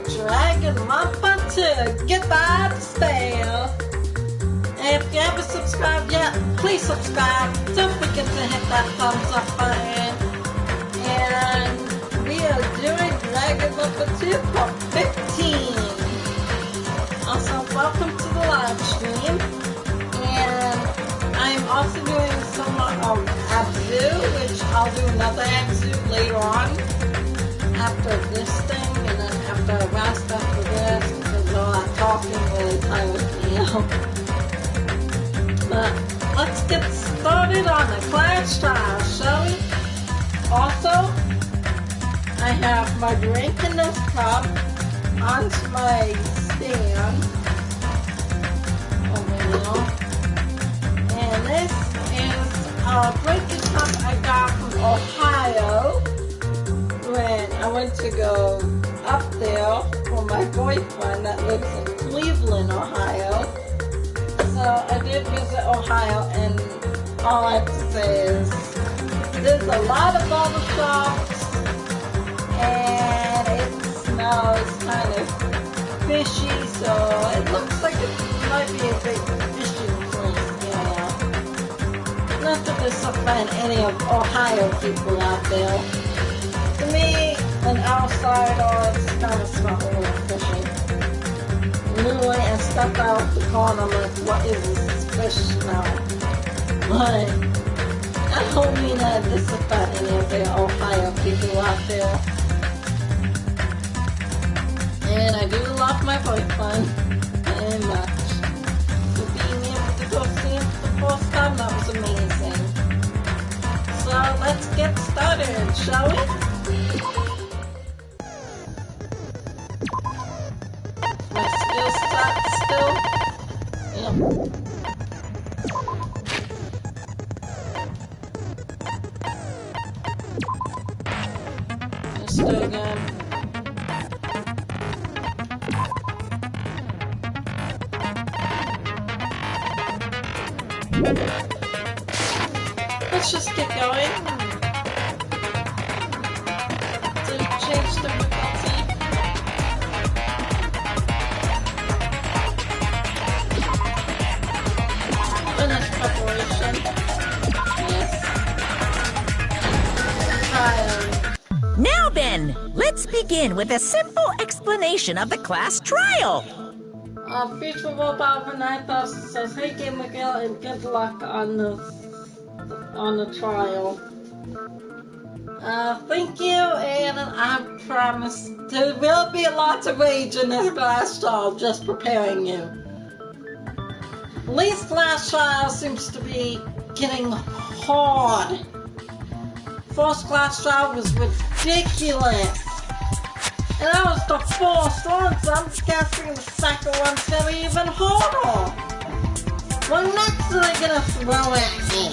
Danganronpa 2, Goodbye Despair. And if you haven't subscribed yet, please subscribe. Don't forget to hit that thumbs up button. And we are doing Danganronpa 2 Part 15. Also, welcome to the live stream. And I'm also doing some Abzu, which I'll do another Abzu later on. After this thing, and then after I rest after this, because all that talking really tires me out. But let's get started on the class trial, shall we? Also, I have my drink in this cup onto my stand over there. And this is a drinking cup I got from Ohio when I went to go up there for my boyfriend that lives in Cleveland, Ohio. So I did visit Ohio, and all I have to say is there's a lot of bottle shops, and it smells kind of fishy, so it looks like it might be a big fishing place, yeah. Not to disoffend any of Ohio people out there. To me, an outsider, it's kind of smells a little fishy. Literally, I stepped out the car and I'm like, what is this fish smell? But I don't mean to disoffend any of the Ohio people out there. And I do love my boyfriend very much. So being able to go see him for the first time, that was amazing. So let's get started, shall we? My skills set still. Yep. Let's do it again. Let's just get going. To change difficulty. Finish preparation. Yes. Trial. Now then, let's begin with a simple explanation of the class trial. Future Robot of 9000 says, "Hey Gamer Girl, and good luck on the trial." Thank you, and I promise there will be lots of rage in this class trial. Just preparing you. Lee's class trial seems to be getting hard. First class trial was ridiculous. And that was the first one, so I'm guessing the second one's gonna be even harder. What next are they gonna throw at me?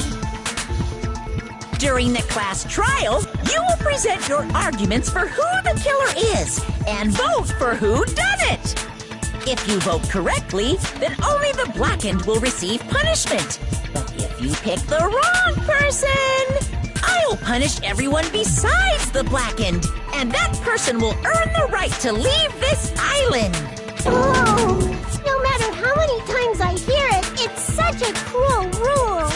During the class trial, you will present your arguments for who the killer is and vote for who done it. If you vote correctly, then only the blackened will receive punishment. But if you pick the wrong person, I'll punish everyone besides the blackened, and that person will earn the right to leave this island. Oh, no matter how many times I hear it, it's such a cruel rule.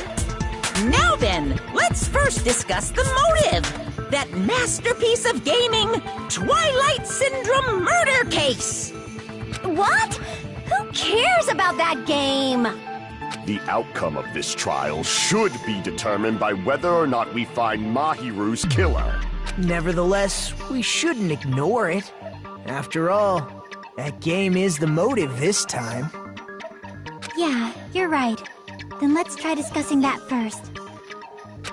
Now then, let's first discuss the motive. That masterpiece of gaming, Twilight Syndrome murder case. What? Who cares about that game? The outcome of this trial should be determined by whether or not we find Mahiru's killer. Nevertheless, we shouldn't ignore it. After all, that game is the motive this time. Yeah, you're right. Then let's try discussing that first.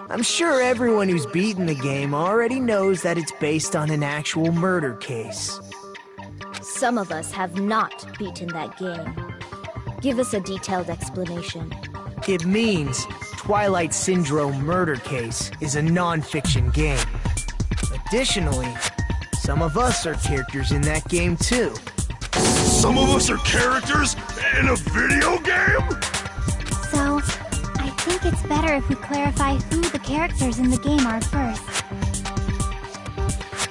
I'm sure everyone who's beaten the game already knows that it's based on an actual murder case. Some of us have not beaten that game. Give us a detailed explanation. It means Twilight Syndrome Murder Case is a non-fiction game. Additionally, some of us are characters in that game too. Some of us are characters in a video game? So, I think it's better if we clarify who the characters in the game are first.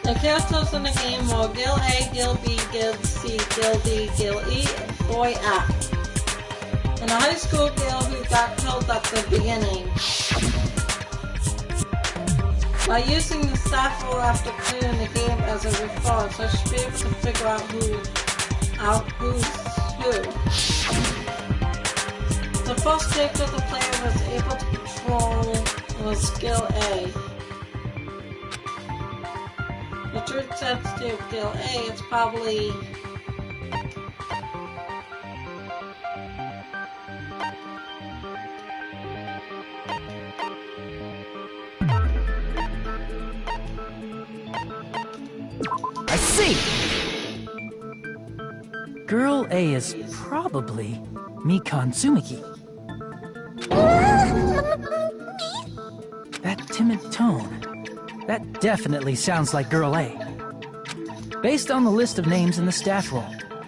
The characters in the game were Gil A, Gil B, Gil C, Gil D, Gil E, and Boy F. And the high school Gil who got killed at the beginning. By using the staff rule after clearing the game as a response, I should be able to figure out who's who. The first character the player was able to control was Gil A. The truth sensitive of Gil A, it's probably I see! Girl A is probably Mikan Tsumiki. That timid tone. That definitely sounds like Girl A. Based on the list of names in the staff roll,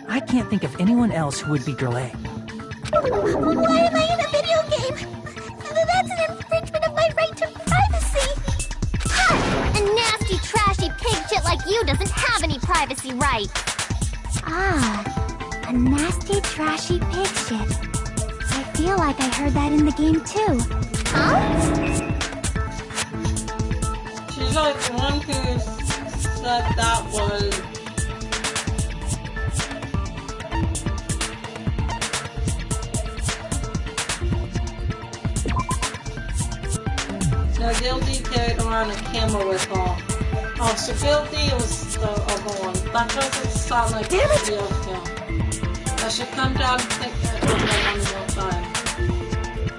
I can't think of anyone else who would be Girl A. Why am I in a video game? That's an infringement of my right to privacy! Ha! A nasty, trashy pig shit like you doesn't have any privacy rights! Ah, a nasty, trashy pig shit. I feel like I heard that in the game too. Huh? she's like the one who said that was no, Gil D carried around a camera with her. Oh, so Gil D was the other one. That doesn't sound like Gil D. I should come down and think that over one more time.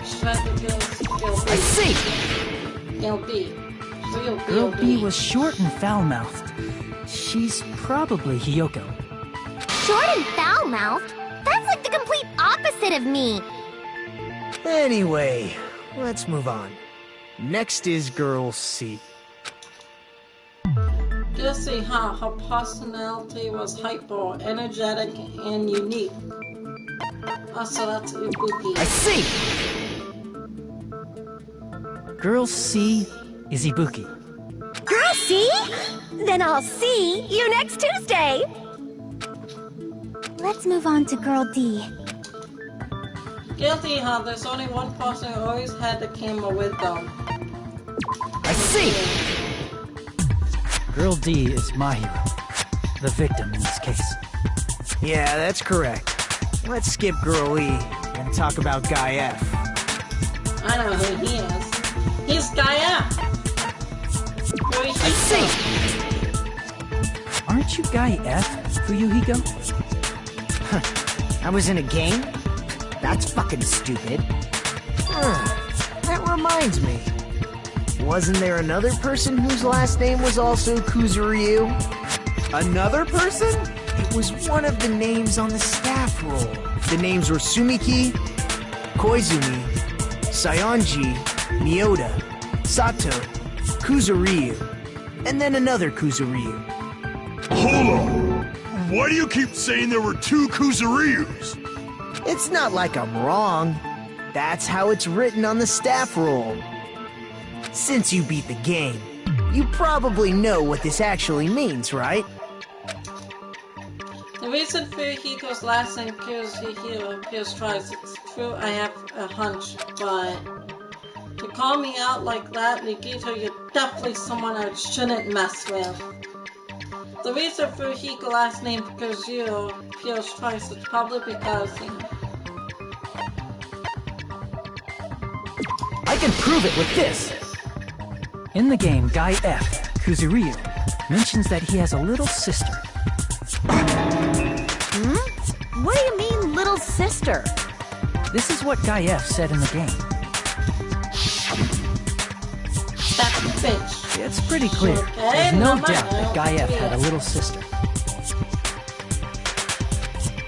Should I do Gil B? I see! Gil B. Real Girl B was short and foul-mouthed. She's probably Hiyoko. Short and foul-mouthed? That's like the complete opposite of me! Anyway, let's move on. Next is Girl C. Just see how her personality was hyper, energetic, and unique. Also, that's Ibuki. I see! Girl C is Ibuki. Girl, see? Then I'll see you next Tuesday! Let's move on to Girl D. Guilty, huh? There's only one person who always had the camera with them. I see! Girl D is my hero. The victim in this case. Yeah, that's correct. Let's skip Girl E and talk about Guy F. I know who he is. He's Guy F. Who is he? I see! Aren't you Guy F, Fuyuhiko? I was in a game? That's fucking stupid. That reminds me. Wasn't there another person whose last name was also Kuzuryu? Another person? It was one of the names on the staff roll. The names were Sumiki, Koizumi, Sayonji, Miyota, Sato, Kuzuryu, and then another Kuzuryu. Hold on! Why do you keep saying there were two Kuzuryus? It's not like I'm wrong. That's how it's written on the staff roll. Since you beat the game, you probably know what this actually means, right? The reason Fuyuhiko's last name appears twice, it's true I have a hunch, but to call me out like that, Nikito, you're definitely someone I shouldn't mess with. The reason Fuyuhiko's last name appears twice is probably because, I can prove it with this! In the game, Guy F, Kuzuryu, mentions that he has a little sister. What do you mean, little sister? This is what Guy F said in the game. that's a bitch. It's pretty clear. There's no doubt that Guy F had a little sister.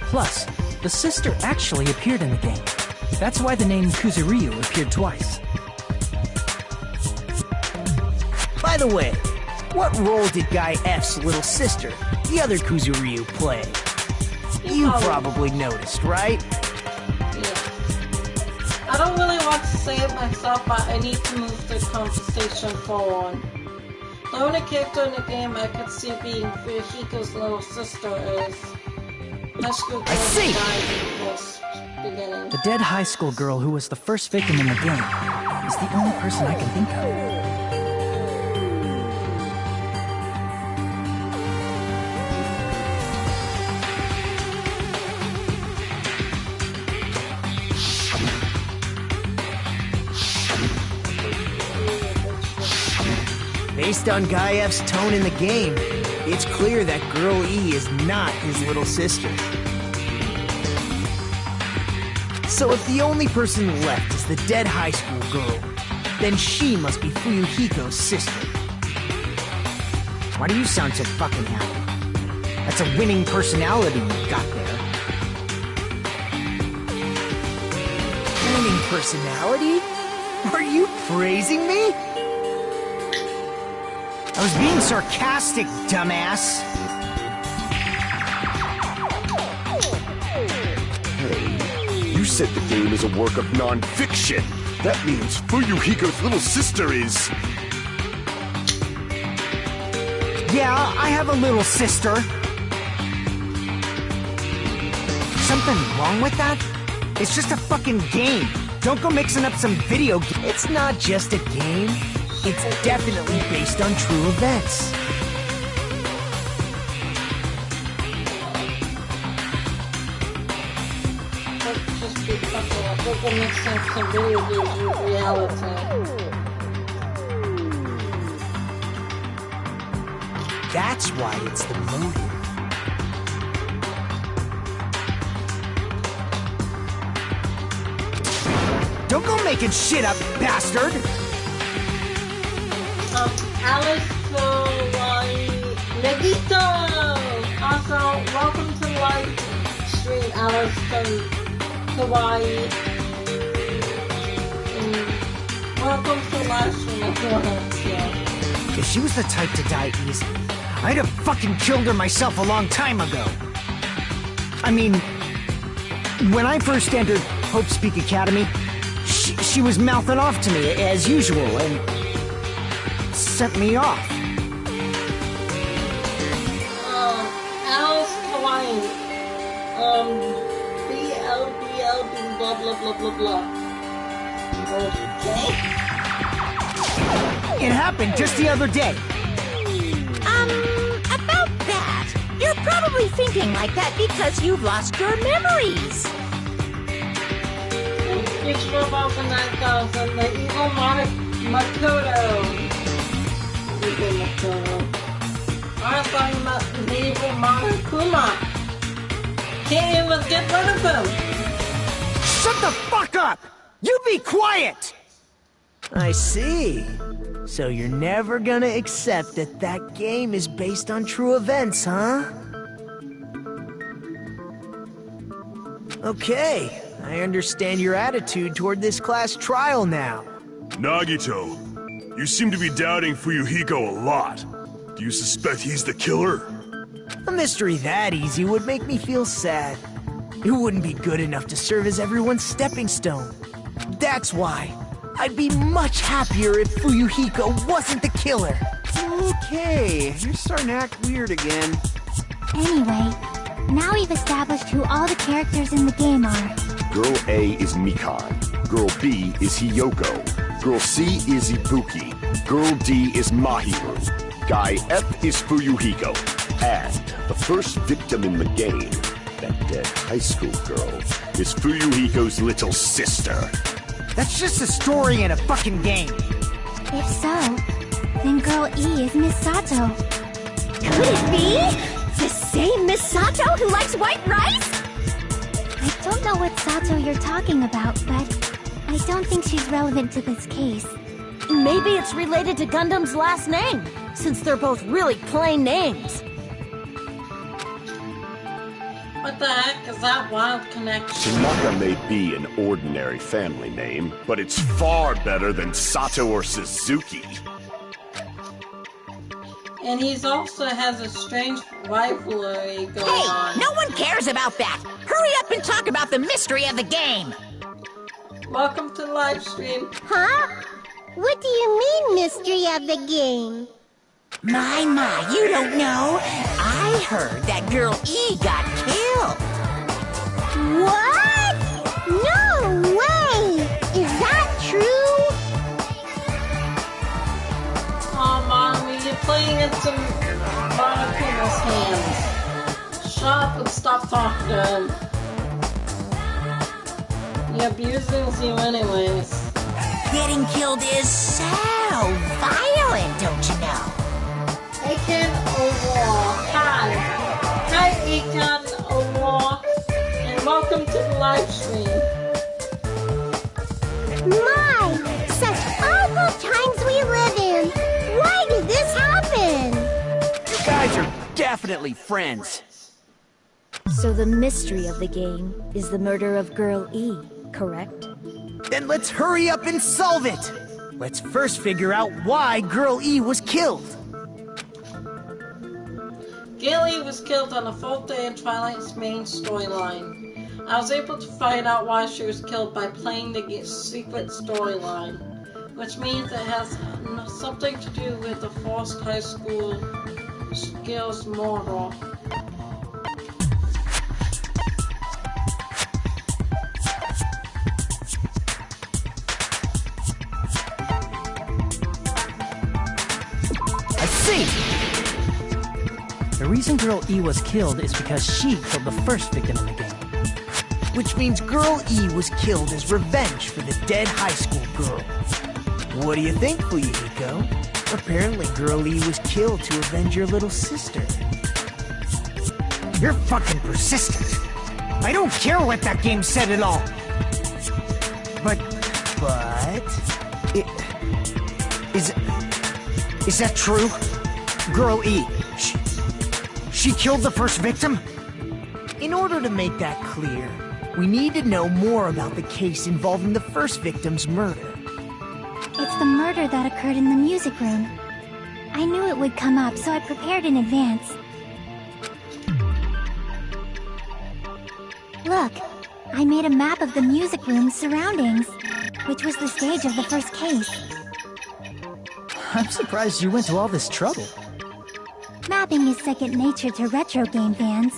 Plus, the sister actually appeared in the game. That's why the name Kuzuryu appeared twice. By the way, what role did Guy F's little sister, the other Kuzuryu, play? You probably noticed, right? Yeah. I don't really want to say it myself, but I need to move the conversation forward. The only character in the game I could see being Fuyuhiko's little sister is high school girl who died in this beginning. The dead high school girl who was the first victim in the game is the only person I can think of. Based on Guy F's tone in the game, it's clear that Girl E is not his little sister. So if the only person left is the dead high school girl, then she must be Fuyuhiko's sister. Why do you sound so fucking happy? That's a winning personality you've got there. Winning personality? Are you praising me? I was being sarcastic, dumbass. Hey, you said the game is a work of non-fiction. That means Fuyuhiko's little sister is... Yeah, I have a little sister. Something wrong with that? It's just a fucking game. Don't go mixing up some video game. It's not just a game. It's definitely based on true events. Let's just be careful. I think it makes sense to video games with reality. That's why it's the motive. Don't go making shit up, bastard! Alice Negito! Also, welcome to the live stream, Alice from Hawaii. Welcome to the live stream, everyone else here. If she was the type to die easy, I'd have fucking killed her myself a long time ago. I mean, when I first entered Hope Speak Academy, she was mouthing off to me as usual and sent me off. Alice Hawaii. BLBLB blah blah blah blah blah. Okay. It happened just the other day. About that. You're probably thinking like that because you've lost your memories. Each robot for 9,000. The evil Makoto. Evil Makoto. I'm talking about the evil Monokuma. Can't even get rid of him. Shut the fuck up! You be quiet! I see. So you're never gonna accept that that game is based on true events, huh? Okay, I understand your attitude toward this class trial now. Nagito, you seem to be doubting Fuyuhiko a lot. Do you suspect he's the killer? A mystery that easy would make me feel sad. It wouldn't be good enough to serve as everyone's stepping stone. That's why I'd be much happier if Fuyuhiko wasn't the killer. Okay, you're starting to act weird again. Anyway, now we've established who all the characters in the game are. Girl A is Mikan. Girl B is Hiyoko. Girl C is Ibuki. Girl D is Mahiru. Guy F is Fuyuhiko. And the first victim in the game, that dead high school girl, is Fuyuhiko's little sister. That's just a story in a fucking game. If so, then Girl E is Miss Sato. Could it be? The same Miss Sato who likes white rice? I don't know what Sato you're talking about, but I don't think she's relevant to this case. Maybe it's related to Gundam's last name, since they're both really plain names. What the heck is that wild connection? Tanaka may be an ordinary family name, but it's far better than Sato or Suzuki. And he's also has a strange rivalry going on. Hey, no one cares about that. Hurry up and talk about the mystery of the game. Welcome to the live stream. Huh? What do you mean, mystery of the game? My, you don't know. I heard that girl E got killed. What? No way! Is that true? Oh, Mommy, you're playing into Monokuma's hands. Shut up and stop talking to him. He abuses you anyways. Getting killed is so violent, don't you know? Aiken O'War. Hi, Aiken O'War. And welcome to the live stream. My, such awful times we live in. Why did this happen? You guys are definitely friends. So the mystery of the game is the murder of Girl E, correct? Then let's hurry up and solve it! Let's first figure out why Girl E was killed. Gilly was killed on the 4th day in Twilight's main storyline. I was able to find out why she was killed by playing the secret storyline, which means it has something to do with the forced high school skills model. I see! The reason Girl E was killed is because she killed the first victim in the game. Which means Girl E was killed as revenge for the dead high school girl. What do you think, Fuyuhiko? Apparently Girl E was killed to avenge your little sister. You're fucking persistent. I don't care what that game said at all. But... Is that true? Girl E, she killed the first victim? In order to make that clear, we need to know more about the case involving the first victim's murder. It's the murder that occurred in the music room. I knew it would come up, so I prepared in advance. Look, I made a map of the music room's surroundings, which was the stage of the first case. I'm surprised you went to all this trouble. Mapping is second nature to retro game fans.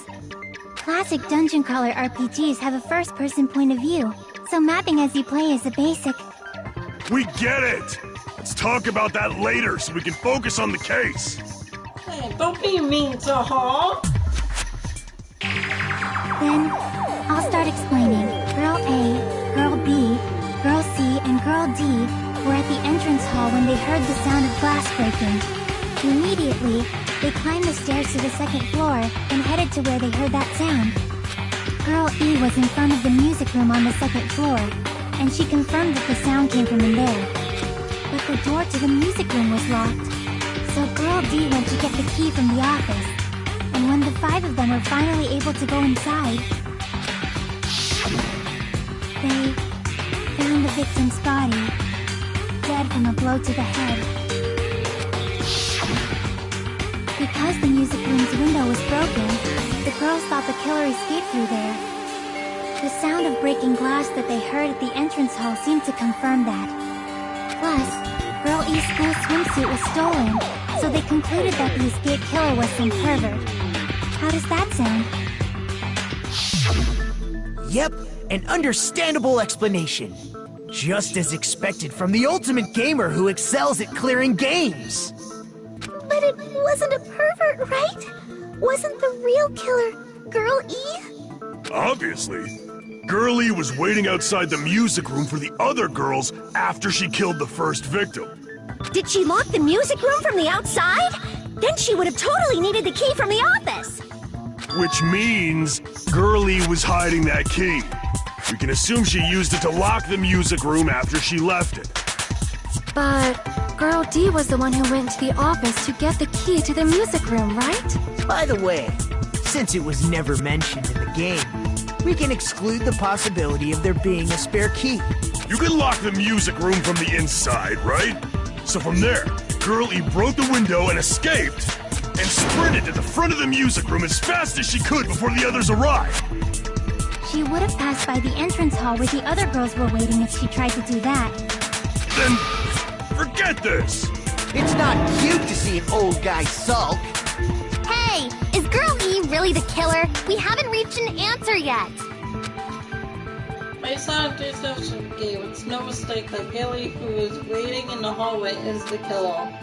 Classic dungeon crawler RPGs have a first-person point of view, so mapping as you play is a basic. We get it! Let's talk about that later so we can focus on the case. Hey, don't be mean to her. Then, I'll start explaining. Girl A, Girl B, Girl C, and Girl D were at the entrance hall when they heard the sound of glass breaking. Immediately, they climbed the stairs to the second floor and headed to where they heard that sound. Girl E was in front of the music room on the second floor, and she confirmed that the sound came from in there. But the door to the music room was locked, so Girl D went to get the key from the office. And when the 5 of them were finally able to go inside, they found the victim's body, dead from a blow to the head. Because the music room's window was broken, the girls thought the killer escaped through there. The sound of breaking glass that they heard at the entrance hall seemed to confirm that. Plus, Girl E's school swimsuit was stolen, so they concluded that the escaped killer was some pervert. How does that sound? Yep, an understandable explanation. Just as expected from the ultimate gamer who excels at clearing games. But it wasn't a pervert, right? Wasn't the real killer Girl E? Obviously. Girl E was waiting outside the music room for the other girls after she killed the first victim. Did she lock the music room from the outside? Then she would have totally needed the key from the office. Which means Girl E was hiding that key. We can assume she used it to lock the music room after she left it. But Girl D was the one who went to the office to get the key to the music room, right? By the way, since it was never mentioned in the game, we can exclude the possibility of there being a spare key. You can lock the music room from the inside, right? So from there, Girl E broke the window and escaped, and sprinted to the front of the music room as fast as she could before the others arrived. She would have passed by the entrance hall where the other girls were waiting if she tried to do that. Then, forget this! It's not cute to see an old guy sulk. Hey, is Girl E really the killer? We haven't reached an answer yet. Based on a deception game, it's no mistake that Gilly, who is waiting in the hallway, is the killer.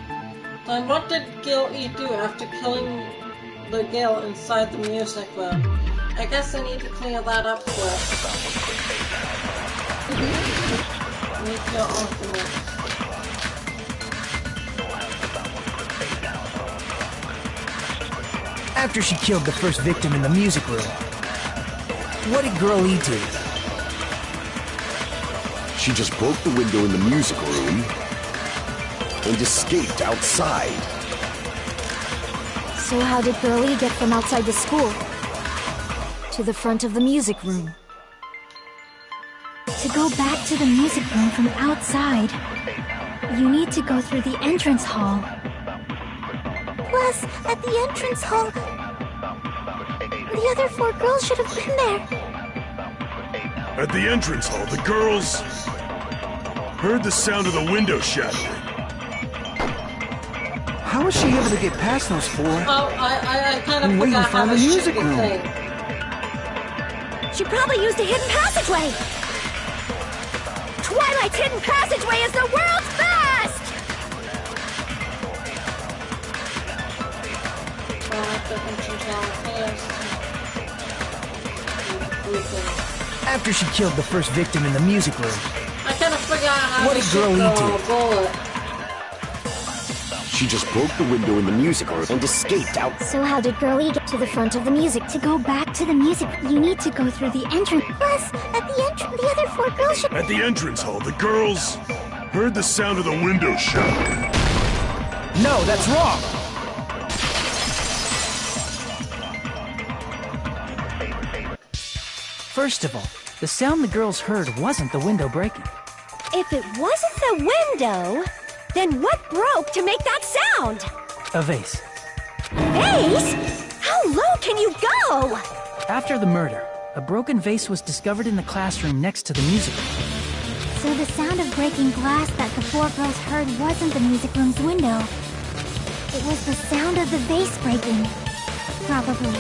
Then what did Gil E do after killing the Gil inside the music room? I guess I need to clear that up first. Make your argument. After she killed the first victim in the music room, what did Girl E do? She just broke the window in the music room and escaped outside. So how did Girl E get from outside the school to the front of the music room? To go back to the music room from outside, you need to go through the entrance hall. Plus, at the entrance hall, the other 4 girls should have been there. At the entrance hall, the girls heard the sound of the window shattering. How was she able to get past those 4? Oh, I kind of And wait in forgot front how of the this music should be room. played. She probably used a hidden passageway. Twilight's hidden passageway is the world's best! After she killed the first victim in the music room, I kind of forgot how what to did shoot Girl E the do? bullet. She just broke the window in the music room and escaped out. So how did Girl E get to the front of the music? To go back to the music, you need to go through the entrance. Plus, at the entrance, the other 4 girls should... At the entrance hall, the girls heard the sound of the window shattering. no, that's wrong. First of all, the sound the girls heard wasn't the window breaking. If it wasn't the window, then what broke to make that sound? A vase. Vase? How low can you go? After the murder, a broken vase was discovered in the classroom next to the music room. So the sound of breaking glass that the 4 girls heard wasn't the music room's window. It was the sound of the vase breaking. Probably.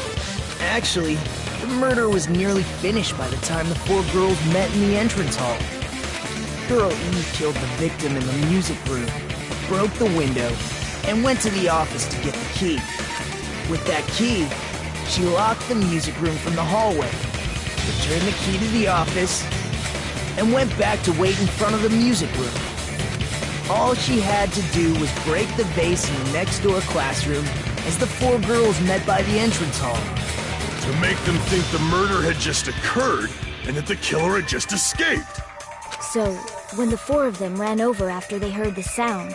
Actually, the murder was nearly finished by the time the 4 girls met in the entrance hall. Girl E killed the victim in the music room, broke the window, and went to the office to get the key. With that key, she locked the music room from the hallway, returned the key to the office, and went back to wait in front of the music room. All she had to do was break the vase in the next door classroom as the 4 girls met by the entrance hall. To make them think the murder had just occurred and that the killer had just escaped. So, when the 4 of them ran over after they heard the sound,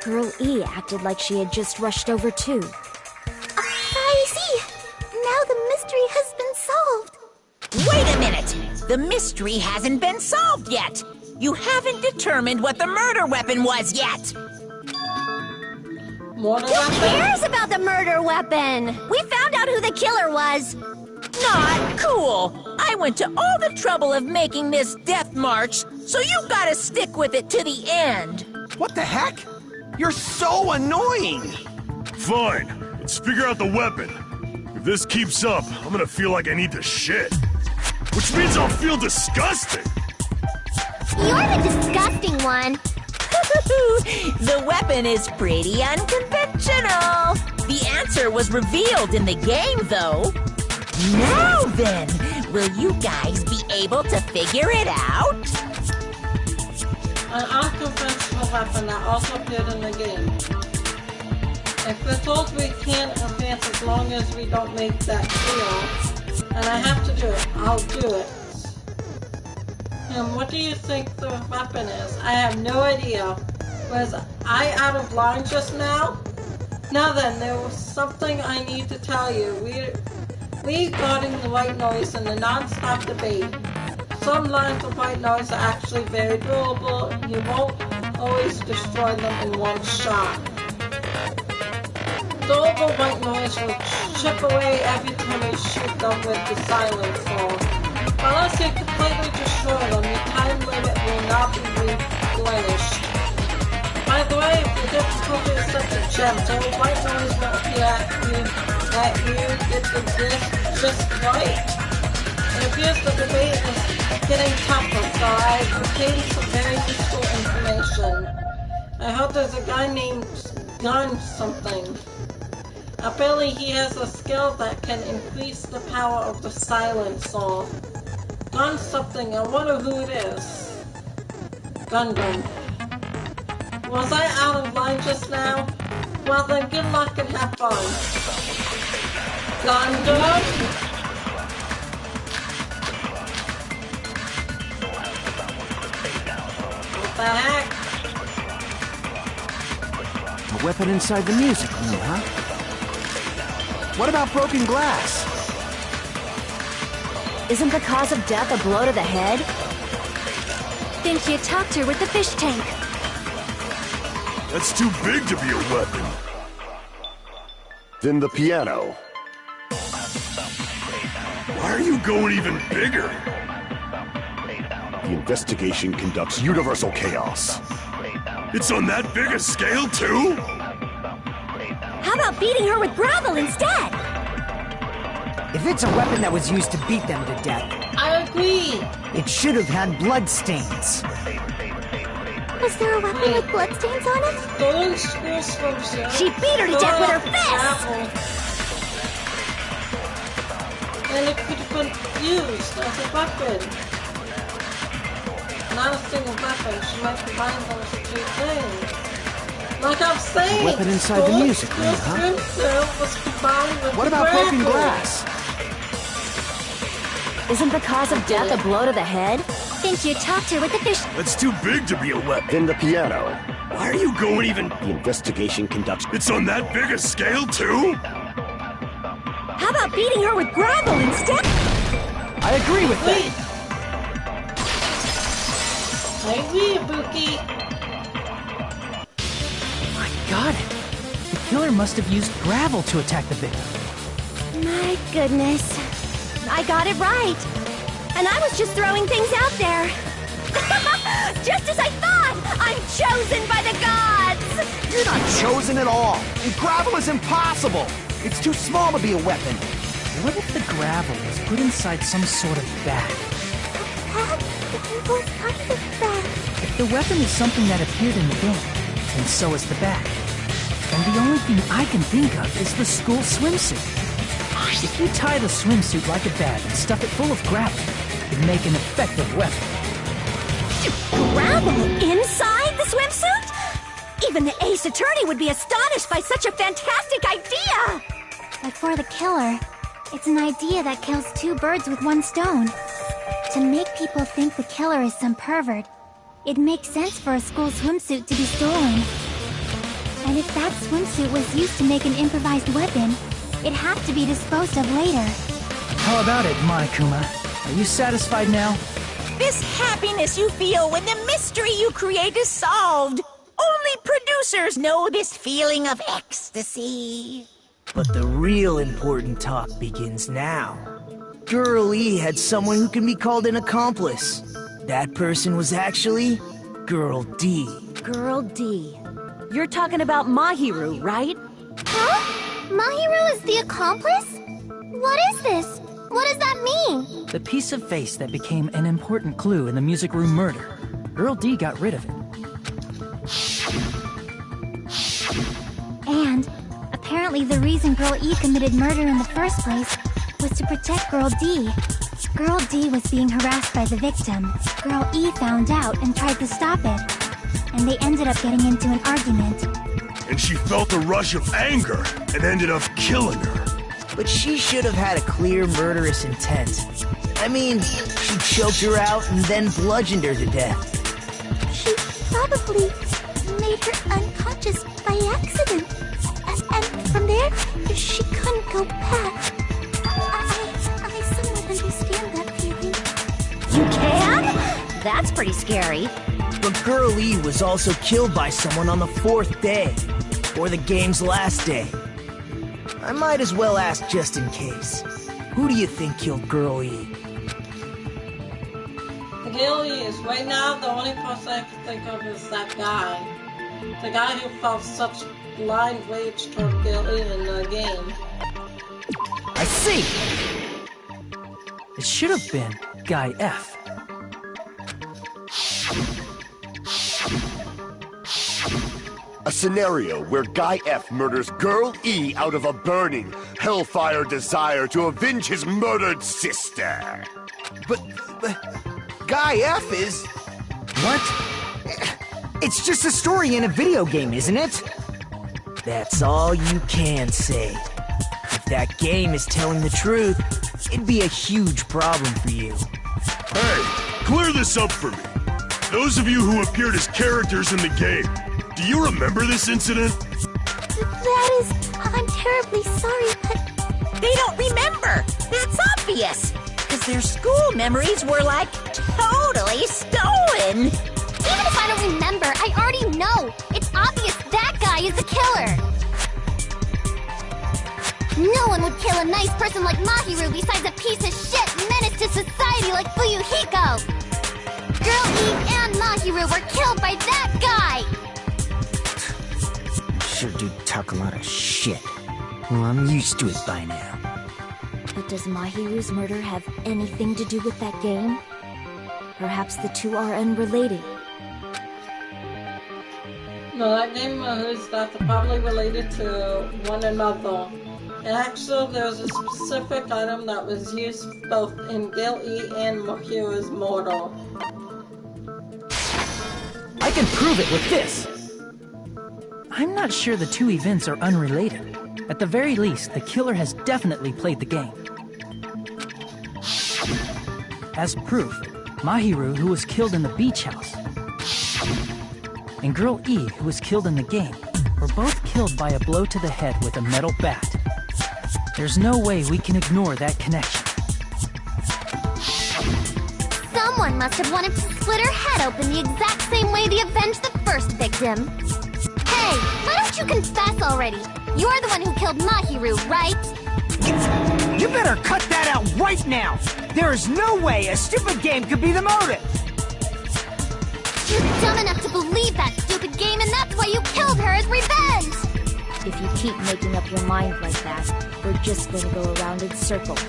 Girl E acted like she had just rushed over too. I see. Now the mystery has been solved. Wait a minute! The mystery hasn't been solved yet! You haven't determined what the murder weapon was yet! Mortar Who weapon? cares about the murder weapon? We found out who the killer was. Not cool! I went to all the trouble of making this death march, so you gotta stick with it to the end! What the heck? You're so annoying! Fine, let's figure out the weapon. If this keeps up, I'm gonna feel like I need to shit. Which means I'll feel disgusting! You're the disgusting one. The weapon is pretty unconventional! The answer was revealed in the game, though. Now then, will you guys be able to figure it out? An unconventional weapon that also appeared in the game. If we're told we can't advance as long as we don't make that clear, and I have to do it, I'll do it. And what do you think the weapon is? I have no idea. Was I out of line just now? Now then, there was something I need to tell you. We guarding the white noise in the non-stop debate. Some lines of white noise are actually very durable. You won't always destroy them in one shot. Durable white noise will chip away every time you shoot them with the silencer. Unless you completely destroy them, your time limit will not be replenished. By By the way, if the difficulty is set to gems, any white noise won't let you get the disc just right. It appears the debate is getting tougher, so I obtained some very useful information. I heard there's a guy named Gun something. Apparently he has a skill that can increase the power of the silencer. Gun something, I wonder who it is. Gun. Was I out of line just now? Well then, good luck and have fun. Gun. What the heck? A weapon inside the music room, huh? What about broken glass? Isn't the cause of death a blow to the head? Think she attacked her with the fish tank. That's too big to be a weapon. Then the piano. Why are you going even bigger? The investigation conducts universal chaos. It's on that big a scale, too? How about beating her with gravel instead? If it's a weapon that was used to beat them to death, I agree. it should have had bloodstains. Was there a weapon with bloodstains on it? Golden school swimsuit. She beat her to death with her fist! And it could have been used as a weapon. Not a single weapon. She might combine those two things. Like I'm saying, Weapon inside the music room, huh? Swimsuit was combined with What about broken grapple. glass? Isn't the cause of death a blow to the head? Think she attacked her with the fish. That's too big to be a weapon. Then the piano. Why are you going even... The investigation conducts... It's on that big a scale, too? How about beating her with gravel instead? I agree with Wait. that. I agree, Ibuki. I got it. The killer must have used gravel to attack the victim. My goodness. I got it right. And I was just throwing things out there. Just as I thought! I'm chosen by the gods! You're not chosen at all. And gravel is impossible. It's too small to be a weapon. What if the gravel was put inside some sort of bag? What kind of bag? If the weapon is something that appeared in the game, then so is the bag. And the only thing I can think of is the school swimsuit. If you tie the swimsuit like a bag and stuff it full of gravel, it'd make an effective weapon. Gravel inside the swimsuit? Even the ace attorney would be astonished by such a fantastic idea! But for the killer, it's an idea that kills two birds with one stone. To make people think the killer is some pervert, it makes sense for a school swimsuit to be stolen. And if that swimsuit was used to make an improvised weapon, it'd have to be disposed of later. How about it, Monokuma? Are you satisfied now? This happiness you feel when the mystery you create is solved. Only producers know this feeling of ecstasy. But the real important talk begins now. Girl E had someone who can be called an accomplice. That person was actually Girl D. Girl D. You're talking about Mahiru, right? Huh? Mahiru is the accomplice? What is this? What does that mean? The piece of face that became an important clue in the music room murder. Girl D got rid of it. And apparently the reason Girl E committed murder in the first place was to protect Girl D. Girl D was being harassed by the victim. Girl E found out and tried to stop it. And they ended up getting into an argument. And she felt a rush of anger and ended up killing her. But she should have had a clear murderous intent. I mean, she choked her out and then bludgeoned her to death. She probably made her unconscious by accident. And from there, she couldn't go back. I somewhat understand that feeling. You can? That's pretty scary. But Girl E was also killed by someone on the 4th day, or the game's last day. I might as well ask just in case. Who do you think killed Girl E? Girl E is right now the only person I can think of is that guy. The guy who felt such blind rage toward Gilly in the game. I see! It should have been Guy F. A scenario where Guy F murders Girl E out of a burning, hellfire desire to avenge his murdered sister. But Guy F is... What? It's just a story in a video game, isn't it? That's all you can say. If that game is telling the truth, it'd be a huge problem for you. Hey, clear this up for me. Those of you who appeared as characters in the game, do you remember this incident? I'm terribly sorry, but... They don't remember! That's obvious! Because their school memories were, like, totally stolen! Even if I don't remember, I already know! It's obvious that guy is the killer! No one would kill a nice person like Mahiru besides a piece of shit menace to society like Fuyuhiko! Girl E and Mahiru were killed by that guy! Sure do talk a lot of shit. Well, I'm used to it by now. But does Mahiru's murder have anything to do with that game? Perhaps the two are unrelated. No, that game is not probably related to one another. And actually, there's a specific item that was used both in Gil E and Mahiru's murder. I can prove it with this! I'm not sure the two events are unrelated. At the very least, the killer has definitely played the game. As proof, Mahiru, who was killed in the beach house, and Girl E, who was killed in the game, were both killed by a blow to the head with a metal bat. There's no way we can ignore that connection. Someone must have wanted to split her head open the exact same way they avenged the first victim. Hey, why don't you confess already? You're the one who killed Mahiru, right? You better cut that out right now! There is no way a stupid game could be the motive! You're dumb enough to believe that stupid game, and that's why you killed her as revenge! If you keep making up your mind like that, we're just gonna go around in circles.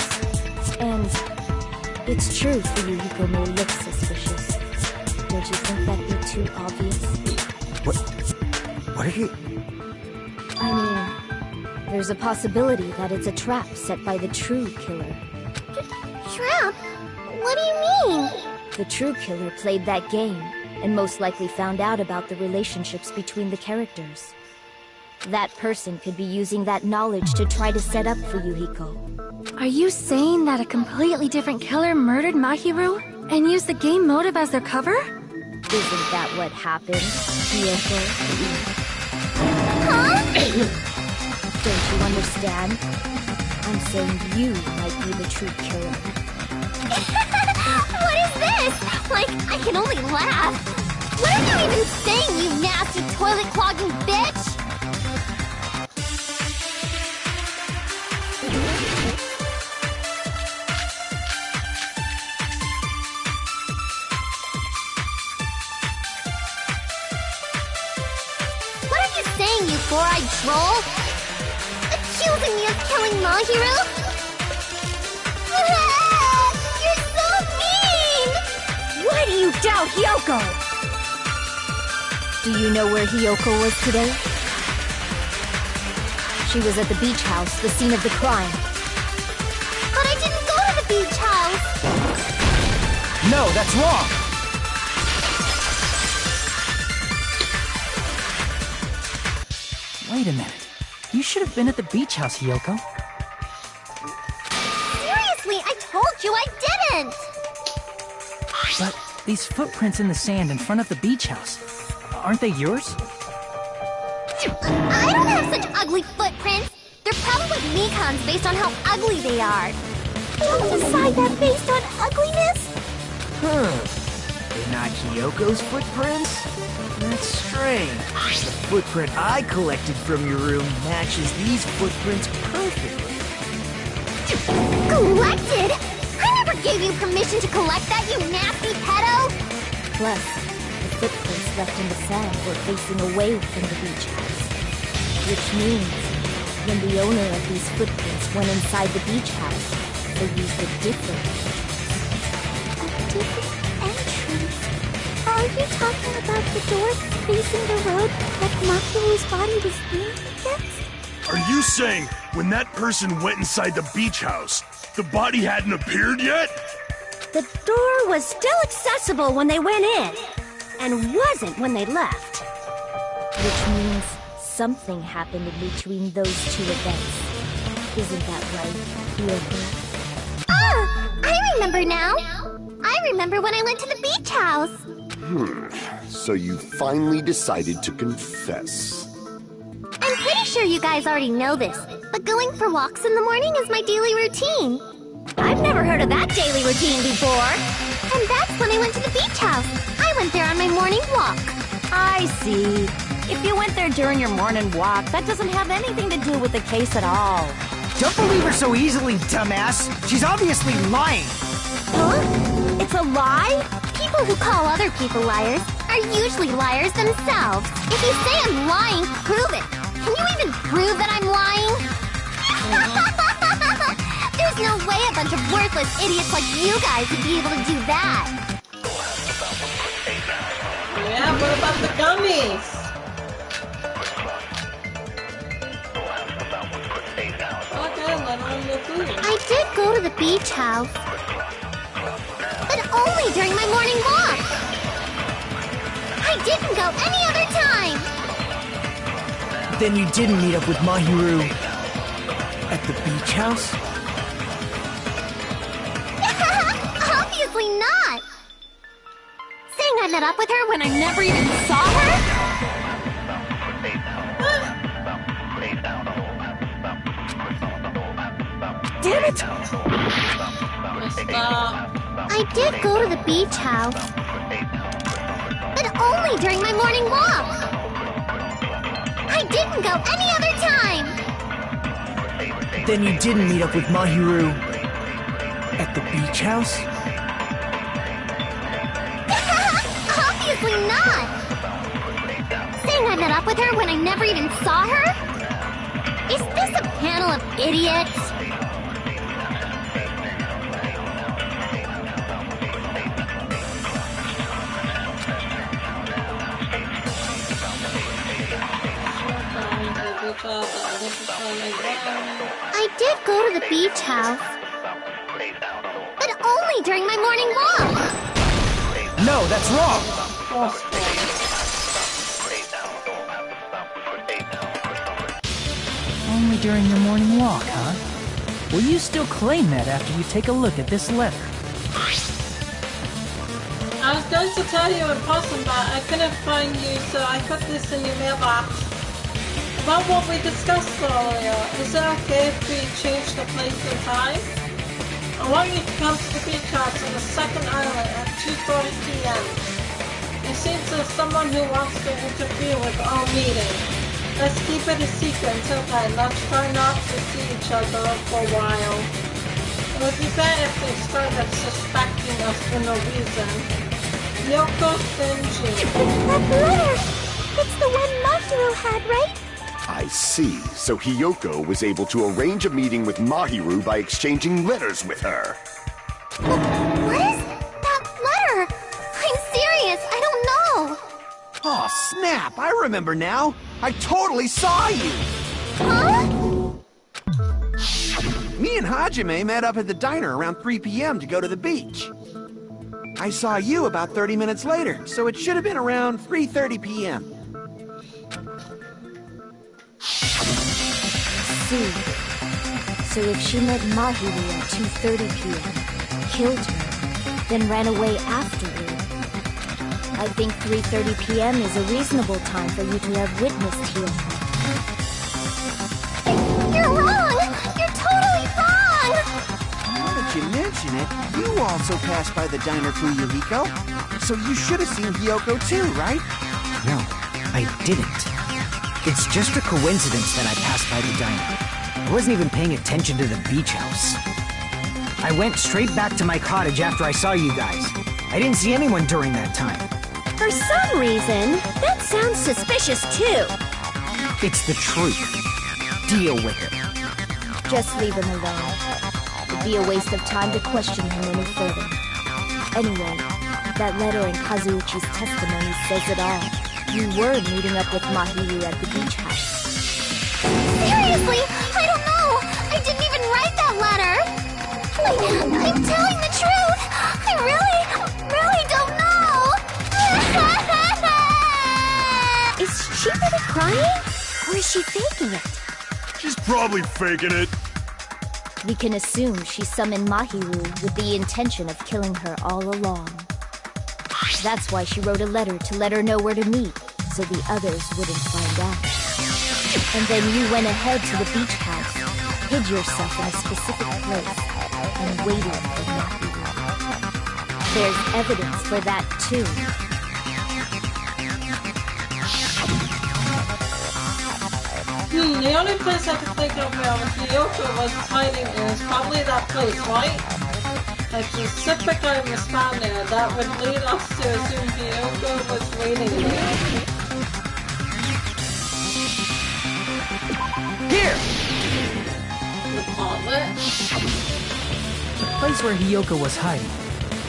And it's true Fuyuhiko may look suspicious. Don't you think that'd be too obvious? What are you... I mean, there's a possibility that it's a trap set by the true killer. Trap? What do you mean? The true killer played that game, and most likely found out about the relationships between the characters. That person could be using that knowledge to try to set up Fuyuhiko. Are you saying that a completely different killer murdered Mahiru and used the game motive as their cover? Isn't that what happened, Hiyoko? Huh? Don't you understand? I'm saying you might be the true killer. What is this? Like, I can only laugh. What are you even saying, you nasty toilet-clogging bitch? What are you saying, you four-eyed troll? Accusing me of killing Mahiru? You're so mean! Why do you doubt Hiyoko? Do you know where Hiyoko was today? She was at the beach house, the scene of the crime. But I didn't go to the beach house! No, that's wrong! Wait a minute. You should have been at the beach house, Hiyoko. Seriously, I told you I didn't! But these footprints in the sand in front of the beach house, aren't they yours? I don't have such ugly footprints! They're probably Mikan's based on how ugly they are. Don't decide that based on ugliness? They're not Hiyoko's footprints? That's strange. The footprint I collected from your room matches these footprints perfectly. Collected? I never gave you permission to collect that, you nasty pedo! Plus, the footprints left in the sand were facing away from the beach house. Which means, when the owner of these footprints went inside the beach house, they used a different entrance. A different entrance? Are you talking about the door facing the road that Makiru's body was leaning against? Are you saying when that person went inside the beach house, the body hadn't appeared yet? The door was still accessible when they went in, and wasn't when they left. Which means something happened in between those two events. Isn't that right, Kyoko? Ah! I remember now! I remember when I went to the beach house! So you finally decided to confess. I'm pretty sure you guys already know this, but going for walks in the morning is my daily routine. I've never heard of that daily routine before. And that's when I went to the beach house. I went there on my morning walk. I see. If you went there during your morning walk, that doesn't have anything to do with the case at all. Don't believe her so easily, dumbass. She's obviously lying. Huh? It's a lie? People who call other people liars are usually liars themselves. If you say I'm lying, prove it. Can you even prove that I'm lying? There's no way a bunch of worthless idiots like you guys would be able to do that. Yeah, what about the gummies? Okay, let on the food. I did go to the beach house, but only during my morning walk. I didn't go any other time. Then you didn't meet up with Mahiru at the beach house? Obviously not. Saying I met up with her when I never even saw her? Damn it! I did go to the beach house, but only during my morning walk. I didn't go any other time. Then you didn't meet up with Mahiru at the beach house? Obviously not. Saying I met up with her when I never even saw her? Is this a panel of idiots? I did go to the beach house, but only during my morning walk. No, that's wrong! Only during your morning walk, huh? Will you still claim that after you take a look at this letter? I was going to tell you in person, but I couldn't find you, so I put this in your mailbox. About what we discussed earlier, is it okay if we change the place and time? I want you to come to the beach house on the second island at 2:30 p.m. It seems there's someone who wants to interfere with our meeting. Let's keep it a secret until then. Let's try not to see each other for a while. It would be better if they started suspecting us for no reason. Yoko Senju. That letter! It's the one Mahiru had, right? I see. So Hiyoko was able to arrange a meeting with Mahiru by exchanging letters with her. What is that letter? I'm serious, I don't know. Oh, snap! I remember now. I totally saw you. Huh? Me and Hajime met up at the diner around 3 p.m. to go to the beach. I saw you about 30 minutes later, so it should have been around 3:30 p.m. See. So if she met Mahiru at 2:30 p.m., killed her, then ran away afterward, I think 3:30 p.m. is a reasonable time for you to have witnessed Hiyoko. You're wrong! You're totally wrong! Now that you mention it, you also passed by the diner Fuyuhiko, so you should have seen Hiyoko too, right? No, I didn't. It's just a coincidence that I passed by the diner. I wasn't even paying attention to the beach house. I went straight back to my cottage after I saw you guys. I didn't see anyone during that time. For some reason, that sounds suspicious too. It's the truth. Deal with it. Just leave him alone. It'd be a waste of time to question him any further. Anyway, that letter in Kazuichi's testimony says it all. You were meeting up with Mahiru at the beach house. Seriously, I don't know. I didn't even write that letter. I'm telling the truth. I really don't know. Is she really crying? Or is she faking it? She's probably faking it. We can assume she summoned Mahiru with the intention of killing her all along. That's why she wrote a letter to let her know where to meet, so the others wouldn't find out. And then you went ahead to the beach house, hid yourself in a specific place, and waited for Mahiru. There's evidence for that too. The only place I can think of where Hiyoko was hiding is probably that place, right? Like specifically was found there, that would lead us to assume Hiyoko was waiting there. Here! The closet? The place where Hiyoko was hiding.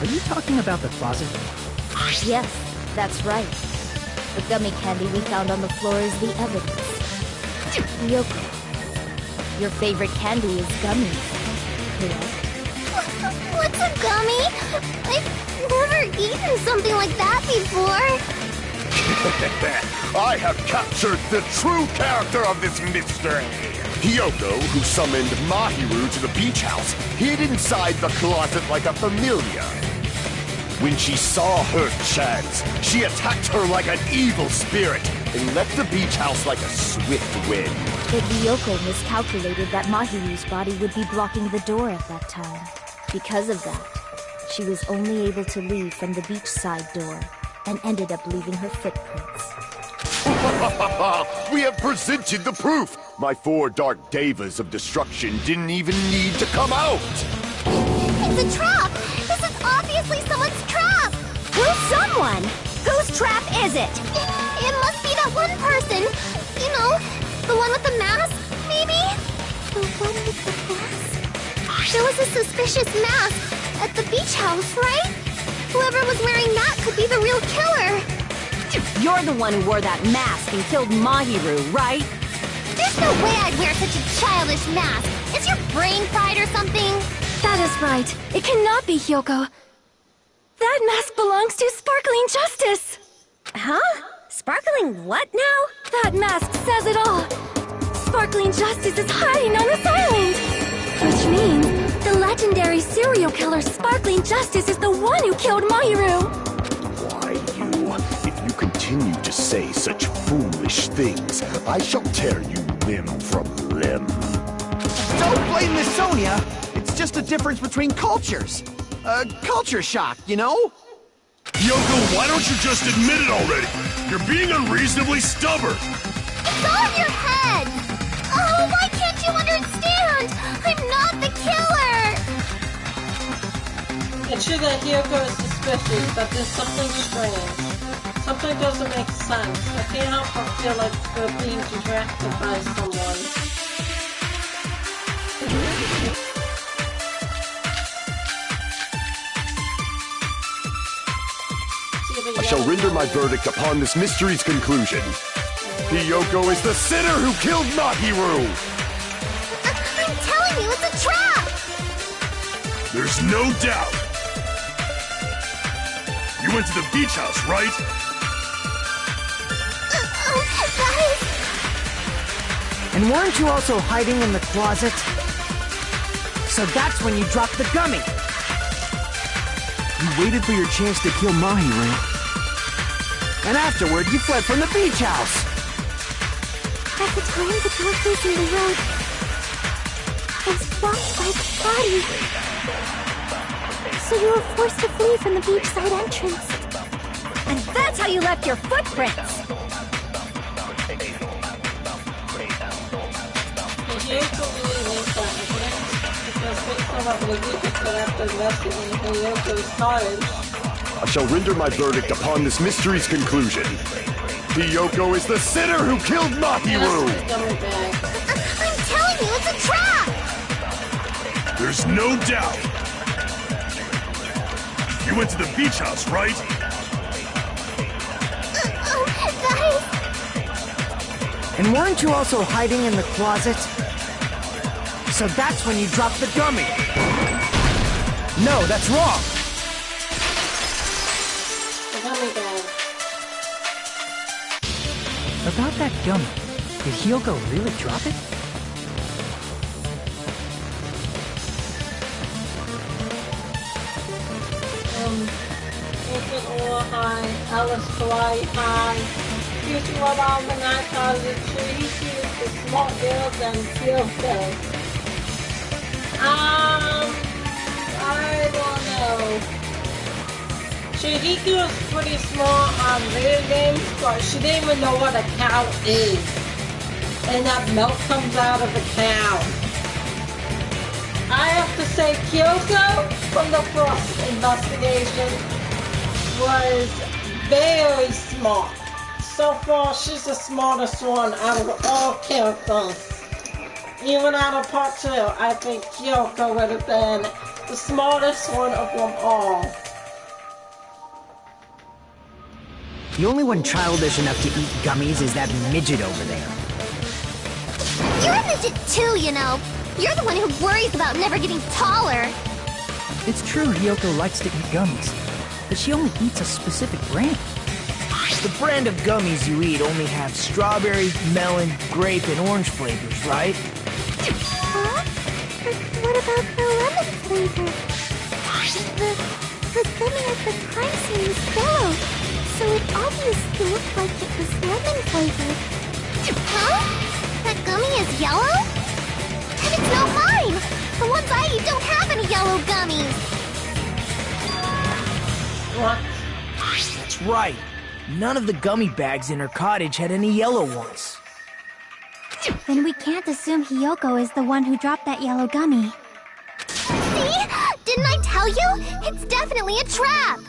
Are you talking about the closet? Yes, that's right. The gummy candy we found on the floor is the evidence. Hiyoko, your favorite candy is gummy, correct? What's a gummy? I've never eaten something like that before. I have captured the true character of this mystery. Hiyoko, who summoned Mahiru to the beach house, hid inside the closet like a familiar. When she saw her chance, she attacked her like an evil spirit and left the beach house like a swift wind. But Hiyoko miscalculated that Mahiru's body would be blocking the door at that time. Because of that, she was only able to leave from the beachside door and ended up leaving her footprints. We have presented the proof! My 4 dark devas of destruction didn't even need to come out! It's a trap! This is obviously someone's trap! Who's someone? Whose trap is it? It must be that one person! You know, the one with the mask, maybe? The one with the mask? There was a suspicious mask at the beach house, right? Whoever was wearing that could be the real killer! You're the one who wore that mask and killed Mahiru, right? There's no way I'd wear such a childish mask! Is your brain fried or something? That is right. It cannot be Hiyoko. That mask belongs to Sparkling Justice! Huh? Sparkling what now? That mask says it all! Sparkling Justice is hiding on this island! Which means the legendary serial killer Sparkling Justice is the one who killed Mahiru! Why, you? If you continue to say such foolish things, I shall tear you limb from limb. Don't blame Miss Sonia! It's just a difference between cultures. Culture shock, you know? Yoko, why don't you just admit it already? You're being unreasonably stubborn. It's all in your head! Oh, why can't you understand? I'm not the killer! It's true that Hiyoko is suspicious, but there's something strange. Something doesn't make sense. I can't help but feel like we're being distracted by someone. I shall render my verdict upon this mystery's conclusion. Hiyoko is the sinner who killed Mahiru! I'm telling you, it's a trap! There's no doubt. You went to the beach house, right? Guys! And weren't you also hiding in the closet? So that's when you dropped the gummy! You waited for your chance to kill Mahiru. And afterward, you fled from the beach house! At the time the door facing the road was blocked by the body. So you were forced to flee from the beachside entrance. And that's how you left your footprints! Hiyoko really means that, isn't it? Because based on what we said after investigating Hiyoko's cottage. A shall render my verdict upon this mystery's conclusion. Hiyoko is the sinner who killed Mahiru! I'm telling you, it's a trap! There's no doubt. You went to the beach house, right? Guys! And weren't you also hiding in the closet? So that's when you dropped the gummy. No, that's wrong. The gummy bag. About that gummy, did Hiyoko really drop it? Open or high, Alice Hawaii high. Future of our Manaka the tree, she is the smart girl than Kyoko. I don't know. Shihiko is pretty smart on video games, but she didn't even know what a cow is. And that milk comes out of a cow. I have to say Kyoko, from the first investigation, was very smart. So far, she's the smartest one out of all characters. Even out of part 2, I think Kyoko would have been the smartest one of them all. The only one childish enough to eat gummies is that midget over there. You're a midget too, you know. You're the one who worries about never getting taller. It's true Hiyoko likes to eat gummies, but she only eats a specific brand. The brand of gummies you eat only have strawberry, melon, grape, and orange flavors, right? Huh? But what about the lemon flavor? The gummy at the crime scene is yellow, so it obviously looked like it was lemon flavored. Huh? That gummy is yellow? And it's not mine! The ones I eat don't have any yellow gummies! What? That's right. None of the gummy bags in her cottage had any yellow ones. Then we can't assume Hiyoko is the one who dropped that yellow gummy. See? Didn't I tell you? It's definitely a trap!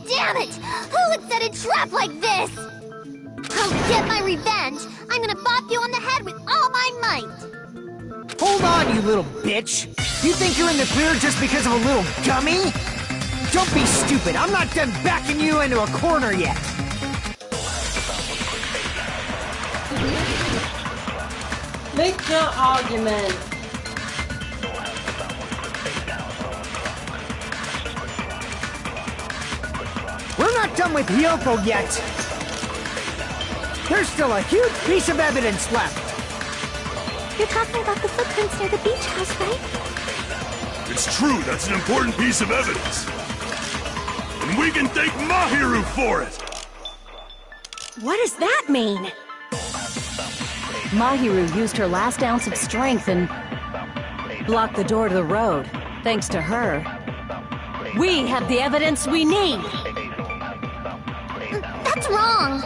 Damn it! Who would set a trap like this? I'll get my revenge! I'm gonna bop you on the head with all my might! Hold on, you little bitch! You think you're in the clear just because of a little gummy? Don't be stupid! I'm not done backing you into a corner yet! Make your argument. We're not done with Hiyoko yet! There's still a huge piece of evidence left! You're talking about the footprints near the beach house, right? It's true, that's an important piece of evidence. And we can thank Mahiru for it! What does that mean? Mahiru used her last ounce of strength and blocked the door to the road. Thanks to her, we have the evidence we need. That's wrong!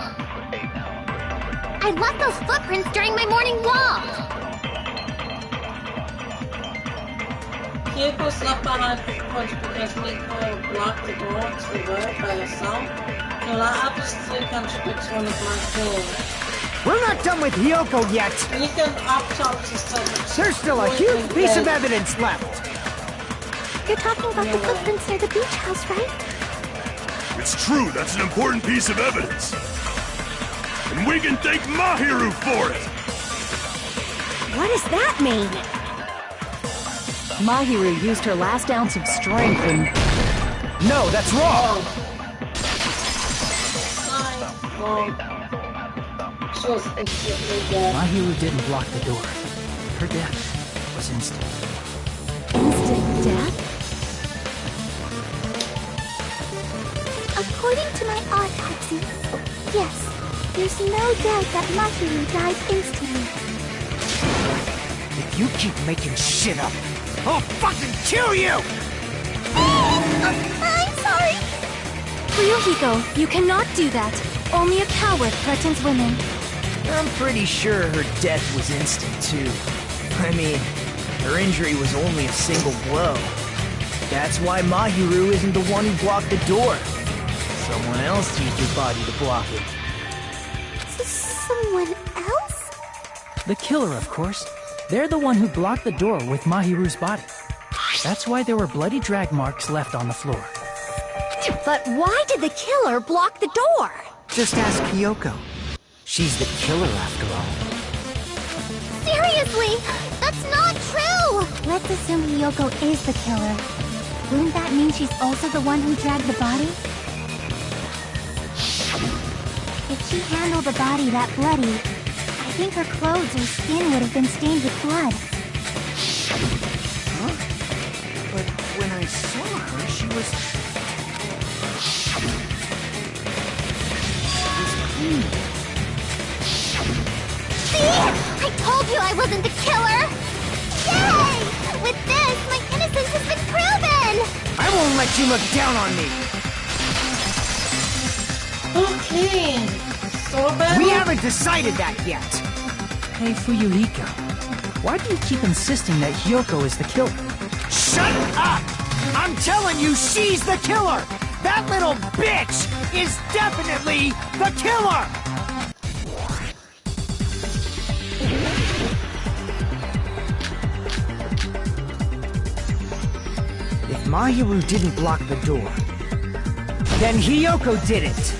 I left those footprints during my morning walk! Kyoko slept behind footprints because Miko blocked the door to the road by herself. Well, that obviously contradicts one of my theories. We're not done with Hiyoko yet! You can autopsy There's still a huge piece of evidence left! You're talking about the footprints near the beach house, right? It's true, that's an important piece of evidence. And we can thank Mahiru for it! What does that mean? Mahiru used her last ounce of strength and... No, that's wrong! She was instantly dead. Mahiru didn't block the door. Her death was instant. Instant death? According to my autopsy, yes, there's no doubt that Mahiru died instantly. If you keep making shit up, I'll fucking kill you! I'm sorry! Ryuhiko, you cannot do that. Only a coward threatens women. I'm pretty sure her death was instant, too. I mean, her injury was only a single blow. That's why Mahiru isn't the one who blocked the door. Someone else used your body to block it. Someone else? The killer, of course. They're the one who blocked the door with Mahiru's body. That's why there were bloody drag marks left on the floor. But why did the killer block the door? Just ask Kyoko. She's the killer after all. Seriously, that's not true! Let's assume Hiyoko is the killer. Wouldn't that mean she's also the one who dragged the body? If she handled the body that bloody, I think her clothes or skin would have been stained with blood. Huh? But when I saw her, she was clean. See? I told you I wasn't the killer! Yay! With this, my innocence has been proven! I won't let you look down on me! Okay. So bad. We haven't decided that yet! Hey, Fuyuhiko. Why do you keep insisting that Hiyoko is the killer? Shut up! I'm telling you, she's the killer! That little bitch is definitely the killer! If Mahiru didn't block the door, then Hiyoko did it.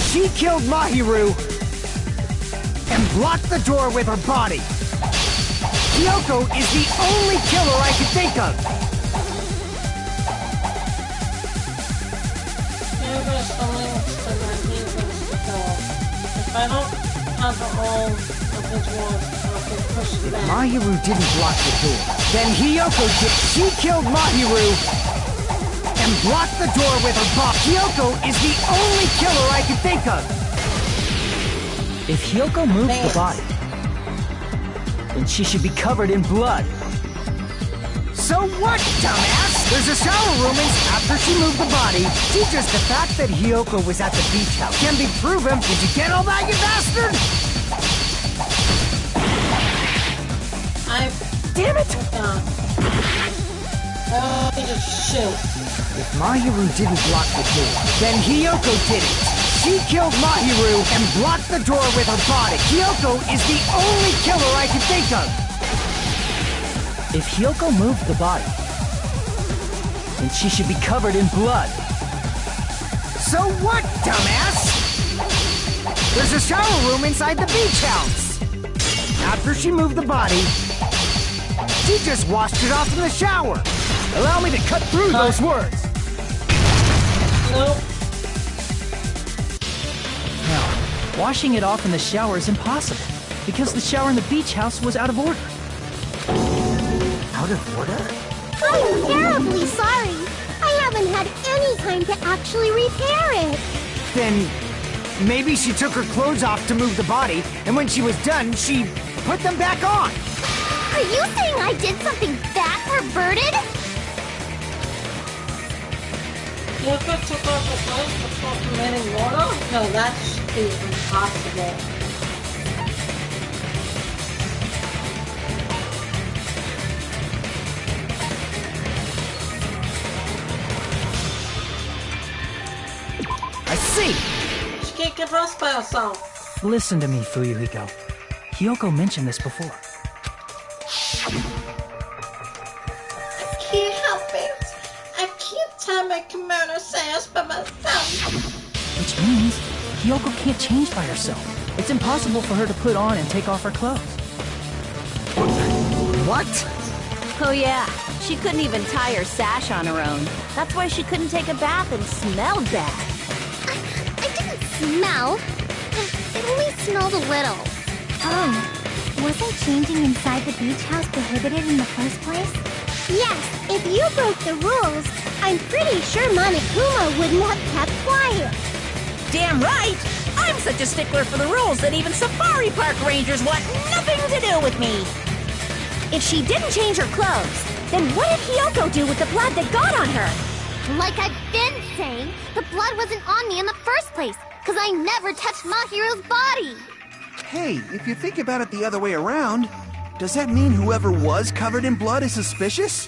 She killed Mahiru and blocked the door with her body. Hiyoko is the only killer I can think of. If I don't have all of his words, I'll be pushed If back. Mahiru didn't block the door, then Hiyoko did. She killed Mahiru and blocked the door with her body. Hiyoko is the only killer I can think of. If Hiyoko moved the body, then she should be covered in blood. So what, dumbass? There's a shower room and after she moved the body, just the fact that Hiyoko was at the beach house can be proven. Did you get all that, you bastard? Damn it! Oh, shoot. If Mahiru didn't block the door, then Hiyoko did it. She killed Mahiru and blocked the door with her body. Hiyoko is the only killer I can think of. If Hiyoko moved the body, then she should be covered in blood. So what, dumbass? There's a shower room inside the beach house. After she moved the body, she just washed it off in the shower. Allow me to cut through those words. Nope. Now, washing it off in the shower is impossible, because the shower in the beach house was out of order. Out of order? I'm terribly sorry. I haven't had any time to actually repair it. Then maybe she took her clothes off to move the body, and when she was done, she put them back on. Are you saying I did something that perverted? Yoko took off the clothes before committing murder? No, that should be impossible. I see. She can't get dressed by herself. Listen to me, Fuyuhiko. Hiyoko mentioned this before. I can't help it. I keep time my kimono says by myself. Which means Hiyoko can't change by herself. It's impossible for her to put on and take off her clothes. What? Oh yeah, she couldn't even tie her sash on her own. That's why she couldn't take a bath and smelled bad. I didn't smell. It only smelled a little. Oh, wasn't changing inside the beach house prohibited in the first place? Yes, if you broke the rules, I'm pretty sure Monokuma wouldn't have kept quiet. Damn right! I'm such a stickler for the rules that even safari park rangers want nothing to do with me. If she didn't change her clothes, then what did Hiyoko do with the blood that got on her? Like I've been saying, the blood wasn't on me in the first place, because I never touched Mahiru's body. Hey, if you think about it the other way around, does that mean whoever was covered in blood is suspicious?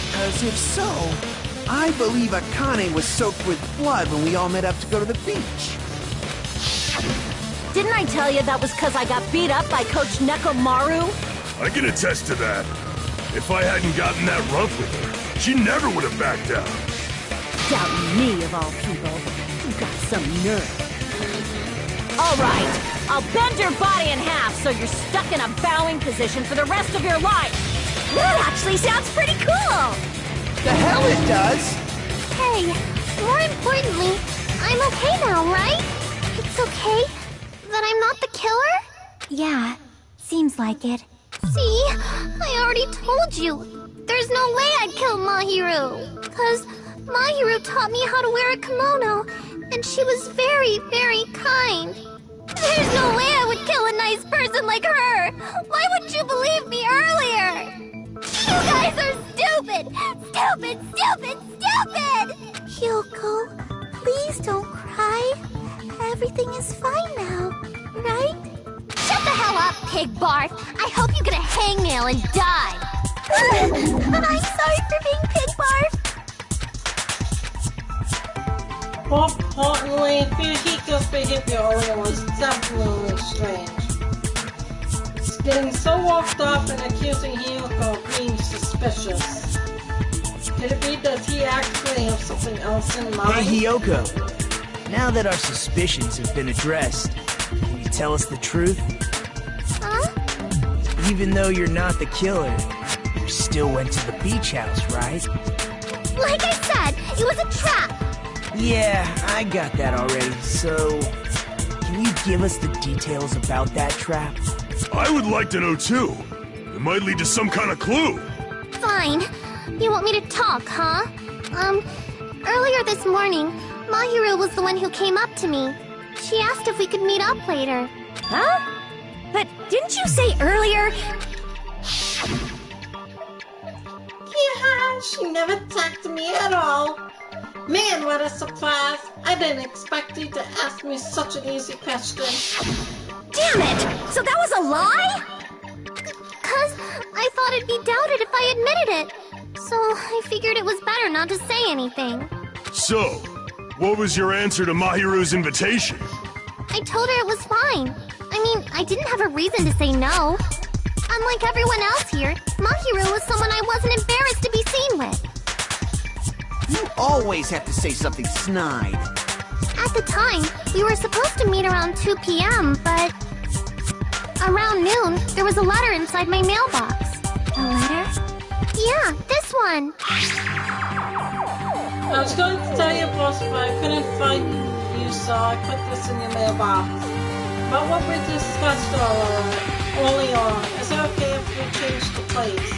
Because if so, I believe Akane was soaked with blood when we all met up to go to the beach. Didn't I tell you that was because I got beat up by Coach Nekomaru? I can attest to that. If I hadn't gotten that rough with her, she never would have backed down. Doubting me, of all people. You got some nerve. All right, I'll bend your body in half so you're stuck in a bowing position for the rest of your life. That actually sounds pretty cool! The hell it does! Hey, more importantly, I'm okay now, right? It's okay that I'm not the killer? Yeah, seems like it. See, I already told you. There's no way I'd kill Mahiru. Because Mahiru taught me how to wear a kimono, and she was very, very kind. There's no way I would kill a nice person like her. Why wouldn't you believe me earlier? You guys are stupid! Stupid, stupid, stupid! Hyoko, please don't cry. Everything is fine now, right? Shut the hell up, pig barf! I hope you get a hangnail and die! I'm sorry for being pig barf. More importantly, Fuyuhiko's behavior earlier was definitely strange. Getting so worked up and accusing Hyoko of being suspicious. Could it be that he actually has something else in mind? Hey, Hyoko. Now that our suspicions have been addressed, can you tell us the truth? Huh? Even though you're not the killer, you still went to the beach house, right? Like I said, it was a trap! Yeah, I got that already, so... Can you give us the details about that trap? I would like to know too. It might lead to some kind of clue. Fine. You want me to talk, huh? Earlier this morning, Mahiru was the one who came up to me. She asked if we could meet up later. Huh? But didn't you say earlier? Yeah, she never talked to me at all. Man, what a surprise. I didn't expect you to ask me such an easy question. Damn it! So that was a lie? 'Cause I thought it'd be doubted if I admitted it. So I figured it was better not to say anything. So, what was your answer to Mahiru's invitation? I told her it was fine. I mean, I didn't have a reason to say no. Unlike everyone else here, Mahiru was someone I wasn't embarrassed to be seen with. You always have to say something snide. At the time, we were supposed to meet around 2 p.m., but... Around noon, there was a letter inside my mailbox. A letter? Yeah, this one. I was going to tell you, boss, but I couldn't find you, so I put this in your mailbox. But what we discussed early on, is it okay if we change the place?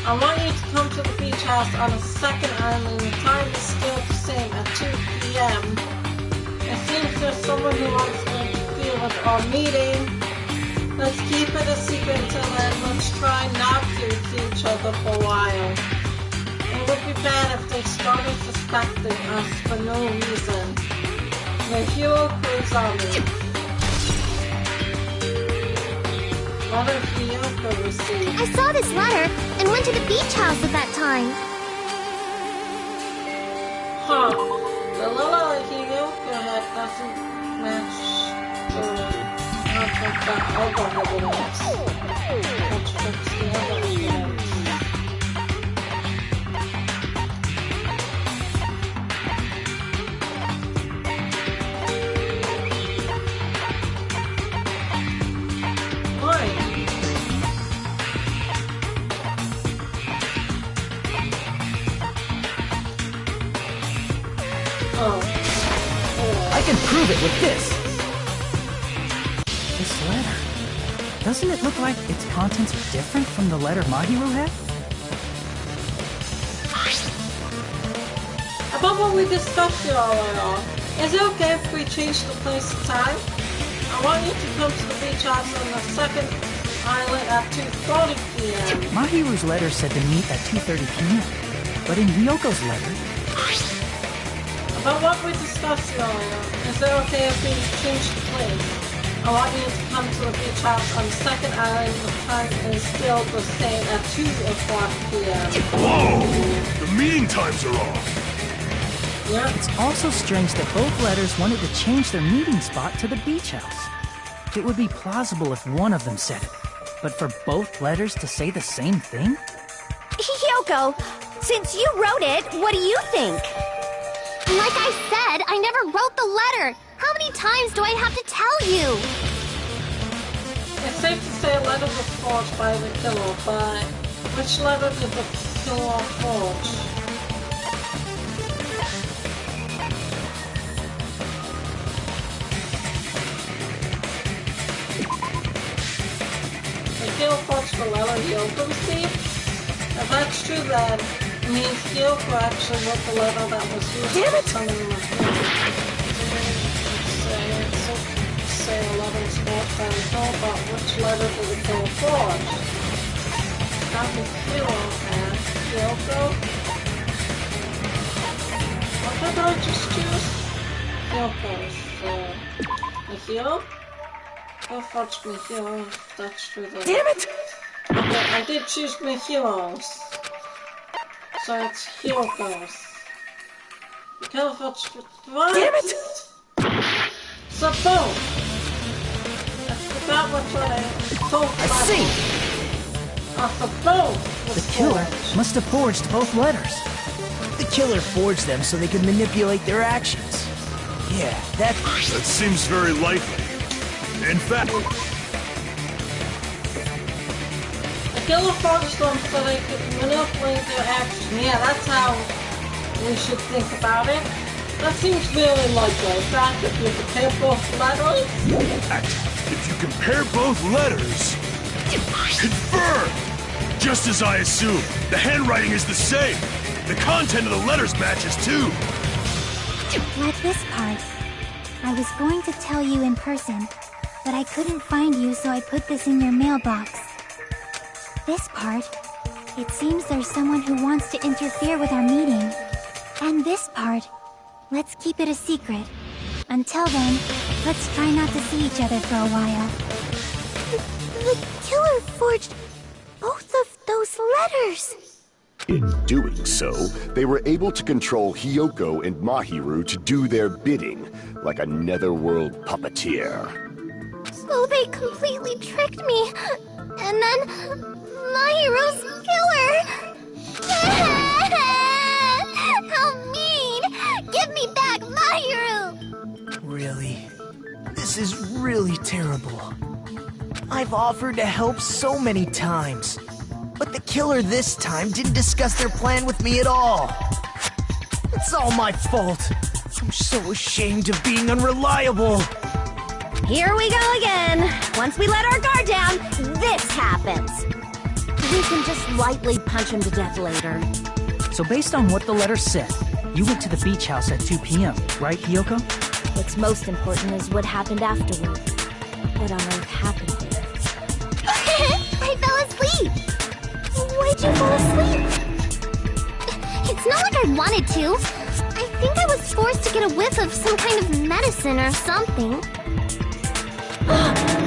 I want you to come to the beach house on the second island. The time is still the same at 2 p.m. It seems there's someone who wants to interfere with our meeting. Let's keep it a secret until then. Let's try not to see each other for a while. It would be bad if they started suspecting us for no reason. The hero Kurozami. Letter Hyoko received. I saw this letter and went to the beach house at that time. Huh. The letter Hyoko had doesn't match the contact that other evidence. Contradicts the other evidence. I can prove it with this. This letter. Doesn't it look like its contents are different from the letter Mahiru had? About what we discussed earlier, is it okay if we change the place and time? I want you to come to the beach house on the second island at 2:30 p.m. Mahiru's letter said to meet at 2:30 p.m. But in Ryoko's letter... About what we discussed earlier, is it okay if we change the place? I want you to come to the beach house on the second island. The time is still the same at 2 o'clock p.m. Whoa! The meeting times are off. Yep. It's also strange that both letters wanted to change their meeting spot to the beach house. It would be plausible if one of them said it, but for both letters to say the same thing? Hiyoko, since you wrote it, what do you think? Like I said, I never wrote the letter. How many times do I have to tell you? It's safe to say a letter was forged by the killer, but which letter did the killer forge? The killer forged the letter Hiyoko received? If that's true, then it means Hiyoko actually wrote the letter that was used to summon the say a letter was forged by the killer, but which letter did the killer forge? Not the killer and Hiyoko? What did I just choose? Hiyoko, so Mihiro? Who forged Mihiro? If that's true, then. Damn it! Okay, I did choose Mihiro's. So it's Hyoko's. The killer forged. What? Damn it! So both. I forgot which one I told. I see! So both was The killer forged. must have forged both letters. The killer forged them so they could manipulate their actions. Yeah, That seems very likely. In fact, The killer forged them so they could manipulate their action. Yeah, that's how we should think about it. That seems really likely. In fact, if you compare both letters, if you compare both letters, confirmed! Just as I assumed, the handwriting is the same. The content of the letters matches too. Like this part. I was going to tell you in person, but I couldn't find you, so I put this in your mailbox. This part. It seems there's someone who wants to interfere with our meeting. And this part. Let's keep it a secret. Until then, let's try not to see each other for a while. The killer forged both of those letters. In doing so, they were able to control Hiyoko and Mahiru to do their bidding, like a netherworld puppeteer. So they completely tricked me. And then Mahiru's killer. How mean! Give me back Mahiru! really. This is really terrible. I've offered to help so many times, but the killer this time didn't discuss their plan with me at all. It's all my fault. I'm so ashamed of being unreliable. Here we go again. Once we let our guard down, this happens. We can just lightly punch him to death later. So based on what the letter said, you went to the beach house at 2 p.m., right, Hiyoko? What's most important is what happened afterward. What on earth happened there? I fell asleep. Why'd you fall asleep? It's not like I wanted to. I think I was forced to get a whiff of some kind of medicine or something.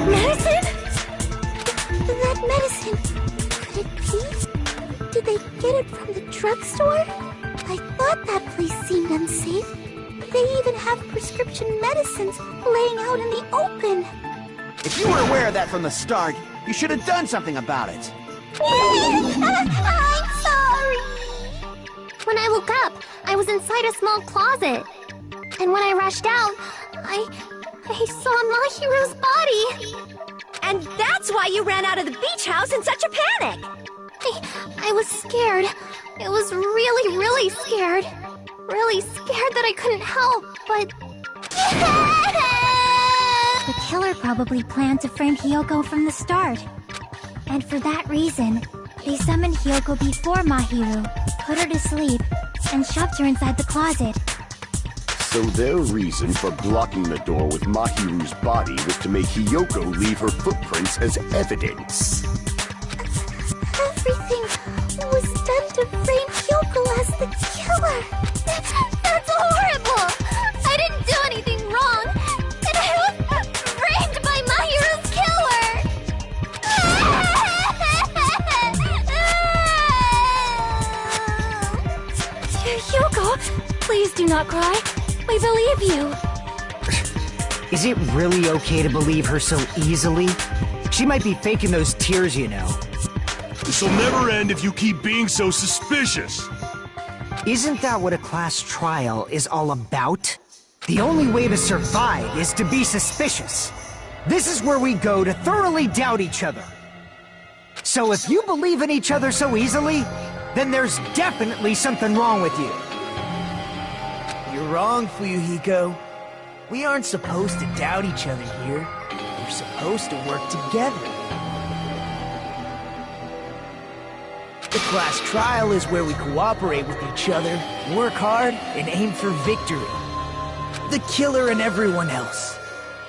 Medicine? That medicine. Could it be? Did they get it from the drugstore? I thought that place seemed unsafe. They even have prescription medicines laying out in the open. If you were aware of that from the start, you should have done something about it. I'm sorry. When I woke up, I was inside a small closet. And when I rushed out, I saw Mahiru's body. And that's why you ran out of the beach house in such a panic. I was scared. It was really, really scared. Really scared that I couldn't help, but... The killer probably planned to frame Hiyoko from the start. And for that reason, they summoned Hiyoko before Mahiru, put her to sleep, and shoved her inside the closet. So their reason for blocking the door with Mahiru's body was to make Hiyoko leave her footprints as evidence. Everything was done to frame Hiyoko as the killer. That's horrible! I didn't do anything wrong, and I was framed by Hyuko, please do not cry. We believe you. Is it really okay to believe her so easily? She might be faking those tears, you know. This'll never end if you keep being so suspicious. Isn't that what a class trial is all about? The only way to survive is to be suspicious. This is where we go to thoroughly doubt each other. So if you believe in each other so easily, then there's definitely something wrong with you. You're wrong, Fuyuhiko. We aren't supposed to doubt each other here. We're supposed to work together. The class trial is where we cooperate with each other, work hard, and aim for victory. The killer and everyone else.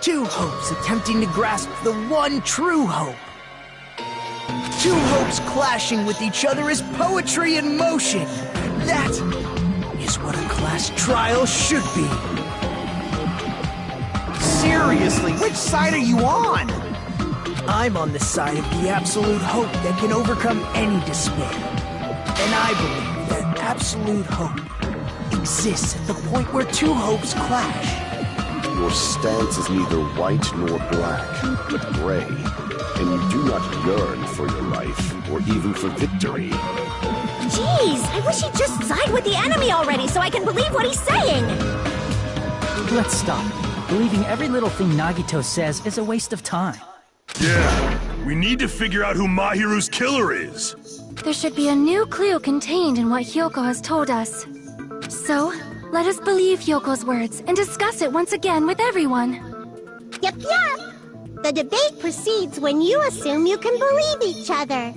Two hopes attempting to grasp the one true hope. Two hopes clashing with each other is poetry in motion. That is what a class trial should be. Seriously, which side are you on? I'm on the side of the absolute hope that can overcome any despair. And I believe that absolute hope exists at the point where two hopes clash. Your stance is neither white nor black, but gray. And you do not yearn for your life, or even for victory. Jeez, I wish he'd just side with the enemy already so I can believe what he's saying. Let's stop. Believing every little thing Nagito says is a waste of time. Yeah, we need to figure out who Mahiru's killer is. There should be a new clue contained in what Hyuko has told us. So, let us believe Hyoko's words and discuss it once again with everyone. Yep. The debate proceeds when you assume you can believe each other.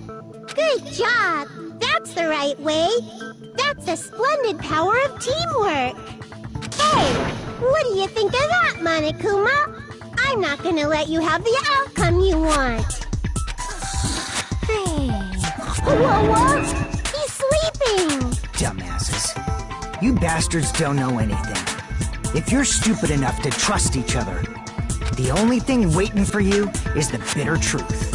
Good job. That's the right way. That's the splendid power of teamwork. Hey, what do you think of that, Monokuma? I'm not gonna let you have the outcome you want. Whoa! He's sleeping! Dumbasses. You bastards don't know anything. If you're stupid enough to trust each other, the only thing waiting for you is the bitter truth.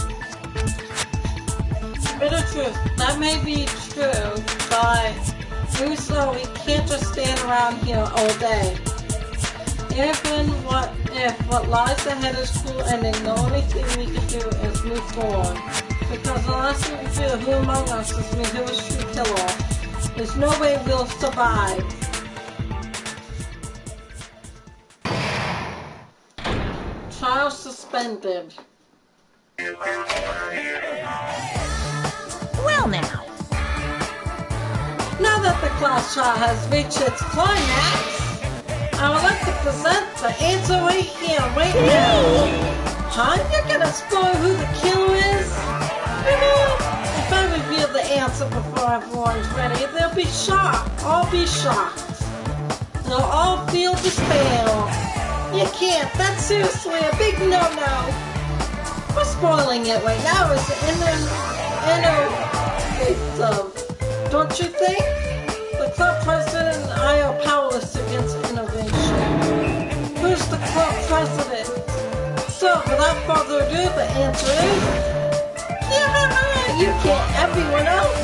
Bitter truth. That may be true, but Uso, we can't just stand around here all day. If what lies ahead is cruel ending, the only thing we can do is move forward. Because unless we reveal who among us is Mihiru's true killer, there's no way we'll survive. Trial suspended. Well now. Now that the class trial has reached its climax, I would like to present the answer right here, right now. Huh? You're gonna spoil who the killer is? You know, if I reveal the answer before everyone's ready, they'll be shocked. I'll be shocked. They'll all feel despair. You can't. That's seriously a big no-no. We're spoiling it right now. It's don't you think? The club president and I are powerless against innovation. Who's the club president? So, without further ado, the answer is... You can't. Everyone else?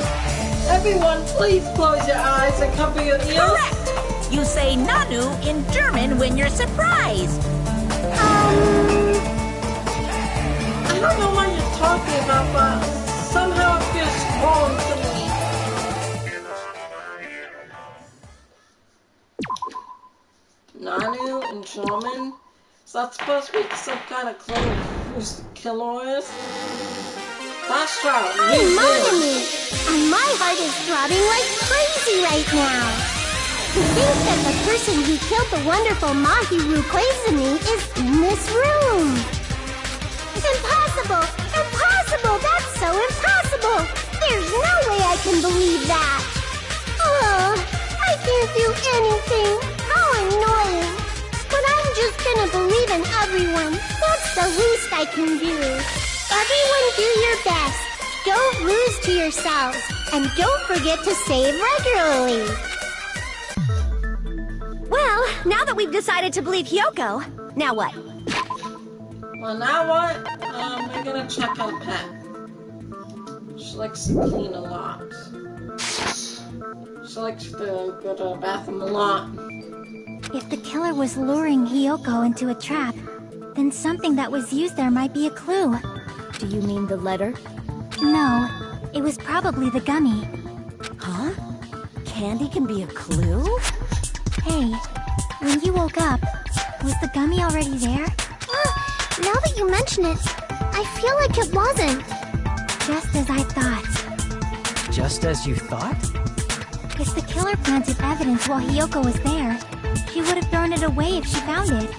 Everyone, please close your eyes and cover your ears. Correct! You say Nanu in German when you're surprised. I don't know what you're talking about, but somehow it feels wrong to me. Nanu in German? Is that supposed to be some kind of clue who's the killer is? Fast trial. I'm Monami, and my heart is throbbing like crazy right now. To think that the person who killed the wonderful Mahiru Koizumi is in this room. Impossible! Impossible! That's so impossible! There's no way I can believe that! Oh, I can't do anything! How annoying! But I'm just gonna believe in everyone. That's the least I can do. Everyone do your best. Don't lose to yourselves. And don't forget to save regularly. Well, now that we've decided to believe Hyuko, now what? Well, now what? I'm gonna check on Pet. She likes to clean a lot. She likes to go to the bathroom a lot. If the killer was luring Hiyoko into a trap, then something that was used there might be a clue. Do you mean the letter? No, it was probably the gummy. Huh? Candy can be a clue? Hey, when you woke up, was the gummy already there? Now that you mention it, I feel like it wasn't. Just as I thought. Just as you thought? If the killer planted evidence while Hiyoko was there, she would have thrown it away if she found it.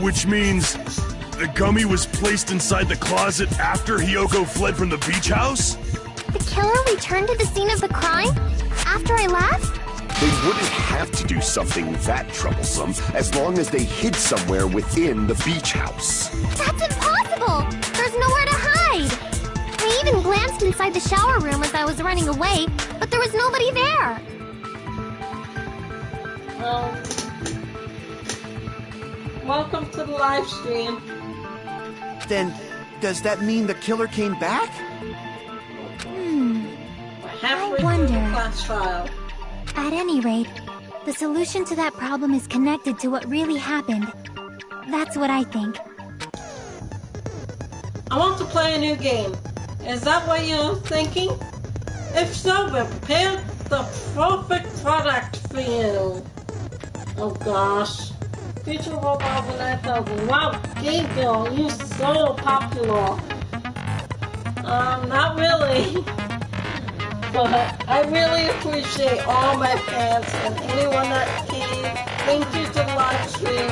Which means the gummy was placed inside the closet after Hiyoko fled from the beach house? The killer returned to the scene of the crime? After I left? They wouldn't have to do something that troublesome as long as they hid somewhere within the beach house. That's impossible! There's nowhere to hide! I even glanced inside the shower room as I was running away, but there was nobody there. Welcome to the live stream. Then, does that mean the killer came back? We're halfway through wonder. the class trial. At any rate, the solution to that problem is connected to what really happened. That's what I think. I want to play a new game. Is that what you're thinking? If so, we've prepared the perfect product for you. Oh gosh. Future Robot of 9000. Wow, Game Girl, you're so popular. Not really. But I really appreciate all my fans and anyone that came. Thank you to the live stream.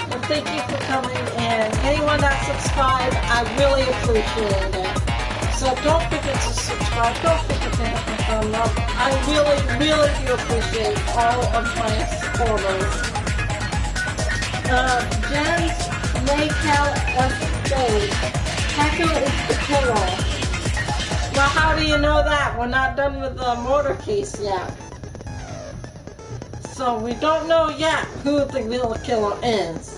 And thank you for coming. And anyone that subscribed, I really appreciate it. So don't forget to subscribe. Don't forget to hit the thumb up. I really, really do appreciate all of my supporters. Jen's Maycal F. Hacker is the killer. Well, how do you know that? We're not done with the murder case yet. So we don't know yet who the real killer is.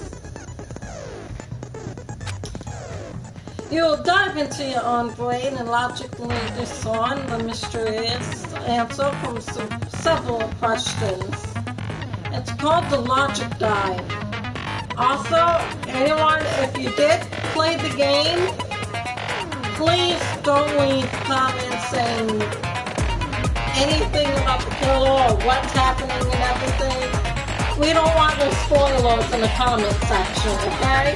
You'll dive into your own brain and logically discern the mysterious answer from several questions. It's called the logic dive. Also, anyone, if you did play the game, please don't leave comments saying anything about the killer or what's happening and everything. We don't want no spoilers in the comment section, okay?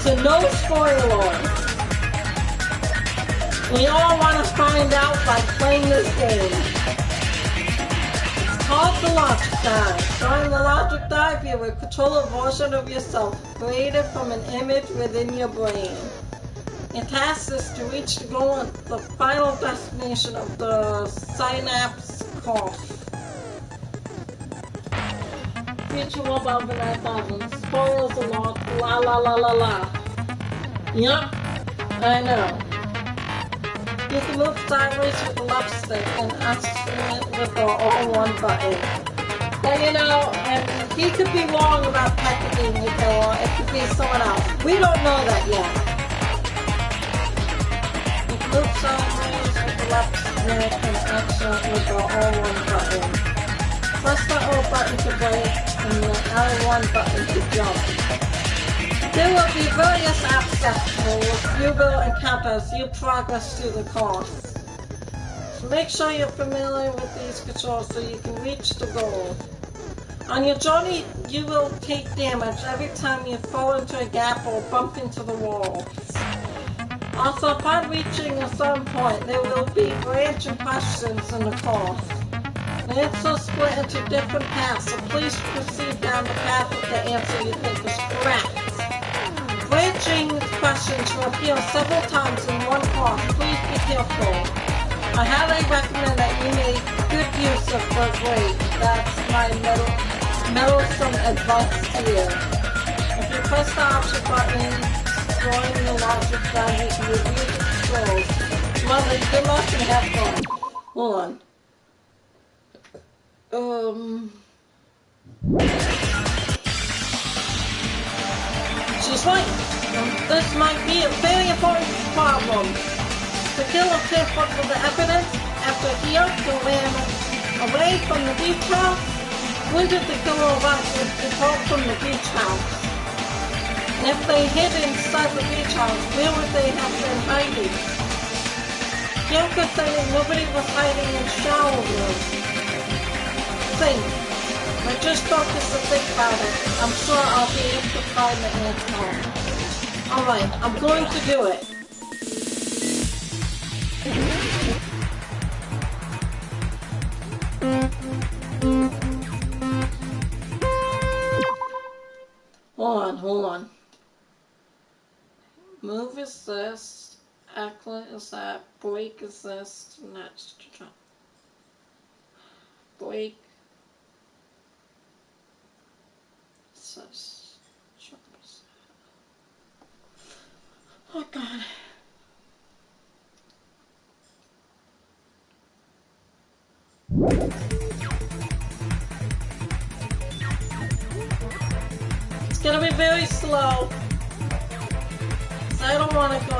So no spoilers. We all want to find out by playing this game. It's called the Logic Dive. During the Logic Dive, you will control a version of yourself created from an image within your brain. Your task is to reach the goal at the final destination of the synapse course. Future Mobile of the 9000. Spoilers a lot. La la la la la. Yup, I know. You can move sideways with the left stick and instrument with the all-one button. But you know, and he could be wrong about packaging the killer. It could be someone else. We don't know that yet. Move sideways with the left stick and action with the all-one button. Press the O button to brake and the L1 button to jump. There will be various obstacles you will encounter as you progress through the course. So make sure you're familiar with these controls so you can reach the goal. On your journey, you will take damage every time you fall into a gap or bump into the walls. Also, upon reaching a certain point, there will be branching questions in the course. The answers split into different paths, so please proceed down the path with the answer you think is correct. Branching questions will appear several times in one course. Please be careful. I highly recommend that you make good use of the grade. That's my meddlesome advice to you. If you press the option button, join the logic dive, you can review the controls. Mother, good luck and have fun. Hold on. She's right. This might be a very important problem. The killer can't look for the evidence after Hiyoko ran away from the beach house, when did the killer want to depart from the beach house? And if they hid inside the beach house, where would they have been hiding? Hiyoko said nobody was hiding in the shower room. Think. But just focus and think about it. I'm sure I'll be able to find the answer. Alright, I'm going to do it. Hold on. Move is this. Acklet is that. Break is this. Next. Break. Is this. Jump is that. Oh God. It's gonna be very slow. So I don't want to go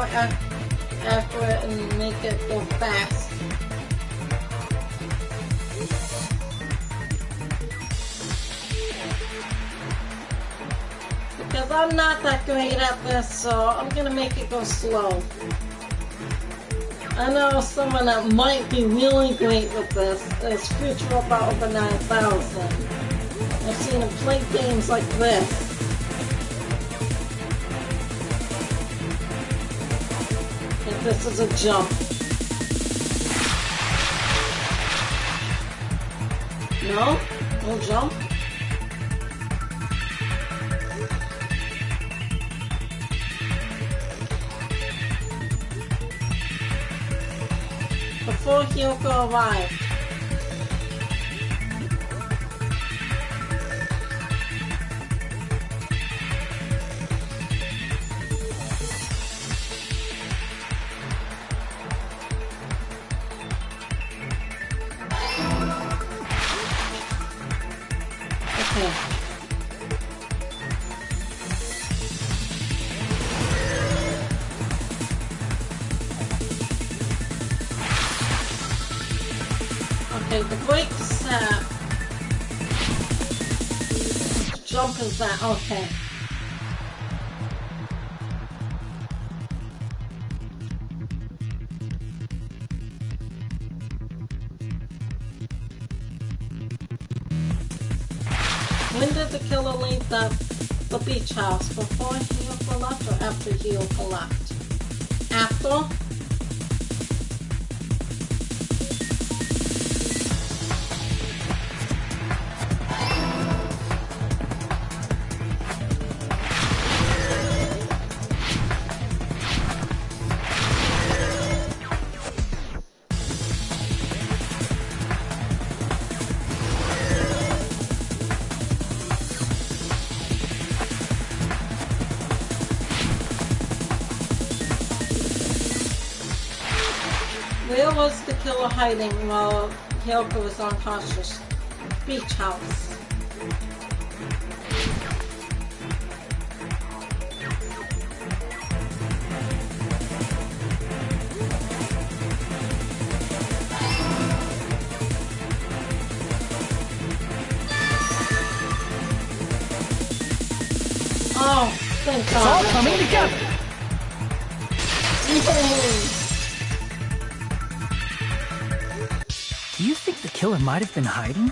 after it and make it go fast. Because I'm not that great at this, so I'm gonna make it go slow. I know someone that might be really great with this is Future About Over 9000. I've seen him play games like this. If this is a jump. No? No jump? Before Hiyoko arrived. Okay. Okay, the break is that. Jump is that. Okay. When did the killer leave the beach house? Before Hiyoko left or after Hiyoko left? After? Where was the killer hiding while Hiyoko was unconscious? Beach house. Oh, thank God. It's all coming together. Do you think the killer might have been hiding? You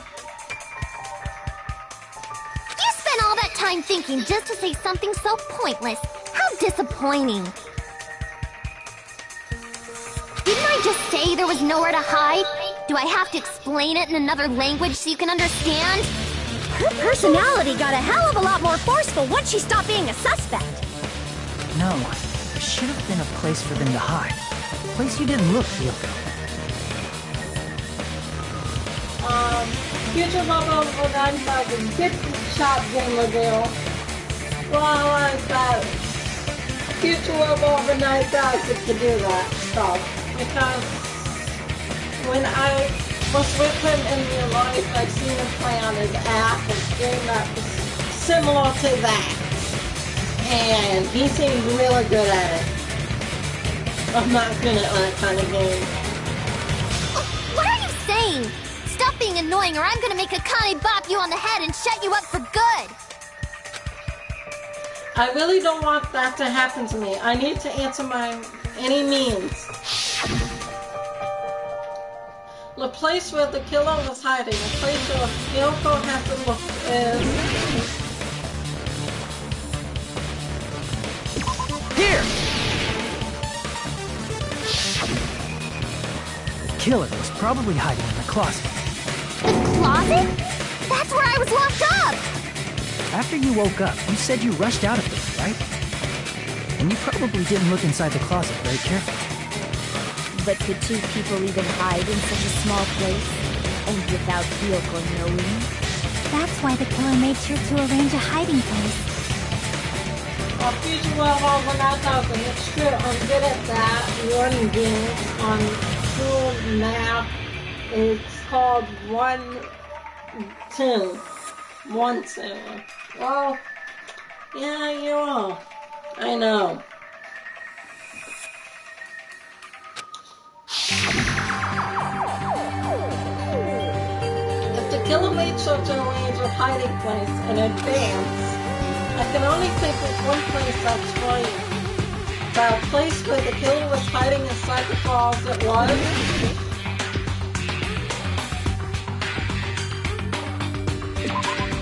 spent all that time thinking just to say something so pointless. How disappointing. Didn't I just say there was nowhere to hide? Do I have to explain it in another language so you can understand? Her personality got a hell of a lot more forceful once she stopped being a suspect. No, there should have been a place for them to hide. A place you didn't look, Hiyoko. Future Bubble for 9000 did shot game reveal. Well, I thought Future Bubble for 9000 to do that stuff. Because when I was with him in real life, I've seen him play on his app and game that was similar to that. And he seemed really good at it. I'm not good at that kind of game. annoying! Stop being annoying or I'm gonna make Akane bop you on the head and shut you up for good! I really don't want that to happen to me. I need to answer by any means. The place where the killer was hiding, the place where Yoko has to look is... Here! The killer was probably hiding in the closet. The closet? That's where I was locked up! After you woke up, you said you rushed out of it, right? And you probably didn't look inside the closet very carefully. But could two people even hide in such a small place? And without Kyoko knowing? That's why the killer made sure to arrange a hiding place. Future World War 1000, it's true, I'm good at that. Running games on school map. It's called 1-2. 1-2. Well, yeah, you are. I know. If the killer made sure to arrange a hiding place in advance, I can only think of one place that's right. The place where the killer was hiding inside the closet was...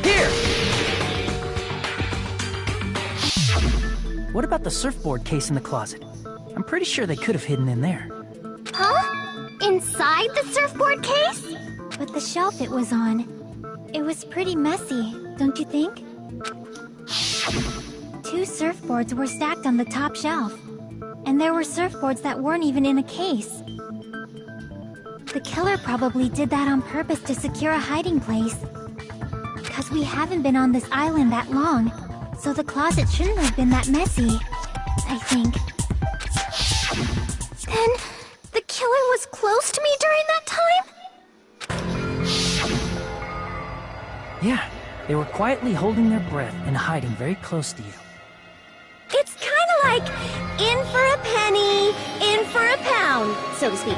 Here! What about the surfboard case in the closet? I'm pretty sure they could have hidden in there. Huh? Inside the surfboard case? But the shelf it was on, it was pretty messy, don't you think? 2 surfboards were stacked on the top shelf. And there were surfboards that weren't even in a case. The killer probably did that on purpose to secure a hiding place. Because we haven't been on this island that long, so the closet shouldn't have been that messy, I think. Then, the killer was close to me during that time? Yeah, they were quietly holding their breath and hiding very close to you. It's kind of like in for a penny, in for a pound, so to speak.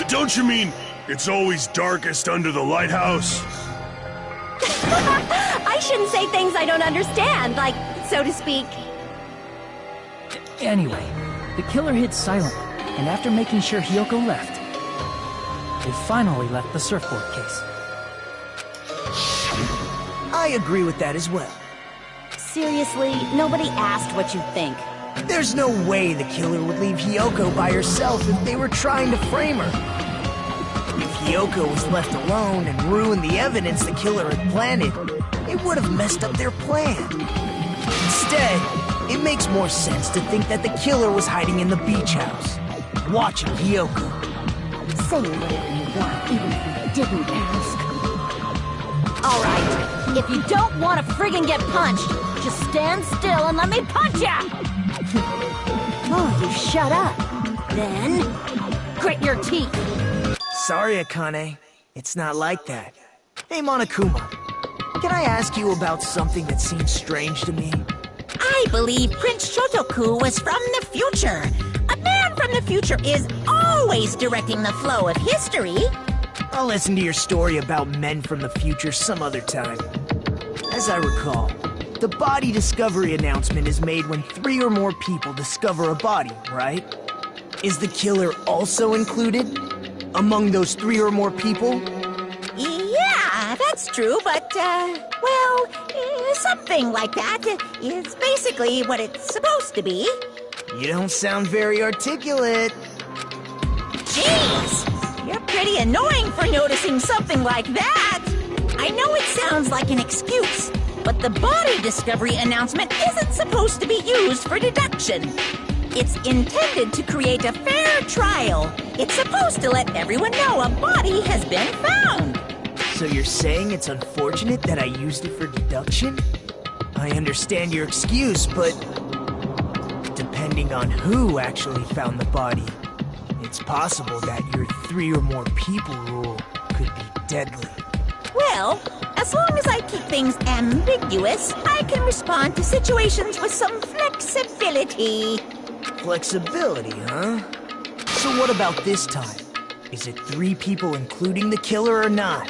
Don't you mean it's always darkest under the lighthouse? I shouldn't say things I don't understand, like, so to speak. Anyway, the killer hid silently, and after making sure Hyoko left, they finally left the surfboard case. I agree with that as well. Seriously, nobody asked what you think. There's no way the killer would leave Hyoko by herself if they were trying to frame her. If Hyoko was left alone and ruined the evidence the killer had planted, it would have messed up their plan. Instead, it makes more sense to think that the killer was hiding in the beach house, watching Hyoko. Say whatever you want, even if you didn't ask. All right, if you don't want to friggin' get punched, just stand still and let me punch ya! Oh, you shut up. Then, grit your teeth. Sorry, Akane. It's not like that. Hey, Monokuma. Can I ask you about something that seems strange to me? I believe Prince Shotoku was from the future. A man from the future is always directing the flow of history. I'll listen to your story about men from the future some other time. As I recall, the body discovery announcement is made when 3 or more people discover a body, right? Is the killer also included among those 3 or more people? Yeah, that's true, but, well, something like that is basically what it's supposed to be. You don't sound very articulate. Jeez! You're pretty annoying for noticing something like that! I know it sounds like an excuse, but the body discovery announcement isn't supposed to be used for deduction. It's intended to create a fair trial. It's supposed to let everyone know a body has been found. So you're saying it's unfortunate that I used it for deduction? I understand your excuse, but depending on who actually found the body, it's possible that your 3 or more people rule could be deadly. Well, as long as I keep things ambiguous, I can respond to situations with some flexibility. Flexibility, huh? So what about this time? Is it 3 people including the killer or not?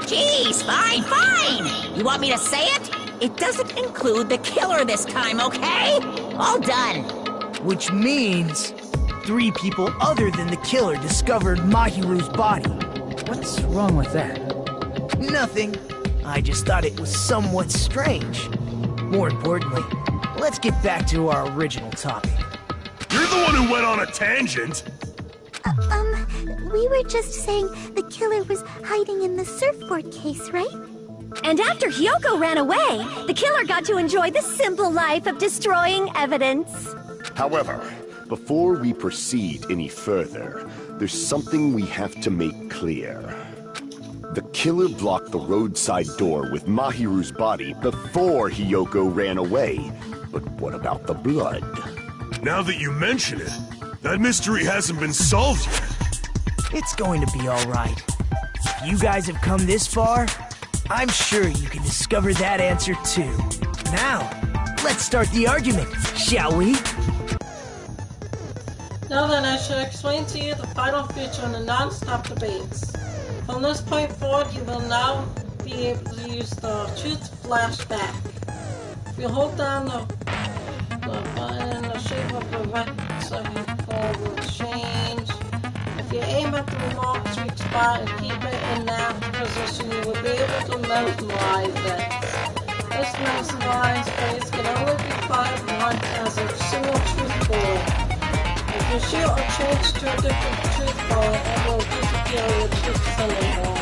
Jeez, fine! You want me to say it? It doesn't include the killer this time, okay? All done. Which means 3 people other than the killer discovered Mahiru's body. What's wrong with that? Nothing. I just thought it was somewhat strange. More importantly, let's get back to our original topic. You're the one who went on a tangent. We were just saying the killer was hiding in the surfboard case, right? And after Hyoko ran away, the killer got to enjoy the simple life of destroying evidence. However, before we proceed any further, there's something we have to make clear. The killer blocked the roadside door with Mahiru's body before Hyoko ran away. But what about the blood? Now that you mention it, that mystery hasn't been solved yet. It's going to be all right. If you guys have come this far, I'm sure you can discover that answer too. Now, let's start the argument, shall we? Now then, I shall explain to you the final feature in the non-stop debates. From this point forward, you will now be able to use the truth flashback. If you hold down the button in the shape of a rectangle will change. If you aim at the remote sweet spot and keep it in that position, you will be able to mesmerize it. This mesmerized phase can only be fired once as a single truth bullet. If you shoot or change to a different truth bullet, it will disappear with truth symbol.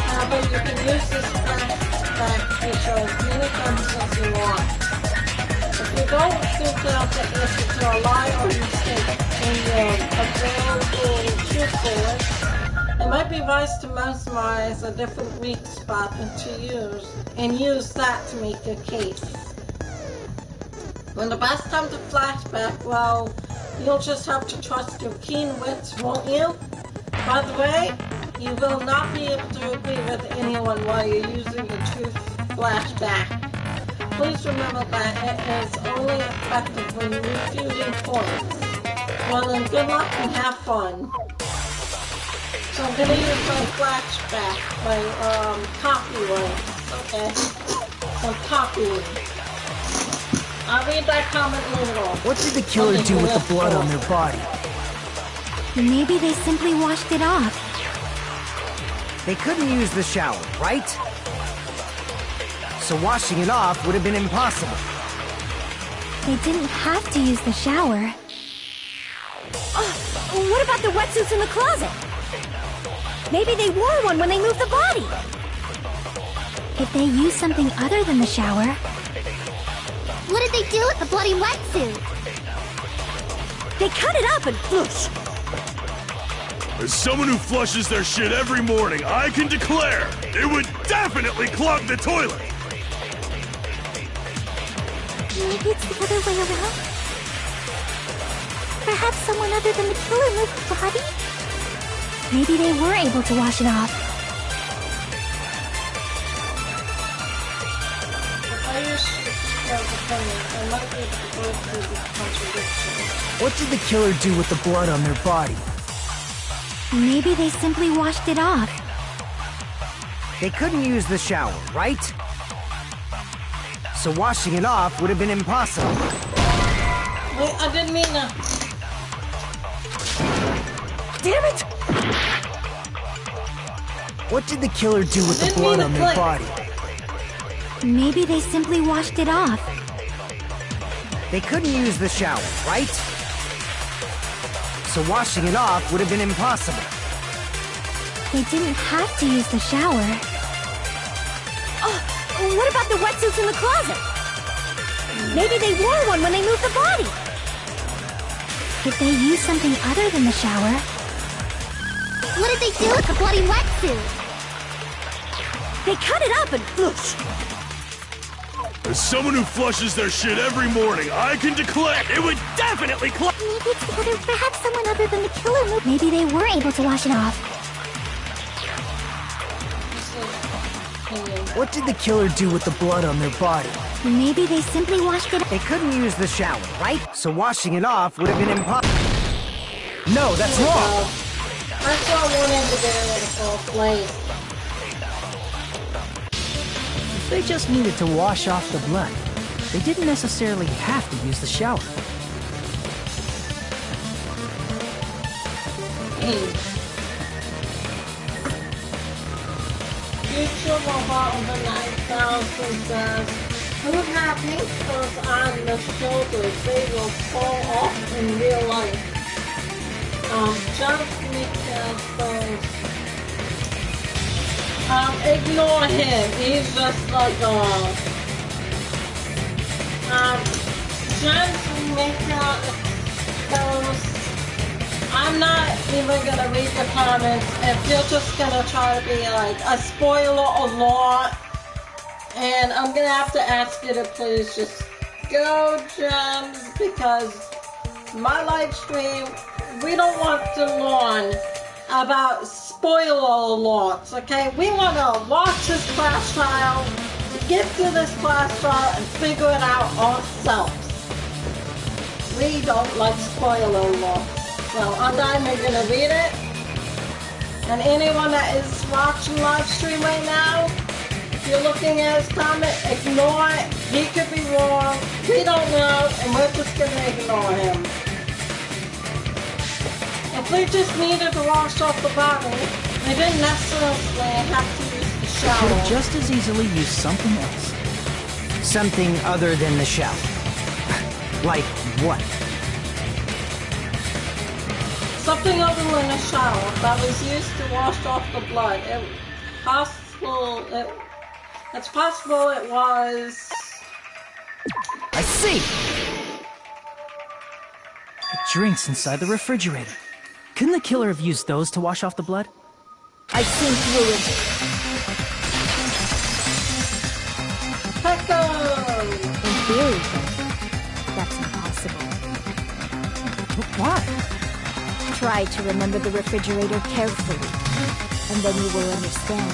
However, you can use this flashback feature as many times as you want. If you don't figure out the answer to a lie or mistake in your available truth bullet, it might be wise to mesmerize a different weak spot and use that to make your case. When the best time to flashback, well, you'll just have to trust your keen wits, won't you? By the way, you will not be able to agree with anyone while you're using the truth flashback. Please remember that it is only effective when refuting points. Well then, good luck and have fun. So I'm gonna use my flashback, my copyright. Okay, some copying. I'll read that comment later. What did the killer do with the blood on their body? Maybe they simply washed it off. They couldn't use the shower, right? So washing it off would have been impossible. They didn't have to use the shower. Oh, what about the wetsuits in the closet? Maybe they wore one when they moved the body. If they used something other than the shower... What did they do with the bloody wetsuit? They cut it up and whoosh. As someone who flushes their shit every morning, I can declare it would definitely clog the toilet. Maybe it's the other way around? Perhaps someone other than the killer moved the body? Maybe they were able to wash it off. If I use Shika's opinion, I might be able to go through the contradiction. What did the killer do with the blood on their body? Maybe they simply washed it off. They couldn't use the shower, right? So washing it off would have been impossible. Wait, I didn't mean to... Damn it! What did the killer do with the blood on their body? Maybe they simply washed it off. They couldn't use the shower, right? So washing it off would have been impossible. They didn't have to use the shower. Oh, what about the wetsuits in the closet? Maybe they wore one when they moved the body. If they used something other than the shower... What did they do with the bloody wetsuit? They cut it up and whoosh. As someone who flushes their shit every morning, I can declare it would definitely clog. Maybe it's the other... Perhaps someone other than the killer moved... Maybe they were able to wash it off. What did the killer do with the blood on their body? Maybe they simply washed it... They couldn't use the shower, right? So washing it off would have been impossible. No, that's wrong! That's what I wanted to do in the first place. If they just needed to wash off the blood, they didn't necessarily have to use the shower. Future robot of the 9000 says, who have pimples on the shoulders? They will fall off in real life. Just Mika says, ignore him. He's just like, Just Mika goes, I'm not even gonna read the comments if you're just gonna try to be like a spoiler alert, and I'm gonna have to ask you to please just go, Gems, because my live stream, we don't want to learn about spoiler alerts, okay? We want to watch this class trial, get to this class trial, and figure it out ourselves. We don't like spoiler alerts. So I'm not even gonna read it. And anyone that is watching live stream right now, if you're looking at his comment, ignore it. He could be wrong. We don't know, and we're just gonna ignore him. If we just needed to wash off the bottle, we didn't necessarily have to use the shower. Could have just as easily used something else. Something other than the shower. Like what? Something other than a shower that was used to wash off the blood. It's possible it was... I see! The drinks inside the refrigerator. Couldn't the killer have used those to wash off the blood? I've seen through it. Pecco! In theory, that's impossible. Why? Try to remember the refrigerator carefully, and then you will understand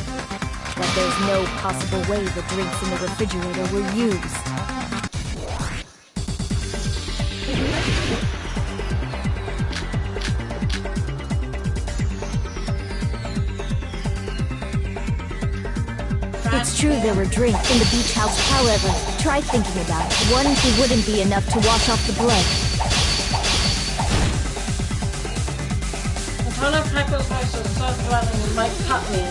that there's no possible way the drinks in the refrigerator were used. It's true there were drinks in the beach house, however, try thinking about it. One who wouldn't be enough to wash off the blood. One of Pecco's voice was so threatening it might cut me.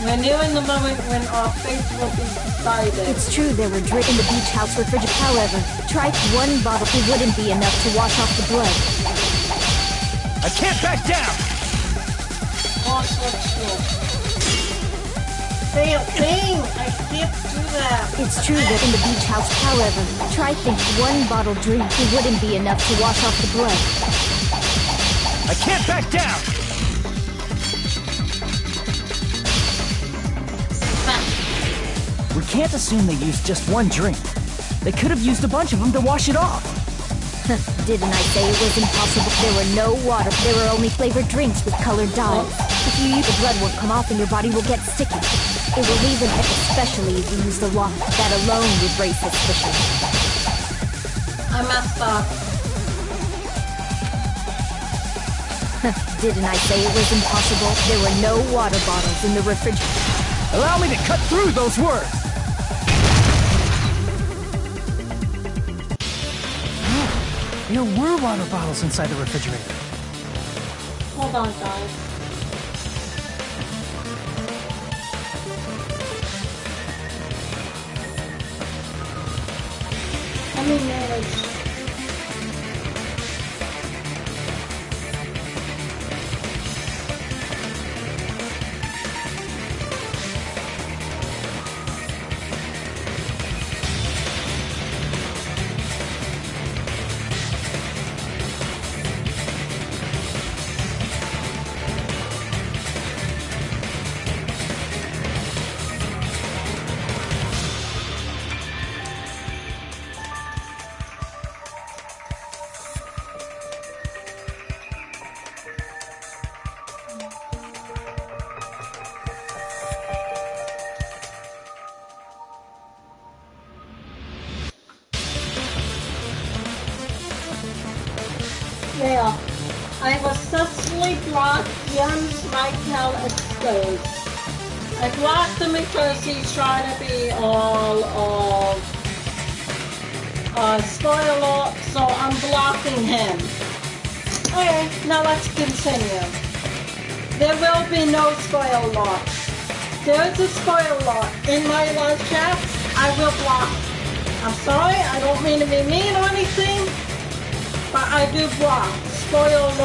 We're nearing the moment when our fate will be decided. It's true there were drinks in the beach house refrigerator, however, try one bottle who wouldn't be enough to wash off the blood. I can't back down! Oh, so true. Damn thing! I can't do that. It's true that in the beach house, however, try think one bottle drink who wouldn't be enough to wash off the blood. I can't back down! We can't assume they used just one drink. They could have used a bunch of them to wash it off. Didn't I say it was impossible? There were no water. There were only flavored drinks with colored dyes. If you use the blood won't come off and your body will get sticky. It will leave an especially if you use the water. That alone would raise suspicion. I messed up. Didn't I say it was impossible? There were no water bottles in the refrigerator. Allow me to cut through those words! There were water bottles inside the refrigerator. Hold on, guys. Let me manage. Yeah, I was so sleepy only blocked Jim's Michael exposed. I blocked him because he's trying to be all of spoiler, so I'm blocking him. Okay, now let's continue. There will be no spoiler. There's a spoiler in my live chat. I will block. I'm sorry, I don't mean to be mean or anything, but I do block spoilers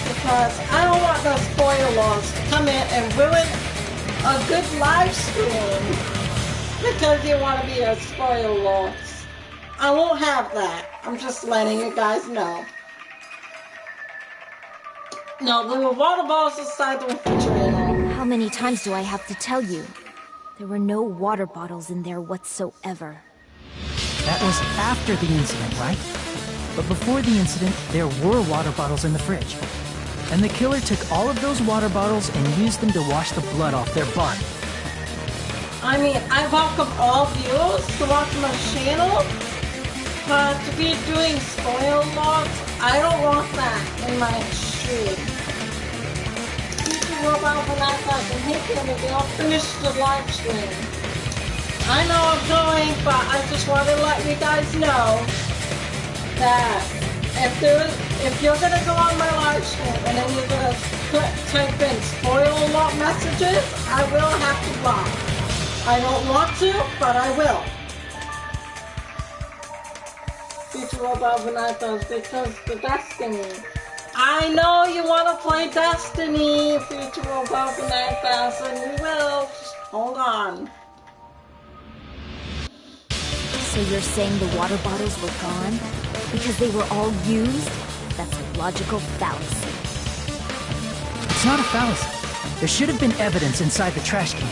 because I don't want those spoilers to come in and ruin a good live stream because you want to be a spoiler. I won't have that. I'm just letting you guys know. No, there were water bottles inside the refrigerator. How many times do I have to tell you? There were no water bottles in there whatsoever. That was after the incident, right? But before the incident, there were water bottles in the fridge. And the killer took all of those water bottles and used them to wash the blood off their body. I mean, I welcome all viewers to watch my channel, but to be doing spoilers, I don't want that in my stream. People will about when I can hit them and they'll finish the live stream. I know I'm going, but I just want to let you guys know that if you're going to go on my live stream and then you're going to type in spoiler messages, I will have to block. I don't want to, but I will. Future Above the Night does because the Destiny. I know you want to play Destiny, Future Above the Night does, and you will. Just hold on. So you're saying the water bottles were gone? Because they were all used? That's a logical fallacy. It's not a fallacy. There should have been evidence inside the trash can.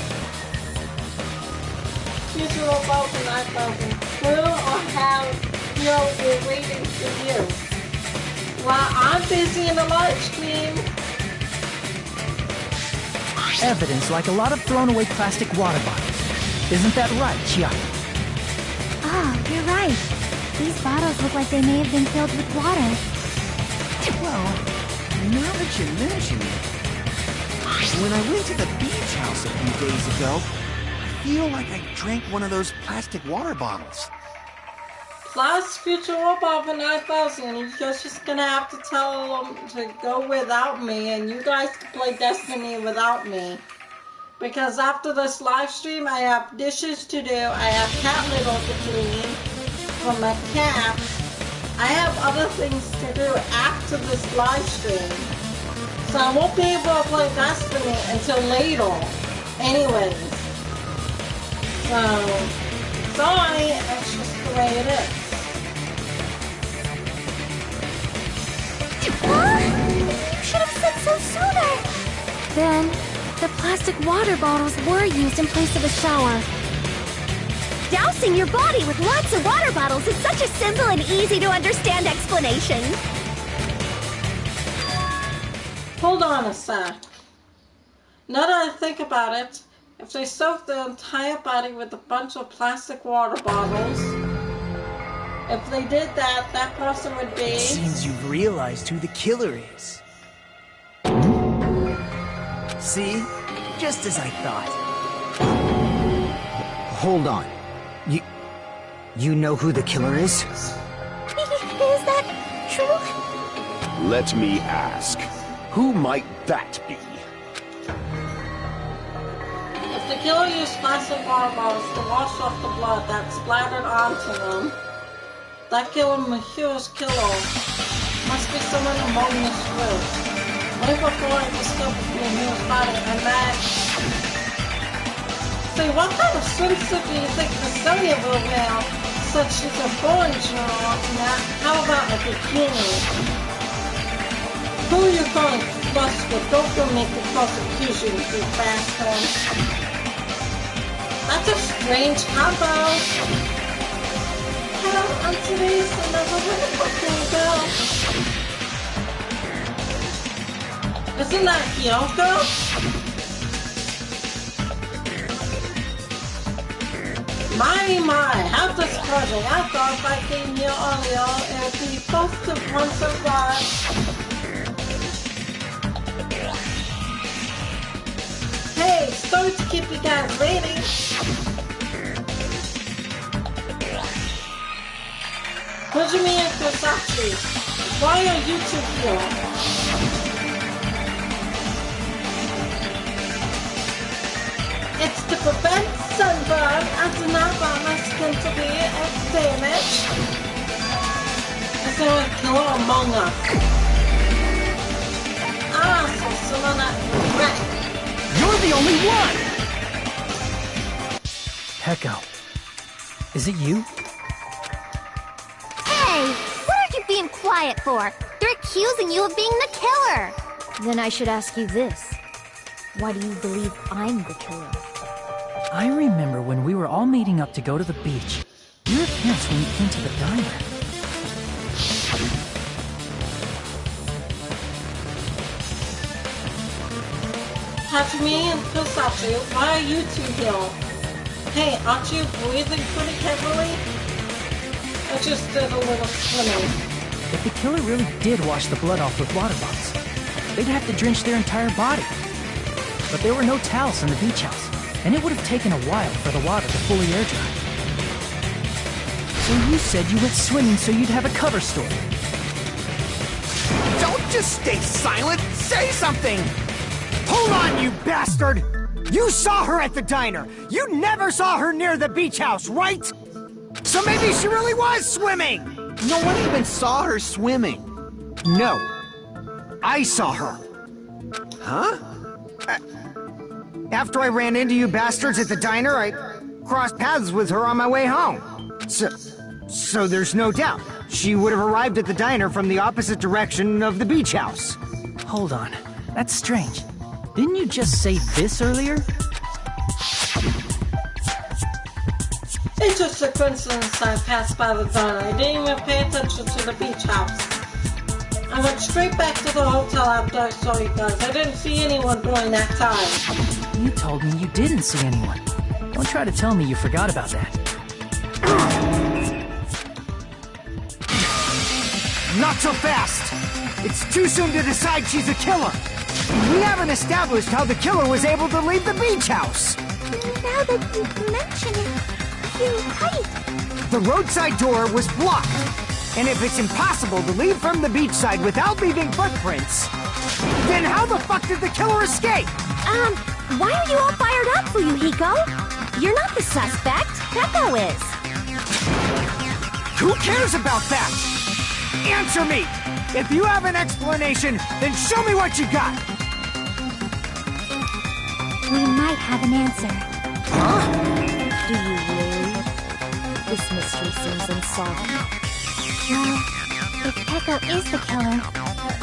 Future Above the Night doesn't. Who or how we're waiting for you. While I'm busy in the live stream. Evidence like a lot of thrown away plastic water bottles. Isn't that right, Chiaki? Oh, you're right. These bottles look like they may have been filled with water. Well, now that you mention it, when I went to the beach house a few days ago, I feel like I drank one of those plastic water bottles. Last Future Above the 9000, you're just gonna have to tell them to go without me, and you guys can play Destiny without me. Because after this live stream, I have dishes to do, I have cat litter to clean for my cat. I have other things to do after this live stream. So I won't be able to play Destiny until later. Anyways. So, sorry, that's just the way it is. You should have said so sooner. Then, the plastic water bottles were used in place of a shower. Dousing your body with lots of water bottles is such a simple and easy to understand explanation. Hold on a sec. Now that I think about it, if they soaked their entire body with a bunch of plastic water bottles, if they did that, that person would be... It seems you've realized who the killer is. See? Just as I thought. Hold on. You know who the killer is? Is that true? Let me ask. Who might that be? If the killer used plastic water bottles to wash off the blood that splattered onto them, that killer, Mahira's killer, must be someone among this group. Way before I discovered Mahira's body, and that... See, what kind of swimsuit do you think the Sonya will wear since she's a foreign girl? Now, how about a bikini? Who are you calling Buster? Don't go make the prosecution, you bastard. That's a strange combo. Hello, I'm Therese, another wonderful girl. Isn't that Kyoko? My, how displeasing. I thought if I came here earlier, it would be posted once or twice. Hey, sorry to keep you guys waiting. Hajime and Kosachi, why are you two here? It's to prevent sunburn and to not allow my skin to be damaged. Is there a killer among us? Ah, so someone that regret. You're the only one! Peko, is it you? Hey, what are you being quiet for? They're accusing you of being the killer. Then I should ask you this. Why do you believe I'm the killer? I remember when we were all meeting up to go to the beach. Your appearance when you came to the diner. Hajime and Kosachi, why are you two here? Hey, aren't you breathing pretty heavily? I just did a little swimming. If the killer really did wash the blood off with water bottles, they'd have to drench their entire body. But there were no towels in the beach house, and it would have taken a while for the water to fully air dry. So you said you went swimming so you'd have a cover story. Don't just stay silent! Say something! Hold on, you bastard! You saw her at the diner! You never saw her near the beach house, right? So maybe she really was swimming! No one even saw her swimming. No. I saw her. Huh? After I ran into you bastards at the diner, I crossed paths with her on my way home. So there's no doubt. She would have arrived at the diner from the opposite direction of the beach house. Hold on. That's strange. Didn't you just say this earlier? It's just a coincidence I passed by the diner. I didn't even pay attention to the beach house. I went straight back to the hotel after I saw you guys. I didn't see anyone during that time. You told me you didn't see anyone. Don't try to tell me you forgot about that. Not so fast! It's too soon to decide she's a killer! We haven't established how the killer was able to leave the beach house! Now that you mention it, you're right. The roadside door was blocked. And if it's impossible to leave from the beachside without leaving footprints, then how the fuck did the killer escape? Why are you all fired up, Fuyuhiko? You're not the suspect. Peko is. Who cares about that? Answer me! If you have an explanation, then show me what you got! We might have an answer. Huh? Do you really? This mystery seems unsolved. Well, if Peko is the killer,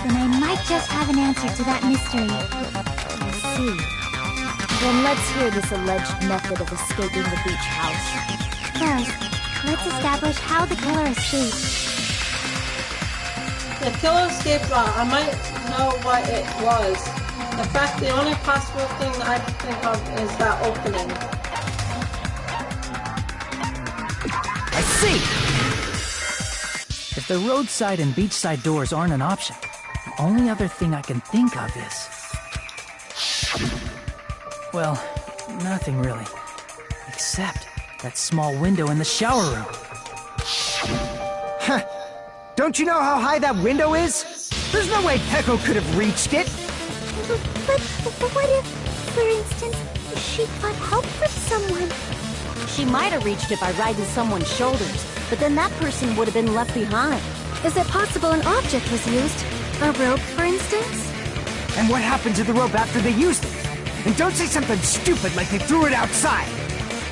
then I might just have an answer to that mystery. I see. Then let's hear this alleged method of escaping the beach house. First, let's establish how the killer escaped. The killer escaped route. I might know what it was. In fact, the only possible thing I can think of is that opening. I see! If the roadside and beachside doors aren't an option, the only other thing I can think of is... Well, nothing really. Except that small window in the shower room. Huh. Don't you know how high that window is? There's no way Peko could have reached it. But what if, for instance, she got help from someone? She might have reached it by riding someone's shoulders, but then that person would have been left behind. Is it possible an object was used? A rope, for instance? And what happened to the rope after they used it? And don't say something stupid like they threw it outside.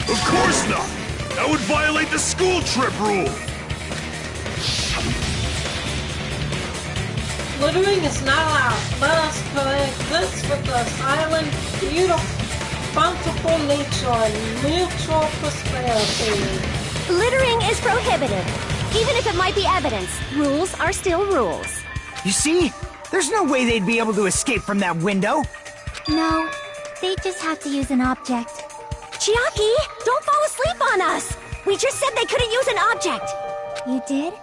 Of course not! That would violate the school trip rule! Littering is not allowed. Let us coexist with the silent, beautiful, bountiful nature and mutual prosperity. Littering is prohibited. Even if it might be evidence, rules are still rules. You see? There's no way they'd be able to escape from that window. No, they just have to use an object. Chiaki, don't fall asleep on us! We just said they couldn't use an object! You did?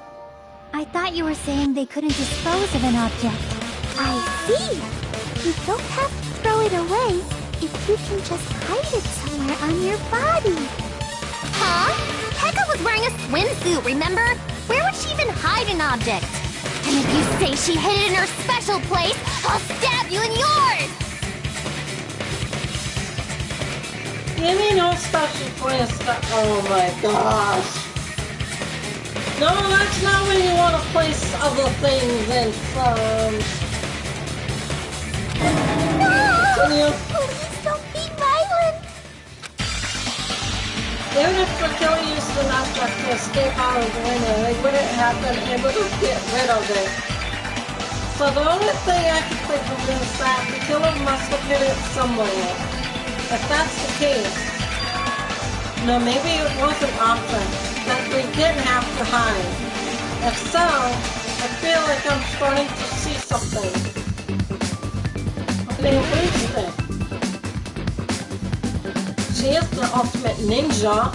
I thought you were saying they couldn't dispose of an object. I see! You don't have to throw it away. if you can just hide it somewhere on your body. Huh? Pekka was wearing a swimsuit, remember? Where would she even hide an object? And if you say she hid it in her special place, I'll stab you in yours! Give me no special place. Oh my gosh. No, that's not where you want to place other things in from. No! Please don't be violent! Even if the killer used the object to escape out of the window, they wouldn't have been able to get rid of it. So the only thing I can think of is that the killer must have hid it somewhere. If that's the case, no, maybe it wasn't often that we didn't have to hide. If so, I feel like I'm starting to see something. Okay, wait a minute. She is the ultimate ninja.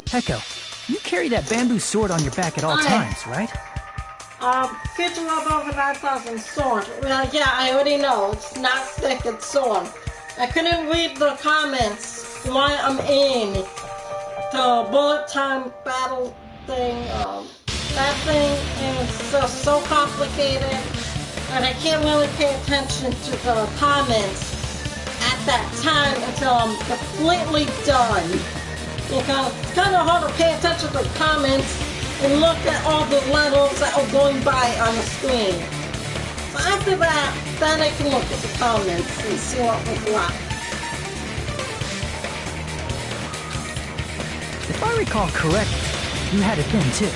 Peko, you carry that bamboo sword on your back at all times, right? Future Love over 9,000 sword. Well, yeah, I already know. It's not thick, it's sword. I couldn't read the comments while I'm in the bullet time battle thing. That thing is just so complicated, and I can't really pay attention to the comments at that time until I'm completely done. Because it's kind of hard to pay attention to the comments and look at all the levels that are going by on the screen. So after that, then I can look at the comments and see what was what. If I recall correctly, you had it then too.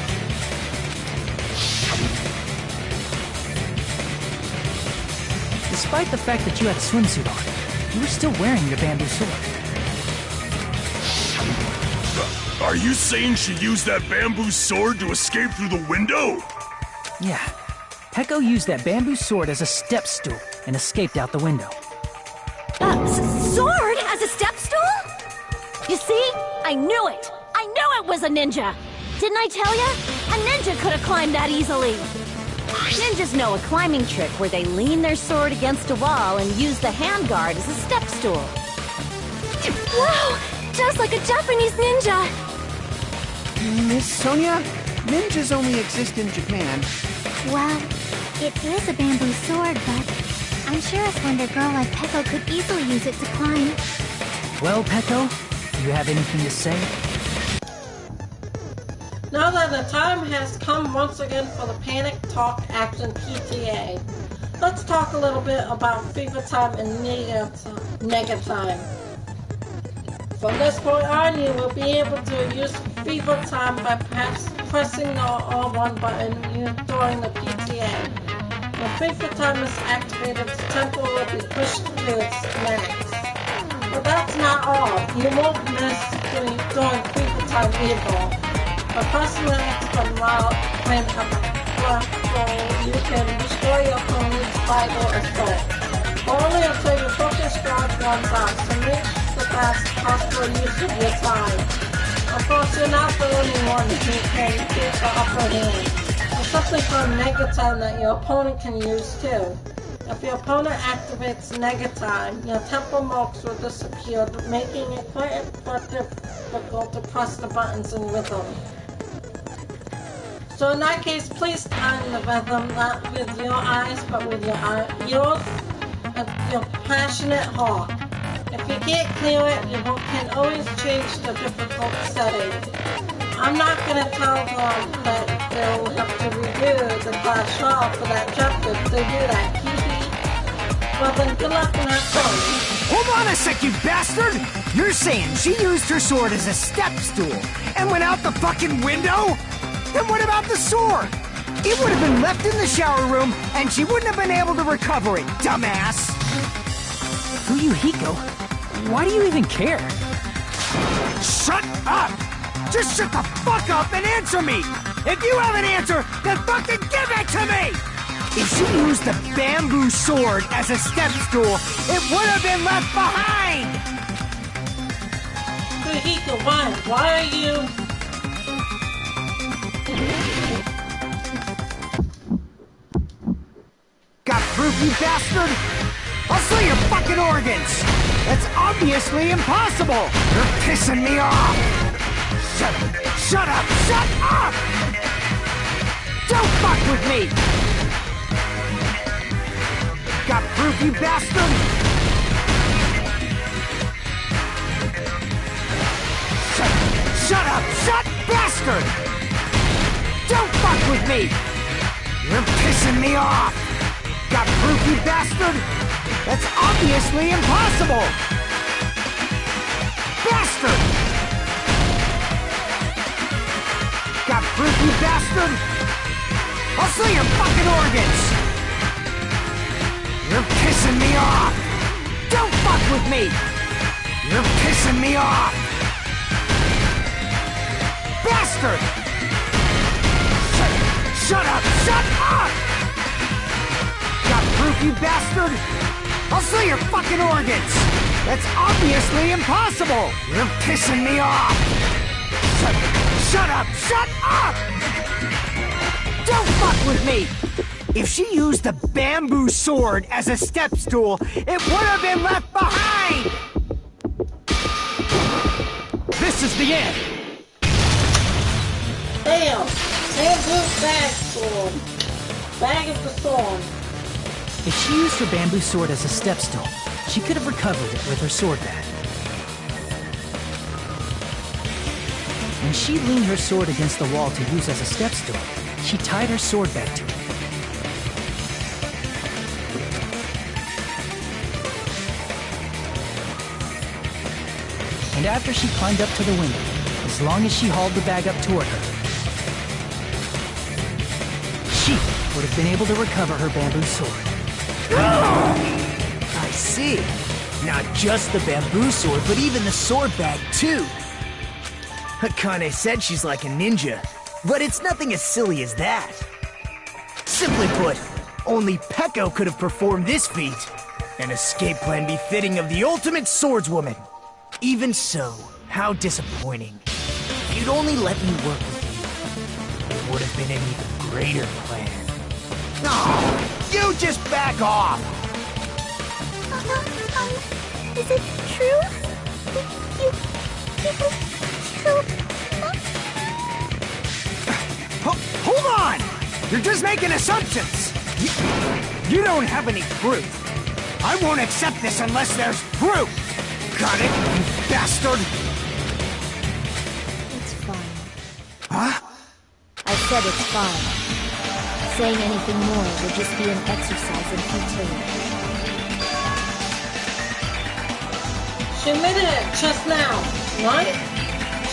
Despite the fact that you had a swimsuit on, you were still wearing your bamboo sword. Are you saying she used that bamboo sword to escape through the window? Yeah. Peko used that bamboo sword as a step stool and escaped out the window. Sword as a step stool? You see? I knew it! I knew it was a ninja! Didn't I tell ya? A ninja could have climbed that easily! Ninjas know a climbing trick where they lean their sword against a wall and use the handguard as a step stool. Wow! Just like a Japanese ninja! Miss Sonia, ninjas only exist in Japan. Well, it is a bamboo sword, but I'm sure a slender girl like Peko could easily use it to climb. Well, Peko, do you have anything to say? Now that the time has come once again for the Panic Talk Action PTA, let's talk a little bit about Fever Time and Nega Time. From this point on, you will be able to use Fever Time by pressing the R1 button during the PTA. When Fever Time is activated, the tempo will be pushed to its max. But that's not all. You won't miss during Fever Time either. By pressing the X button while when a roll, you can destroy your opponent's Bible as well. Only until your focus charge runs out, so make the best possible use of your time. Of course, you're not the only one who can get the upper hand. There's something called Nega Time that your opponent can use too. If your opponent activates Nega Time, your tempo marks will disappear, making it quite difficult to press the buttons in rhythm. So in that case, please time the rhythm not with your eyes, but with your ears and your passionate heart. If you can't clear it, you can always change the difficult setting. I'm not going to tell them that they'll have to redo the class trial for that chapter if they do that. Well then, good luck and have fun. Hold on a sec, you bastard! You're saying she used her sword as a step stool and went out the fucking window? Then what about the sword? It would have been left in the shower room, and she wouldn't have been able to recover it, dumbass! Fuyuhiko, why do you even care? Shut up! Just shut the fuck up and answer me! If you have an answer, then fucking give it to me! If she used the bamboo sword as a step stool, it would have been left behind! Fuyuhiko, why are you... Got proof, you bastard? I'll slit your fucking organs! That's obviously impossible! You're pissing me off! Shut up! Shut up! Don't fuck with me! Got proof, you bastard? Shut up! Shut, bastard! Don't fuck with me! You're pissing me off! Got proof, you bastard? That's obviously impossible! Bastard! Got proof, you bastard? I'll slit your fucking organs! You're pissing me off! Don't fuck with me! You're pissing me off! Bastard! Shut up! Shut up! Got proof, you bastard? I'll slit your fucking organs! That's obviously impossible! You're pissing me off! Shut up! Shut up! Don't fuck with me! If she used the bamboo sword as a step stool, it would have been left behind! This is the end! Damn! Bamboo bag sword. Bag of the sword. If she used her bamboo sword as a step stool, she could have recovered it with her sword bag. When she leaned her sword against the wall to use as a step stool, she tied her sword back to it. And after she climbed up to the window, as long as she hauled the bag up toward her, she would have been able to recover her bamboo sword. I see. Not just the bamboo sword, but even the sword bag, too. Akane said she's like a ninja, but it's nothing as silly as that. Simply put, only Peko could have performed this feat. An escape plan befitting of the ultimate swordswoman. Even so, how disappointing. If you'd only let me work with you, it would have been an even greater plan. Oh, you just back off! Is it true? Hold on! You're just making assumptions! You don't have any proof. I won't accept this unless there's proof! Got it, you bastard? It's fine. Huh? I said it's fine. Saying anything more would just be an exercise in futility. She admitted it just now, right?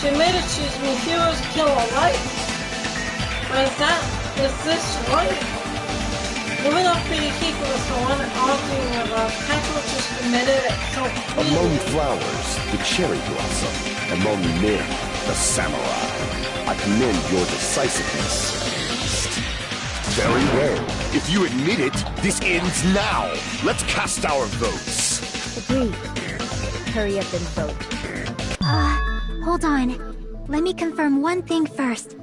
She admitted she's Mihiro's killer, right? Is this right? Even though Fuyuhiko was the one arguing about Peko just admitted it so clearly. Among flowers, the cherry blossom. Among men, the samurai. I commend your decisiveness. Very well. If you admit it, this ends now. Let's cast our votes. Agreed. Hurry up and vote. Hold on. Let me confirm one thing first.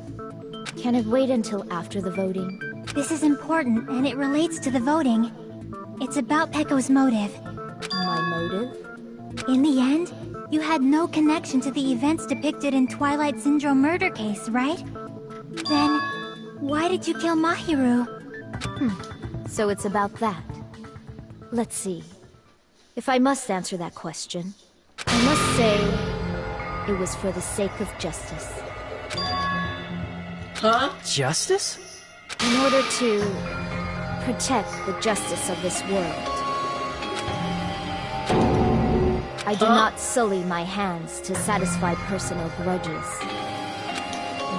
Can it wait until after the voting? This is important, and it relates to the voting. It's about Peko's motive. My motive? In the end, you had no connection to the events depicted in Twilight Syndrome murder case, right? Then, why did you kill Mahiru? So it's about that. Let's see. If I must answer that question, I must say it was for the sake of justice. Huh? Justice? In order to protect the justice of this world. I do not sully my hands to satisfy personal grudges.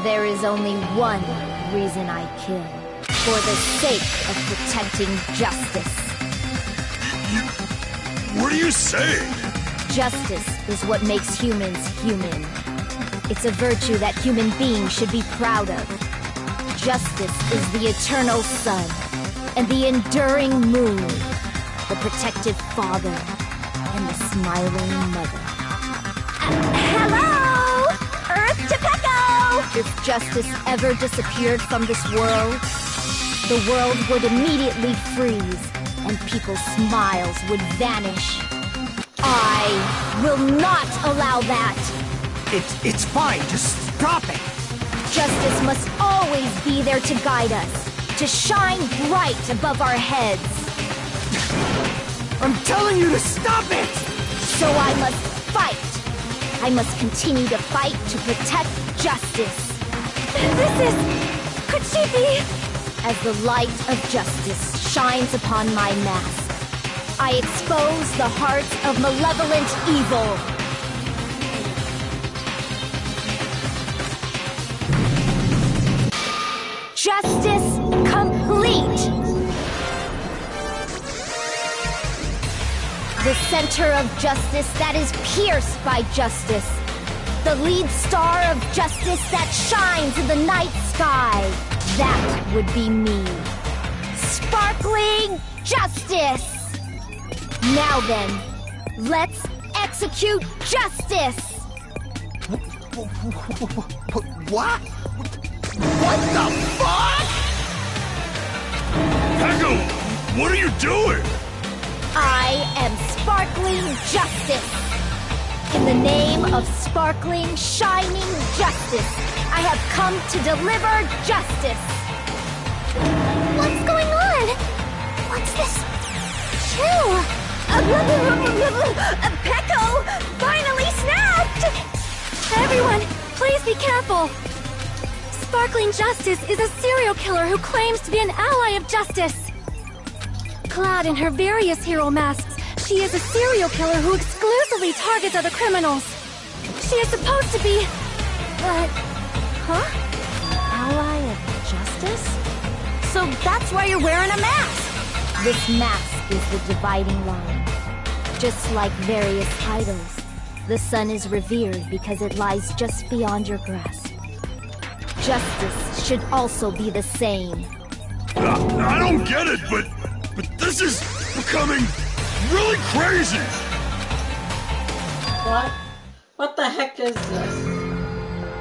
There is only one reason I kill. For the sake of protecting justice. What are you saying? Justice is what makes humans human. It's a virtue that human beings should be proud of. Justice is the eternal sun, and the enduring moon, the protective father, and the smiling mother. Hello! Earth to Peko! If justice ever disappeared from this world, the world would immediately freeze, and people's smiles would vanish. I will not allow that! It's fine, just stop it! Justice must always be there to guide us, to shine bright above our heads. I'm telling you to stop it! So I must fight. I must continue to fight to protect justice. Could she be? As the light of justice shines upon my mask, I expose the hearts of malevolent evil. Justice complete! The center of justice that is pierced by justice. The lead star of justice that shines in the night sky. That would be me. Sparkling justice! Now then, let's execute justice! What? What the fuck? Pecco, what are you doing? I am sparkling justice. In the name of sparkling, shining justice, I have come to deliver justice. What's going on? What's this? Chew! Pecco finally snapped! Everyone, please be careful. Sparkling Justice is a serial killer who claims to be an ally of justice. Clad in her various hero masks, she is a serial killer who exclusively targets other criminals. She is supposed to be... Ally of justice? So that's why you're wearing a mask! This mask is the dividing line. Just like various idols, the sun is revered because it lies just beyond your grasp. Justice should also be the same. I don't get it, but this is becoming really crazy. What? What the heck is this?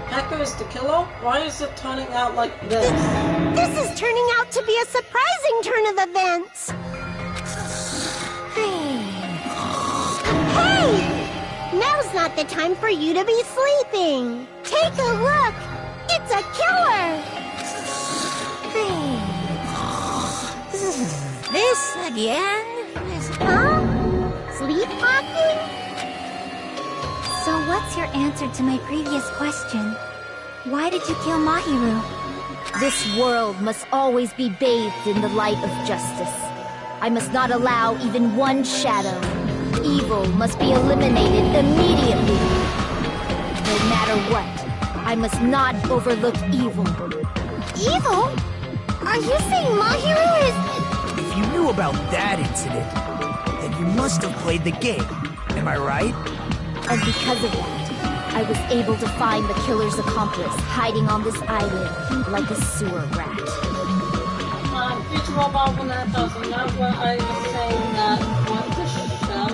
Pecco is the killer? Why is it turning out like this? This is turning out to be a surprising turn of events. Hey! Now's not the time for you to be sleeping. Take a look. It's a killer. This again? Huh? Sleepwalking? So what's your answer to my previous question? Why did you kill Mahiru? This world must always be bathed in the light of justice. I must not allow even one shadow. Evil must be eliminated immediately. No matter what, I must not overlook evil. Evil? Are you saying Mahiru is... If you knew about that incident, then you must have played the game. Am I right? And because of that, I was able to find the killer's accomplice hiding on this island like a sewer rat. Future Robot when that doesn't know what I was saying that what the show.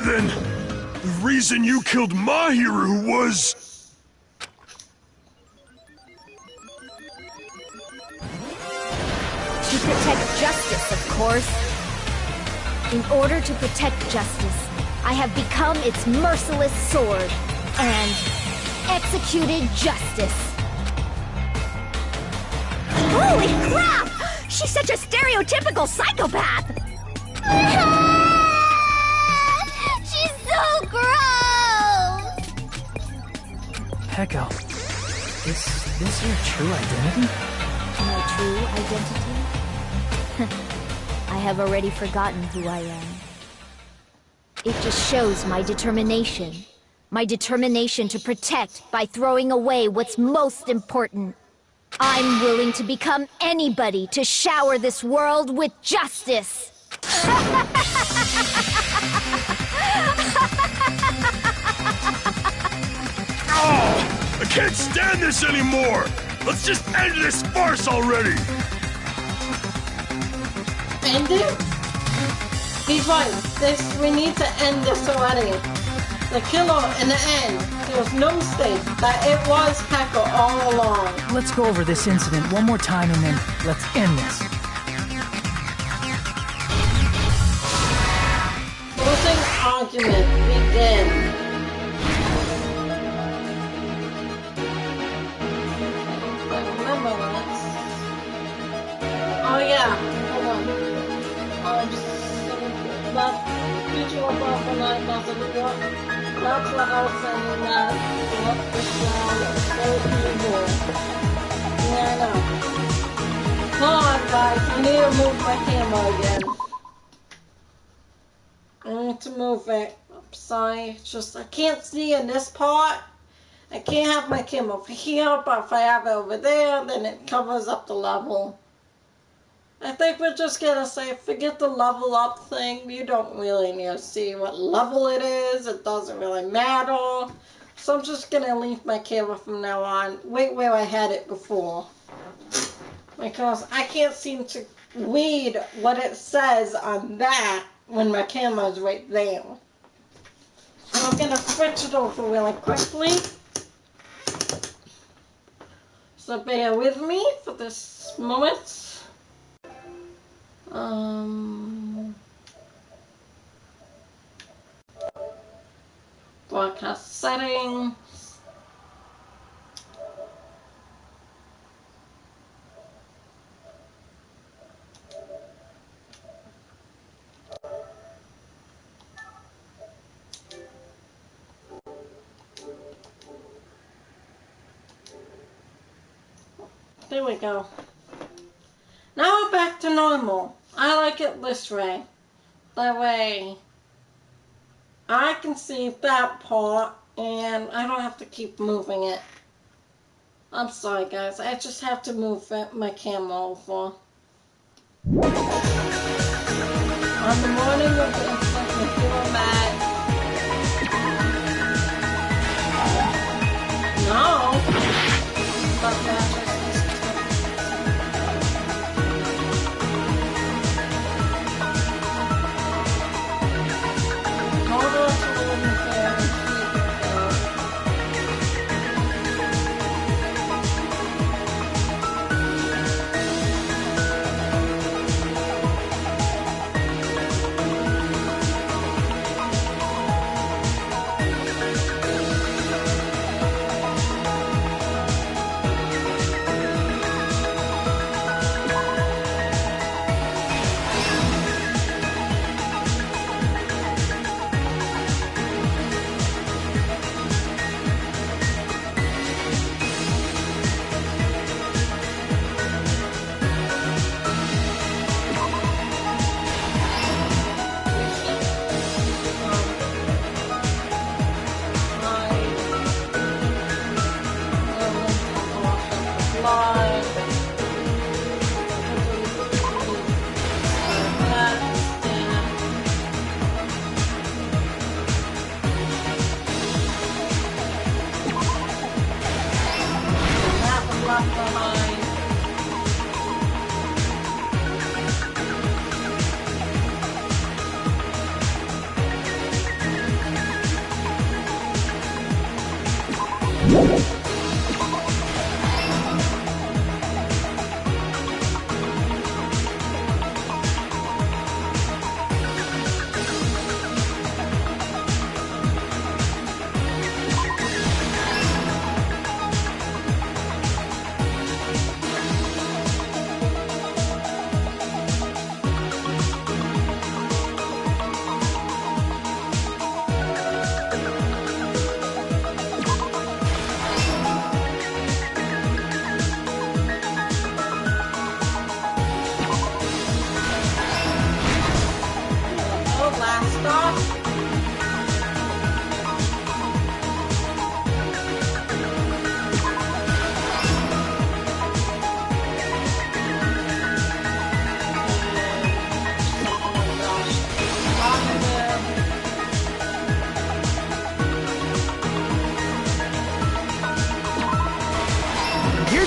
Then the reason you killed Mahiru was... To protect justice, of course. In order to protect justice, I have become its merciless sword and executed justice. Holy crap! She's such a stereotypical psychopath! She's so gross! Pecco, is this your true identity? My true identity? I have already forgotten who I am. It just shows my determination. My determination to protect by throwing away what's most important. I'm willing to become anybody to shower this world with justice. Oh, I can't stand this anymore! Let's just end this farce already! End it? He's right. We need to end this already. The killer in the end, there was no mistake that it was Pecco all along. Let's go over this incident one more time and then let's end this. Closing argument begin. I remember that. Oh yeah, hold on. That future about when I doesn't work. That's what I was saying that what this world is so evil. Yeah, I know. Hold on guys, I need to move my camera again. I need to move it. I'm sorry, it's just I can't see in this part. I can't have my camera over here, but if I have it over there, then it covers up the level. I think we're just gonna say, forget the level up thing. You don't really need to see what level it is. It doesn't really matter. So I'm just gonna leave my camera from now on. Wait where I had it before. Because I can't seem to read what it says on that when my camera's right there. So I'm gonna switch it over really quickly. So bear with me for this moment. Broadcast settings. There we go. Now we're back to normal. I like it this way. That way I can see that part and I don't have to keep moving it. I'm sorry guys, I just have to move my camera over. On the morning of the incident, the hero met. No. But magic.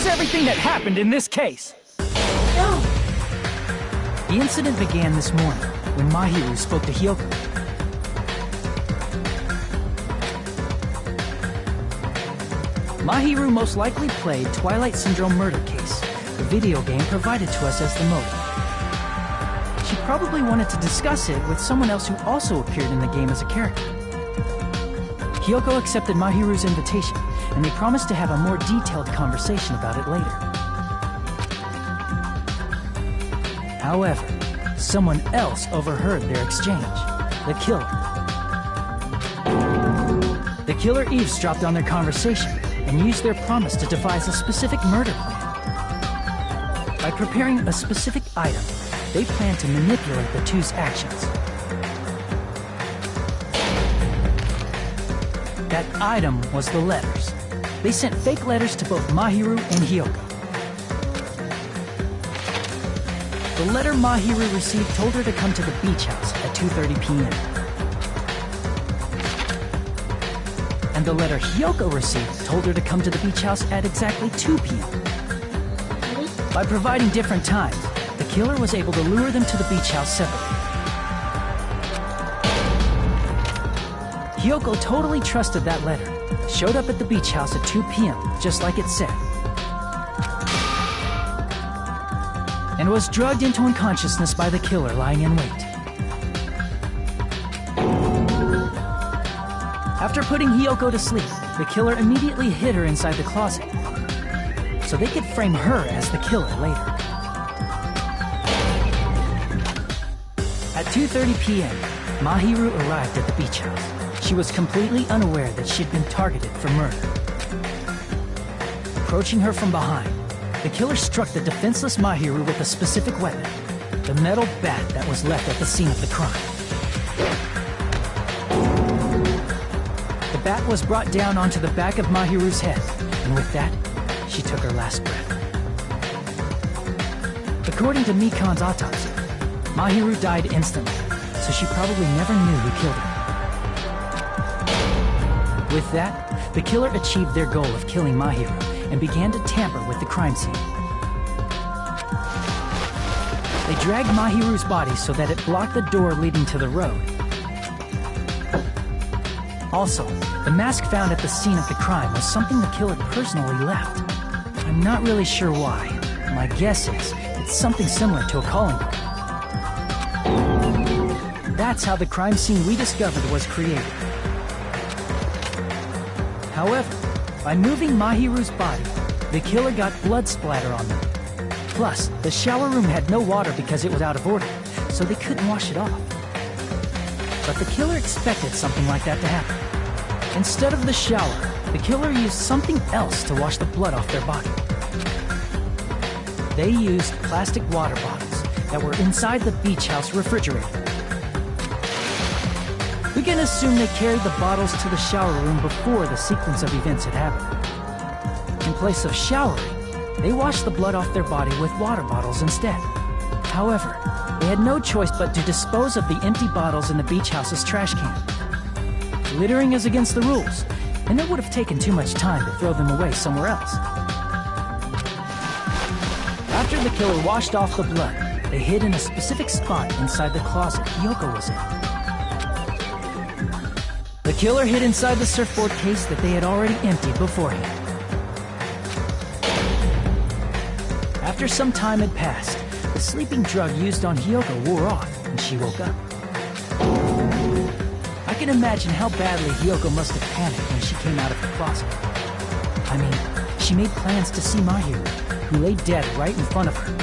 Everything that happened in this case. The incident began this morning when Mahiru spoke to Hyoko. Mahiru most likely played Twilight Syndrome Murder Case, the video game provided to us as the motive. She probably wanted to discuss it with someone else who also appeared in the game as a character. Hyoko accepted Mahiru's invitation, and they promised to have a more detailed conversation about it later. However, someone else overheard their exchange. The killer. The killer eavesdropped on their conversation and used their promise to devise a specific murder plan. By preparing a specific item, they planned to manipulate the two's actions. That item was the letters. They sent fake letters to both Mahiru and Hyoko. The letter Mahiru received told her to come to the beach house at 2:30 p.m. And the letter Hyoko received told her to come to the beach house at exactly 2 p.m. By providing different times, the killer was able to lure them to the beach house separately. Hyoko totally trusted that letter, showed up at the beach house at 2 p.m., just like it said. and was drugged into unconsciousness by the killer lying in wait. After putting Hiyoko to sleep, the killer immediately hid her inside the closet, so they could frame her as the killer later. At 2:30 p.m., Mahiru arrived at the beach house. She was completely unaware that she'd been targeted for murder. Approaching her from behind, the killer struck the defenseless Mahiru with a specific weapon, the metal bat that was left at the scene of the crime. The bat was brought down onto the back of Mahiru's head, and with that, she took her last breath. According to Mikan's autopsy, Mahiru died instantly, so she probably never knew who killed her. With that, the killer achieved their goal of killing Mahiru and began to tamper with the crime scene. They dragged Mahiru's body so that it blocked the door leading to the road. Also, the mask found at the scene of the crime was something the killer personally left. I'm not really sure why. My guess is it's something similar to a calling card. That's how the crime scene we discovered was created. However, by moving Mahiru's body, the killer got blood splatter on them. Plus, the shower room had no water because it was out of order, so they couldn't wash it off. But the killer expected something like that to happen. Instead of the shower, the killer used something else to wash the blood off their body. They used plastic water bottles that were inside the beach house refrigerator. We can assume they carried the bottles to the shower room before the sequence of events had happened. In place of showering, they washed the blood off their body with water bottles instead. However, they had no choice but to dispose of the empty bottles in the beach house's trash can. Littering is against the rules, and it would have taken too much time to throw them away somewhere else. After the killer washed off the blood, they hid in a specific spot inside the closet Hiyoko was in. The killer hid inside the surfboard case that they had already emptied beforehand. After some time had passed, the sleeping drug used on Hiyoko wore off, and she woke up. I can imagine how badly Hiyoko must have panicked when she came out of the closet. I mean, she made plans to see Mahiru, who lay dead right in front of her.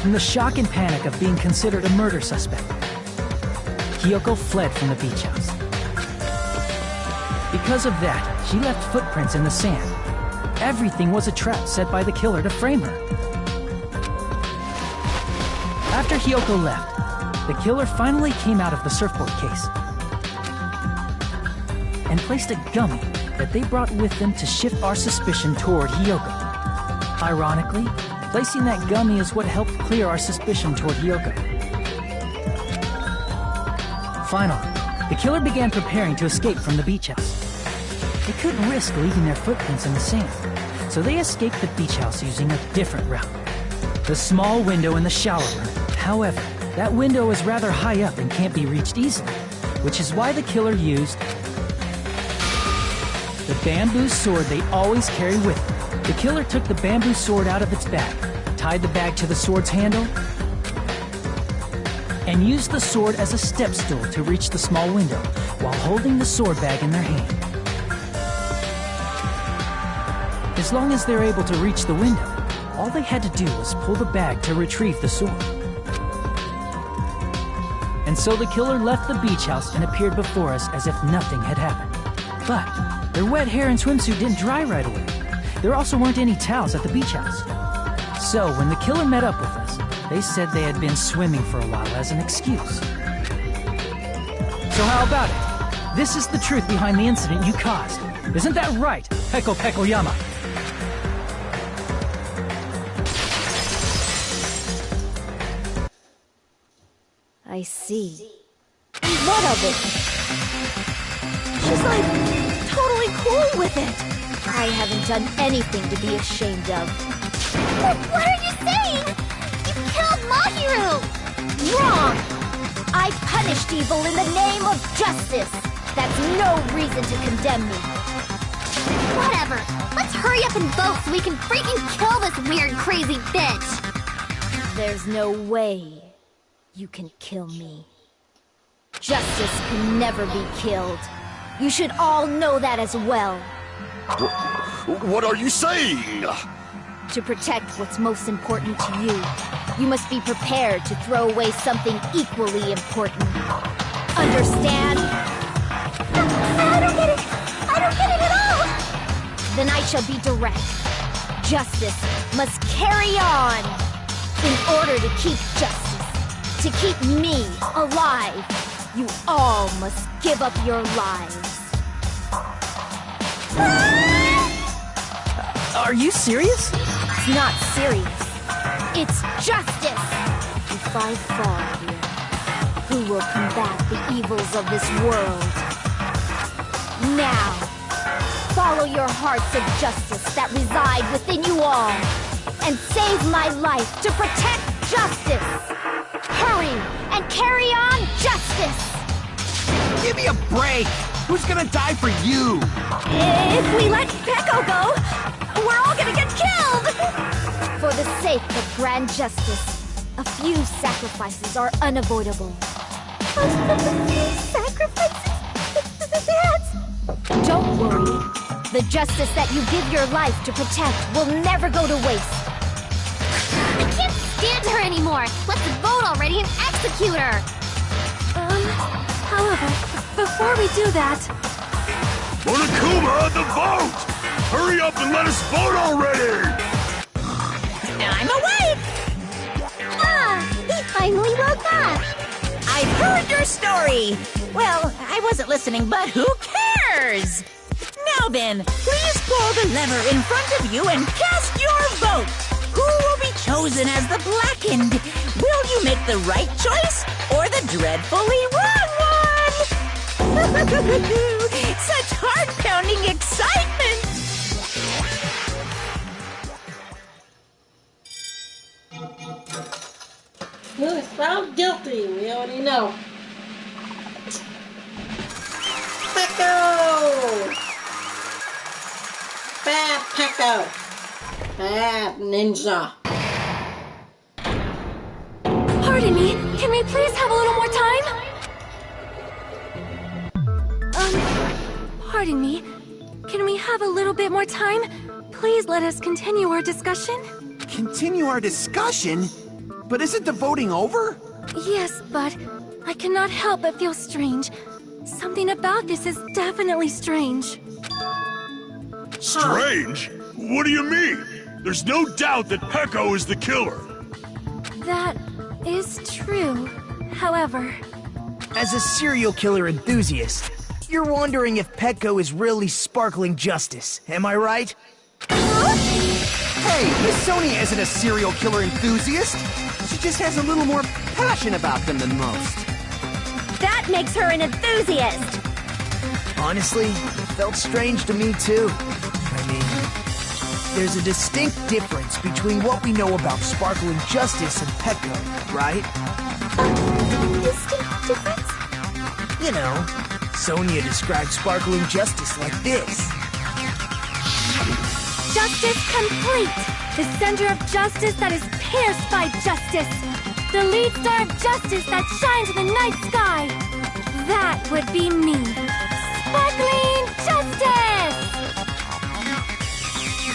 From the shock and panic of being considered a murder suspect, Hiyoko fled from the beach house. Because of that, she left footprints in the sand. Everything was a trap set by the killer to frame her. After Hiyoko left, the killer finally came out of the surfboard case and placed a gummy that they brought with them to shift our suspicion toward Hiyoko. Ironically, placing that gummy is what helped clear our suspicion toward Hiyoko. Finally, the killer began preparing to escape from the beach house. They couldn't risk leaving their footprints in the sand, so they escaped the beach house using a different route. The small window in the shower room. However, that window is rather high up and can't be reached easily, which is why the killer used the bamboo sword they always carry with them. The killer took the bamboo sword out of its bag, tied the bag to the sword's handle, and used the sword as a step stool to reach the small window while holding the sword bag in their hand. As long as they're able to reach the window, all they had to do was pull the bag to retrieve the sword. And so the killer left the beach house and appeared before us as if nothing had happened. But their wet hair and swimsuit didn't dry right away. There also weren't any towels at the beach house. So when the killer met up with us, they said they had been swimming for a while as an excuse. So how about it? This is the truth behind the incident you caused. Isn't that right, Peko Pekoyama? I see. What of it? She's like, totally cool with it. I haven't done anything to be ashamed of. What are you saying? You killed Mahiru! Wrong! I punished evil in the name of justice. That's no reason to condemn me. Whatever. Let's hurry up and vote so we can freaking kill this weird, crazy bitch. There's no way you can kill me. Justice can never be killed. You should all know that as well. What are you saying? To protect what's most important to you, you must be prepared to throw away something equally important. Understand? I don't get it. I don't get it at all. Then I shall be direct. Justice must carry on. In order to keep justice, to keep me alive, you all must give up your lives. Are you serious? It's not serious. It's justice. If I fall here, who will combat the evils of this world? Now, follow your hearts of justice that reside within you all, and save my life to protect justice. Hurry and carry on justice. Give me a break! Who's gonna die for you? If we let Peko go, we're all gonna get killed! For the sake of grand justice, a few sacrifices are unavoidable. Sacrifices? Don't worry. The justice that you give your life to protect will never go to waste. I can't stand her anymore. Let's vote already and execute her. However, before we do that... Monokuma, the vote! Hurry up and let us vote already! I'm awake! He finally woke up. I've heard your story. Well, I wasn't listening, but who cares? Now then, please pull the lever in front of you and cast your vote. Who will be chosen as the blackened? Will you make the right choice or the dreadfully wrong one? Such heart-pounding excitement! Who is found guilty? We already know. Peko! Bad Peko! Bad ninja! Pardon me, can we please have a little more time? Pardon me, can we have a little bit more time? Please let us continue our discussion. Continue our discussion? But isn't the voting over? Yes, but I cannot help but feel strange. Something about this is definitely strange. Strange? What do you mean? There's no doubt that Peko is the killer. That is true. However... As a serial killer enthusiast, you're wondering if Petco is really sparkling justice, am I right? Hey, Miss Sonia isn't a serial killer enthusiast. She just has a little more passion about them than most. That makes her an enthusiast! Honestly, it felt strange to me too. I mean, there's a distinct difference between what we know about sparkling justice and Petco, right? Distinct difference? You know, Sonia described sparkling justice like this. Justice complete! The center of justice that is pierced by justice! The lead star of justice that shines in the night sky! That would be me! Sparkling justice!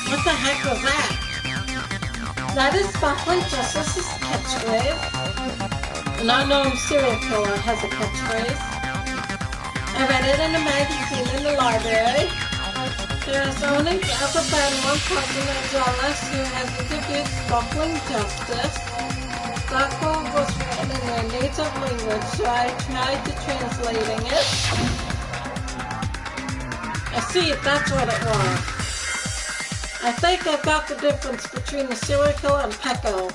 What the heck was that? That is Sparkling Justice's catchphrase. An unknown serial killer has a catchphrase. I read it in a magazine in the library. There is only ever been one person in Dallas who has interviewed Sparkling Justice. That quote was written in their native language, so I tried to translating it. I see if that's what it was. I think I got the difference between the serial killer and Peko.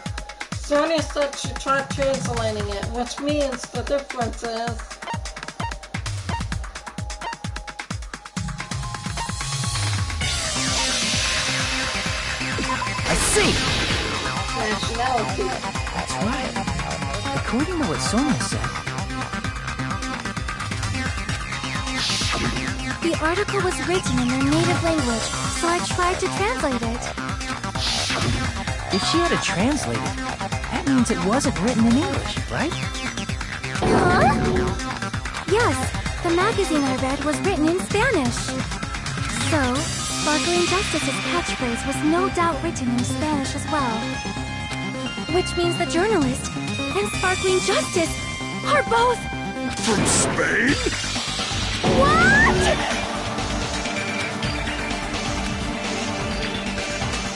Sonia said she tried translating it, which means the difference is... I see! nationality. That's right. According to what Sonia said. The article was written in their native language, so I tried to translate it. If she had to translate it, that means it wasn't written in English, right? Huh? Yes, the magazine I read was written in Spanish. So, Sparkling Justice's catchphrase was no doubt written in Spanish as well. Which means the journalist and Sparkling Justice are both... From Spain? What?!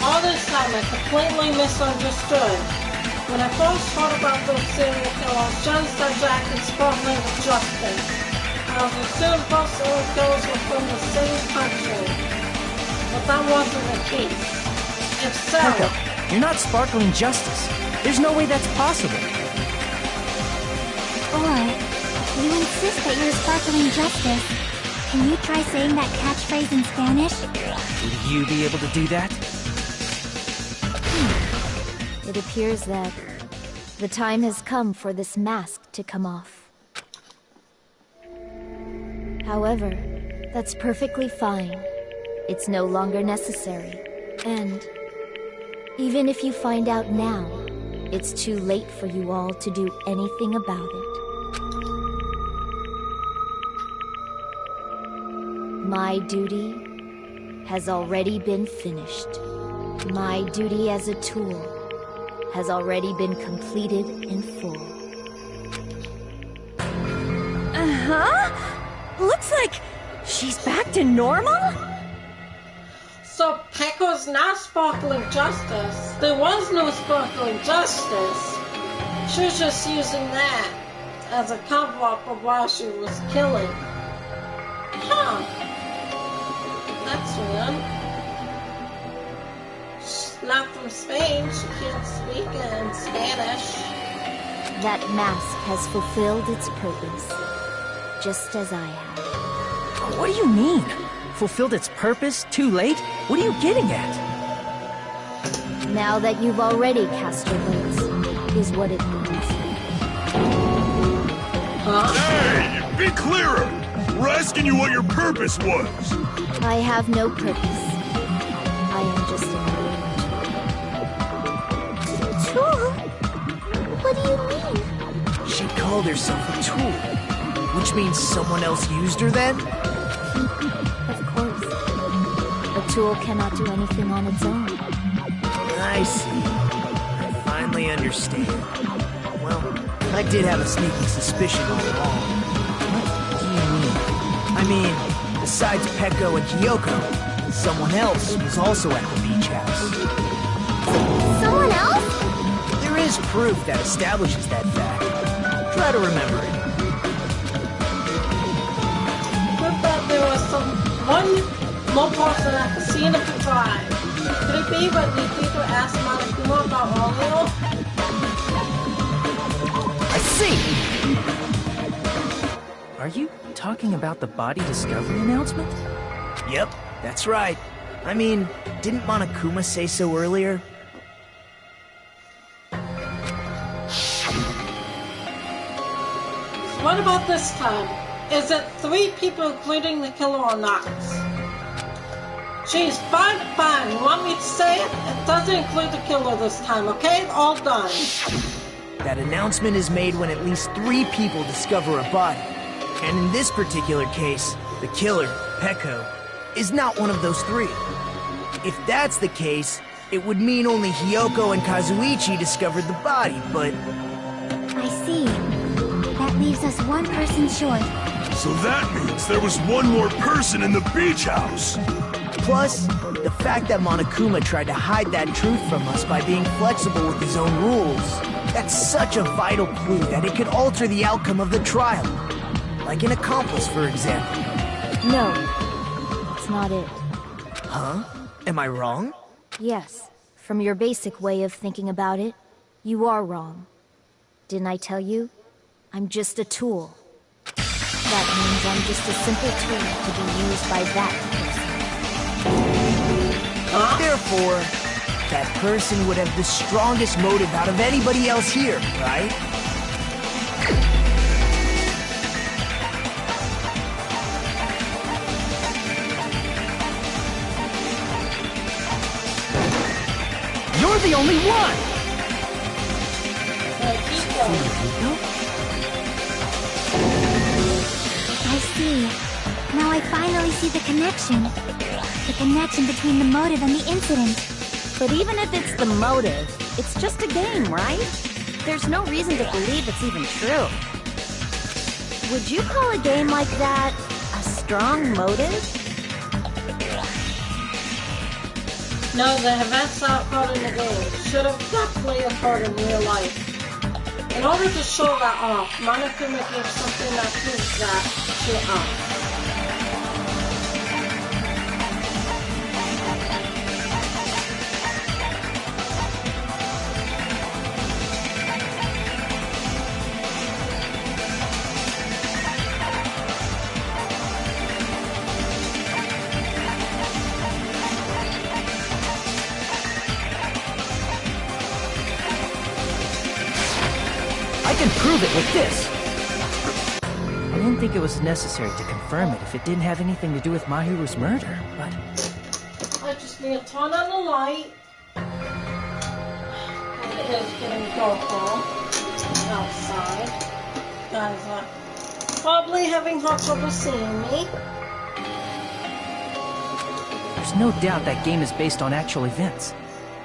All this time I completely misunderstood. When I first heard about those serial killers, just as Jack and Sparkling with Justice, I was assumed both serial killers were from the same country. But that wasn't the case. If so... Peko, you're not Sparkling Justice. There's no way that's possible. Or, you insist that you're Sparkling Justice. Can you try saying that catchphrase in Spanish? Would you be able to do that? It appears that the time has come for this mask to come off. However, that's perfectly fine. It's no longer necessary. And even if you find out now, it's too late for you all to do anything about it. My duty has already been finished. My duty as a tool has already been completed in full. Uh-huh. Looks like she's back to normal? So Peko's not Sparkling Justice. There was no Sparkling Justice. She was just using that as a cover-up of why she was killing. Huh. That's weird. She's not from Spain. She can't speak in Spanish. That mask has fulfilled its purpose, just as I have. What do you mean? Fulfilled its purpose? Too late? What are you getting at? Now that you've already cast your votes, is what it means. Huh? Hey, be clearer! We're asking you what your purpose was! I have no purpose. I am just a Tool? What do you mean? She called herself a tool, which means someone else used her then? Of course. A tool cannot do anything on its own. I see. I finally understand. Well, I did have a sneaking suspicion all along. What do you mean? I mean, besides Peko and Kyoko, someone else was also at the beach house. Someone else? There is proof that establishes that fact. Try to remember it. Proof that there was one more person at the scene of the crime. Could it be when the people asked Monokuma about Oreo? I see! Are you talking about the body discovery announcement? Yep, that's right. I mean, didn't Monokuma say so earlier? What about this time? Is it 3 people including the killer or not? Jeez, fine. You want me to say it? It doesn't include the killer this time, okay? All done. That announcement is made when at least 3 people discover a body. And in this particular case, the killer, Peko, is not one of those 3. If that's the case, it would mean only Hiyoko and Kazuichi discovered the body, but... I see. That leaves us one person short. So that means there was one more person in the beach house! Plus, the fact that Monokuma tried to hide that truth from us by being flexible with his own rules. That's such a vital clue that it could alter the outcome of the trial. Like an accomplice, for example. No, that's not it. Huh? Am I wrong? Yes, from your basic way of thinking about it, you are wrong. Didn't I tell you? I'm just a tool. That means I'm just a simple tool to be used by that person. Therefore, that person would have the strongest motive out of anybody else here, right? only one! I see. Now I finally see the connection. The connection between the motive and the incident. But even if it's the motive, it's just a game, right? There's no reason to believe it's even true. Would you call a game like that a strong motive? No, the events not part in the game should have definitely occurred in real life. In order to show that off, Monokuma gave something that proves that to us. I can prove it with this! I didn't think it was necessary to confirm it if it didn't have anything to do with Mahiru's murder, but... I just need to turn on the light. It is getting darker outside. Guys are probably having hard trouble seeing me. There's no doubt that game is based on actual events.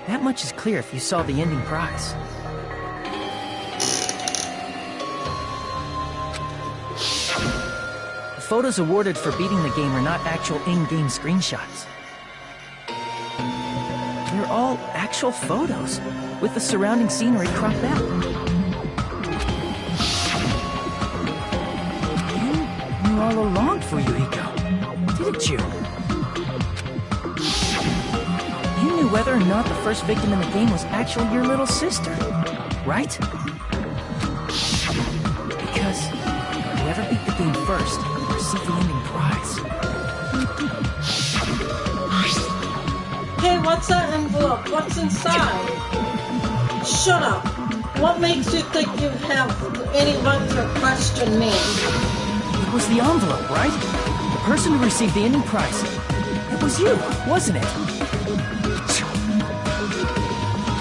That much is clear if you saw the ending prize. The photos awarded for beating the game are not actual in-game screenshots. They're all actual photos, with the surrounding scenery cropped out. You knew all along, Fuyuhiko, didn't you? You knew whether or not the first victim in the game was actually your little sister, right? Because whoever beat the game first will receive the ending prize. Hey, what's that envelope? What's inside? Shut up. What makes you think you have any right to question me? It was the envelope, right? The person who received the ending prize. It was you, wasn't it?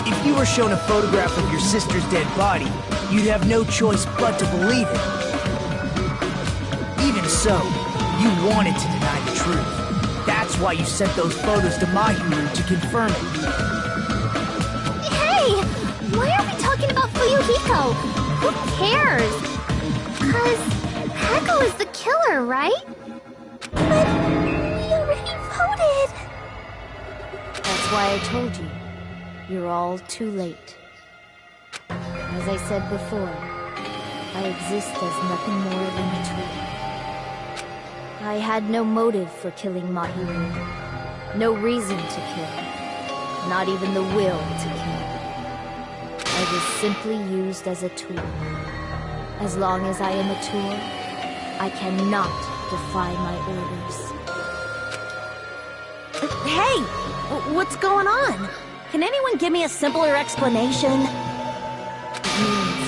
If you were shown a photograph of your sister's dead body, you'd have no choice but to believe it. Even so, you wanted to deny the truth. That's why you sent those photos to Mahiru to confirm it. Hey! Why are we talking about Fuyuhiko? Who cares? 'Cause Peko is the killer, right? But we already voted! That's why I told you. You're all too late. As I said before, I exist as nothing more than a tool. I had no motive for killing Mahiru. No reason to kill. Not even the will to kill. I was simply used as a tool. As long as I am a tool, I cannot defy my orders. Hey! What's going on? Can anyone give me a simpler explanation? It means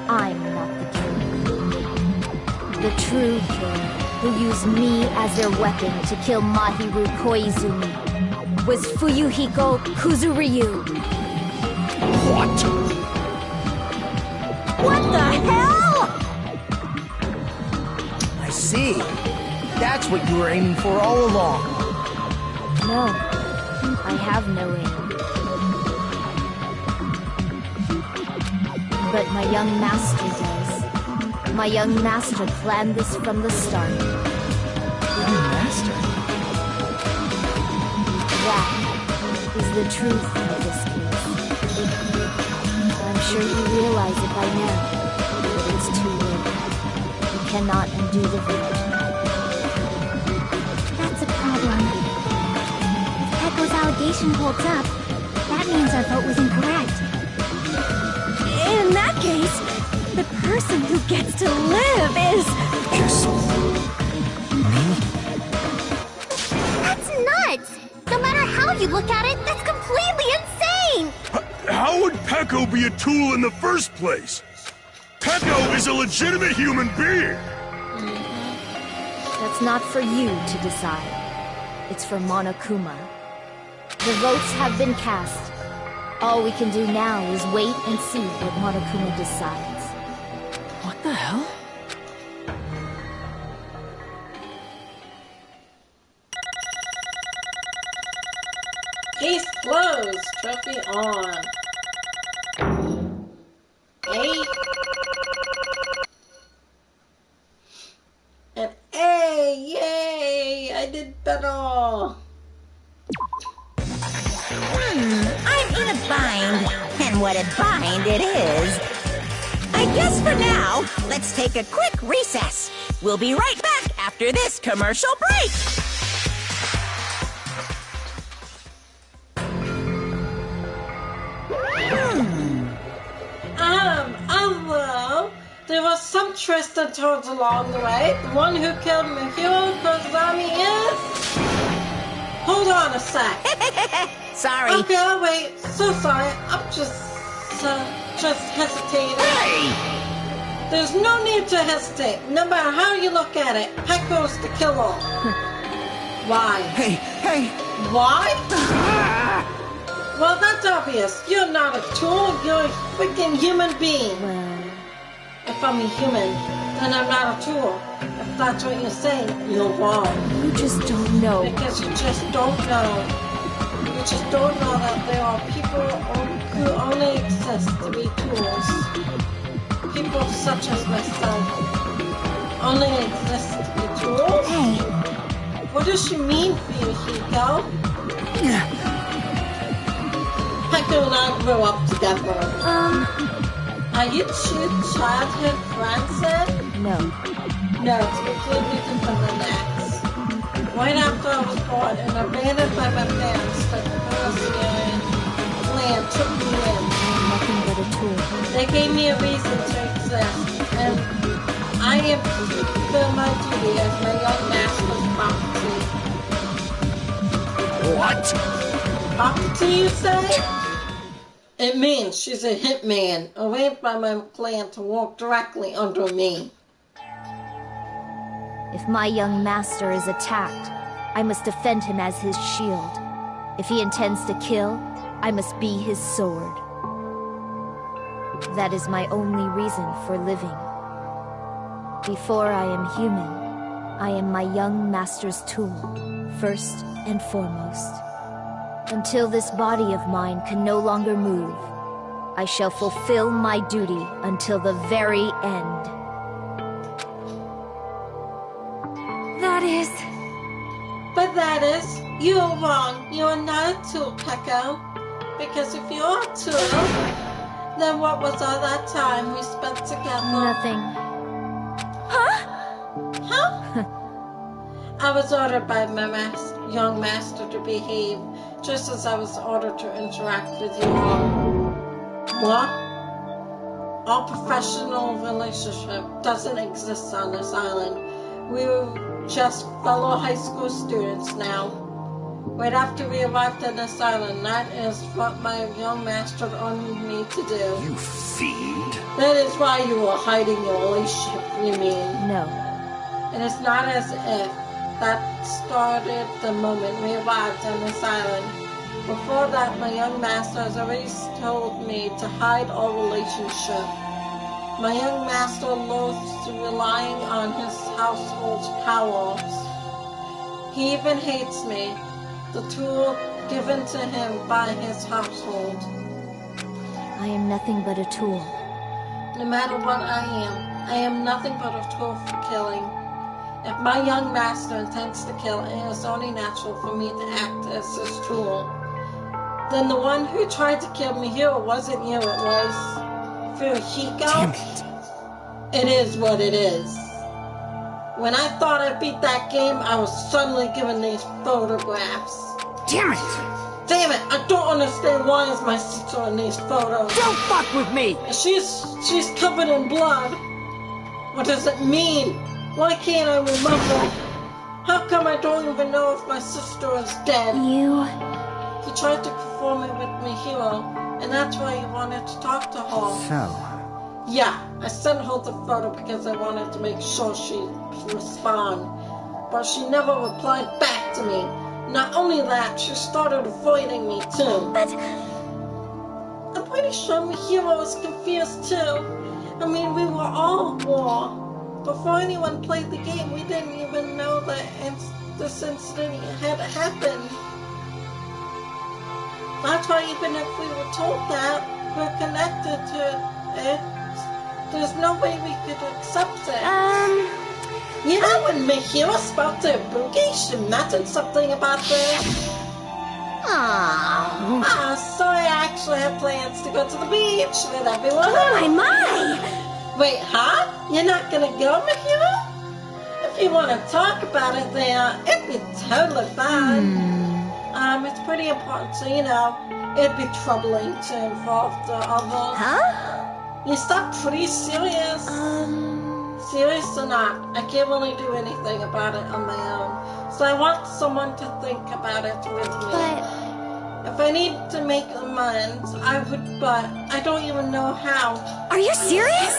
I'm not the killer. The true killer, who used me as their weapon to kill Mahiru Koizumi, was Fuyuhiko Kuzuryu. What? What the hell?! I see. That's what you were aiming for all along. No, I have no aim. But my young master does. My young master planned this from the start. Young master? That is the truth of this case. I'm sure you realize it by now, but it's too late. You cannot undo the vote. That's a problem. If Peko's allegation holds up, that means our vote was incorrect. In that case, the person who gets to live is... Just... me? That's nuts! No matter how you look at it, that's completely insane! How would Peko be a tool in the first place? Peko is a legitimate human being! That's not for you to decide. It's for Monokuma. The votes have been cast. All we can do now is wait and see what Monokuma decides. What the hell? Case closed. Trophy on. 8. And A! Yay! I did better. I'm in a bind. And what a bind it is. I guess for now, let's take a quick recess. We'll be right back after this commercial break. Although there was some twists and turns along the way, the one who killed Mihiro Kozami is... Hold on a sec. Sorry. Okay, I'll wait. So sorry. I'm just hesitating. Hey! There's no need to hesitate. No matter how you look at it, Pecco's the killer. Why? Hey! Why? Well, that's obvious. You're not a tool. You're a freaking human being. Well, If I'm a human, then I'm not a tool. If that's what you're saying, you're wrong. you just don't know. Because you just don't know. You just don't know that there are people who only exist to be tools. People such as myself only exist to be tools? Hey, What does she mean for you, Hiko? Pecco and I grew up together. Are you two childhood friends then? no. No, it's completely different than that. Right after I was born and abandoned by my parents, the Persian clan took me in. I'm nothing but a tool. They gave me a reason to exist, and I am to fulfill my duty as my young master's property. What? Property, you say? It means she's a hitman, arranged by my clan to work directly under me. If my young master is attacked, I must defend him as his shield. If he intends to kill, I must be his sword. That is my only reason for living. Before I am human, I am my young master's tool, first and foremost. Until this body of mine can no longer move, I shall fulfill my duty until the very end. But that is, you're wrong. You are not a tool, Pecco. Because if you are a tool, then what was all that time we spent together? Nothing. Huh? I was ordered by my young master to behave, just as I was ordered to interact with you all. What? Our professional relationship doesn't exist on this island. We're just fellow high school students now. Right after we arrived on this island, that is what my young master ordered me to do. You fiend. That is why you were hiding your relationship, you mean? No. And it's not as if that started the moment we arrived on this island. Before that, my young master has already told me to hide our relationship. My young master loathes relying on his household's powers. He even hates me, the tool given to him by his household. I am nothing but a tool. No matter what I am nothing but a tool for killing. If my young master intends to kill, it is only natural for me to act as his tool. Then the one who tried to kill me here wasn't you, it was Furuhiko. Damn it. It is what it is. When I thought I beat that game, I was suddenly given these photographs. Damn it! Damn it! I don't understand why is my sister in these photos. Don't fuck with me! She's covered in blood. What does it mean? Why can't I remember? How come I don't even know if my sister is dead? He tried to perform it with Mihiro, and that's why he wanted to talk to her. So, Yeah, I sent her the photo because I wanted to make sure she'd respond. But she never replied back to me. Not only that, she started avoiding me too. But pretty sure Mihiro was confused too. I mean, we were all at war. Before anyone played the game, we didn't even know that this incident had happened. That's why even if we were told that we're connected to it, there's no way we could accept it. You know, when Mihiro spoke to Ibuki, she mentioned something about this. Sorry, I actually had plans to go to the beach with everyone. Oh my! Wait, huh? You're not gonna go, Mihiro? If you want to talk about it, then it'd be totally fine. It's pretty important, so you know, it'd be troubling to involve the others. Huh? You stop pretty serious. Serious or not, I can't really do anything about it on my own. So I want someone to think about it with me. But if I need to make amends, I would, but I don't even know how. Are you serious?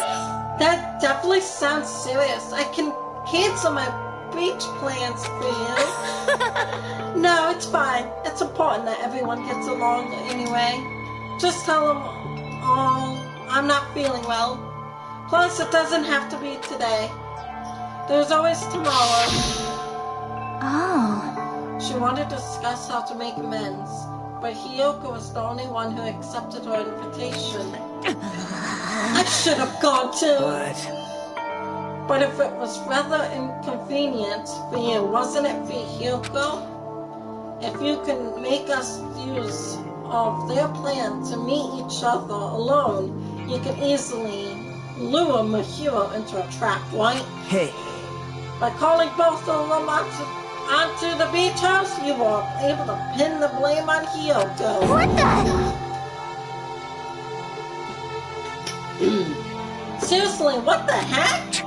That definitely sounds serious. I can cancel my beach plans for you. No, it's fine. It's important that everyone gets along anyway. Just tell them, I'm not feeling well. Plus, it doesn't have to be today. There's always tomorrow. Oh. She wanted to discuss how to make amends, but Hiyoko was the only one who accepted her invitation. I should have gone too. But if it was rather inconvenient for you, wasn't it for Hiyoko? If you can make us use of their plan to meet each other alone, you can easily lure Mihiro into a trap, right? Hey. By calling both of them onto the beach house, you were able to pin the blame on Hiyoko. What the? Seriously, what the heck?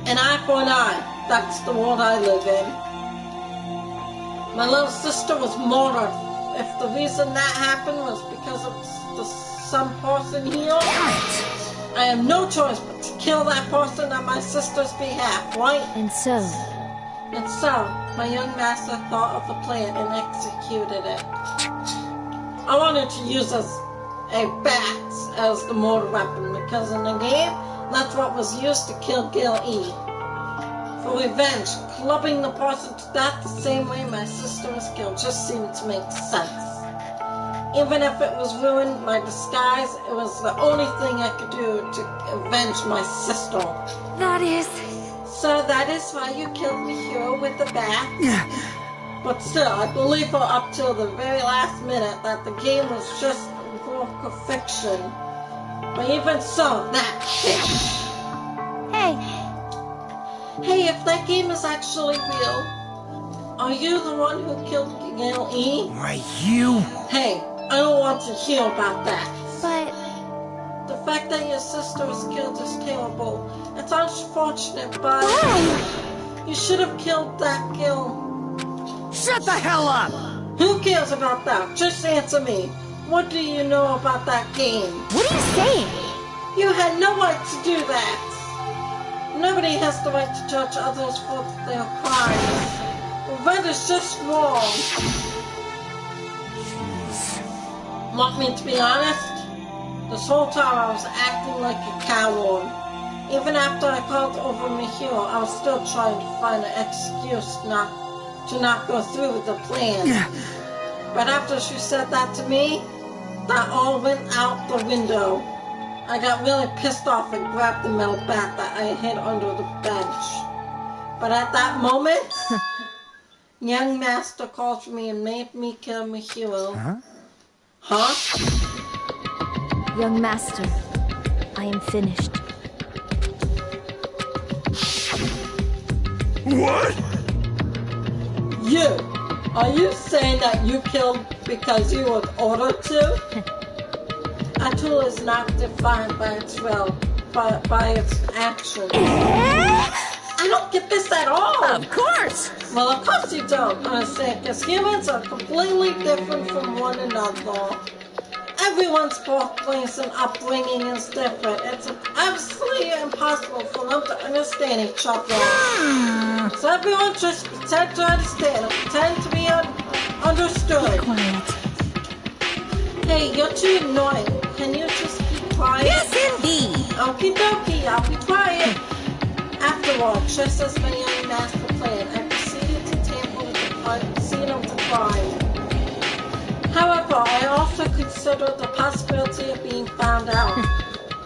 An eye for an eye. That's the world I live in. My little sister was murdered. If the reason that happened was because of some person here, I have no choice but to kill that person on my sister's behalf, right? And so, my young master thought of a plan and executed it. I wanted to use a bat as the mortar weapon because in the game, that's what was used to kill Gil E. For revenge, clubbing the person to death the same way my sister was killed just seemed to make sense. Even if it was ruined my disguise, it was the only thing I could do to avenge my sister. So that is why you killed Mihiro with the bat? But still, I believe her up till the very last minute that the game was just a work of fiction. But even so, that bitch. Hey, if that game is actually real, are you the one who killed Gale E? Right, you? Hey, I don't want to hear about that. But the fact that your sister was killed is terrible. It's unfortunate, but you should have killed that Gil. Shut the hell up! Who cares about that? Just answer me. What do you know about that game? What are you saying? You had no right to do that. Nobody has the right to judge others for their crimes. Revenge is just wrong. Want me to be honest? This whole time I was acting like a coward. Even after I called over Mihiro, I was still trying to find an excuse to not go through with the plan. But after she said that to me, that all went out the window. I got really pissed off and grabbed the metal bat that I hid under the bench. But at that moment, young master called for me and made me kill Mihiro. Huh? young master, I am finished. What? You! Are you saying that you killed because you were ordered to? A tool is not defined by its will, but by its action. I don't get this at all! Of course! Well, of course you don't, understand, because humans are completely different from one another. Everyone's birthplace and upbringing is different. It's absolutely impossible for them to understand each other. So everyone just pretend to understand and pretend to be understood. Quiet. Hey, you're too annoying. Can you just keep quiet? Yes, indeed. Okie dokie, I'll be quiet. Afterwards, just as my young master planned, I proceeded to tamper with the scene of the crime. However, I also considered the possibility of being found out.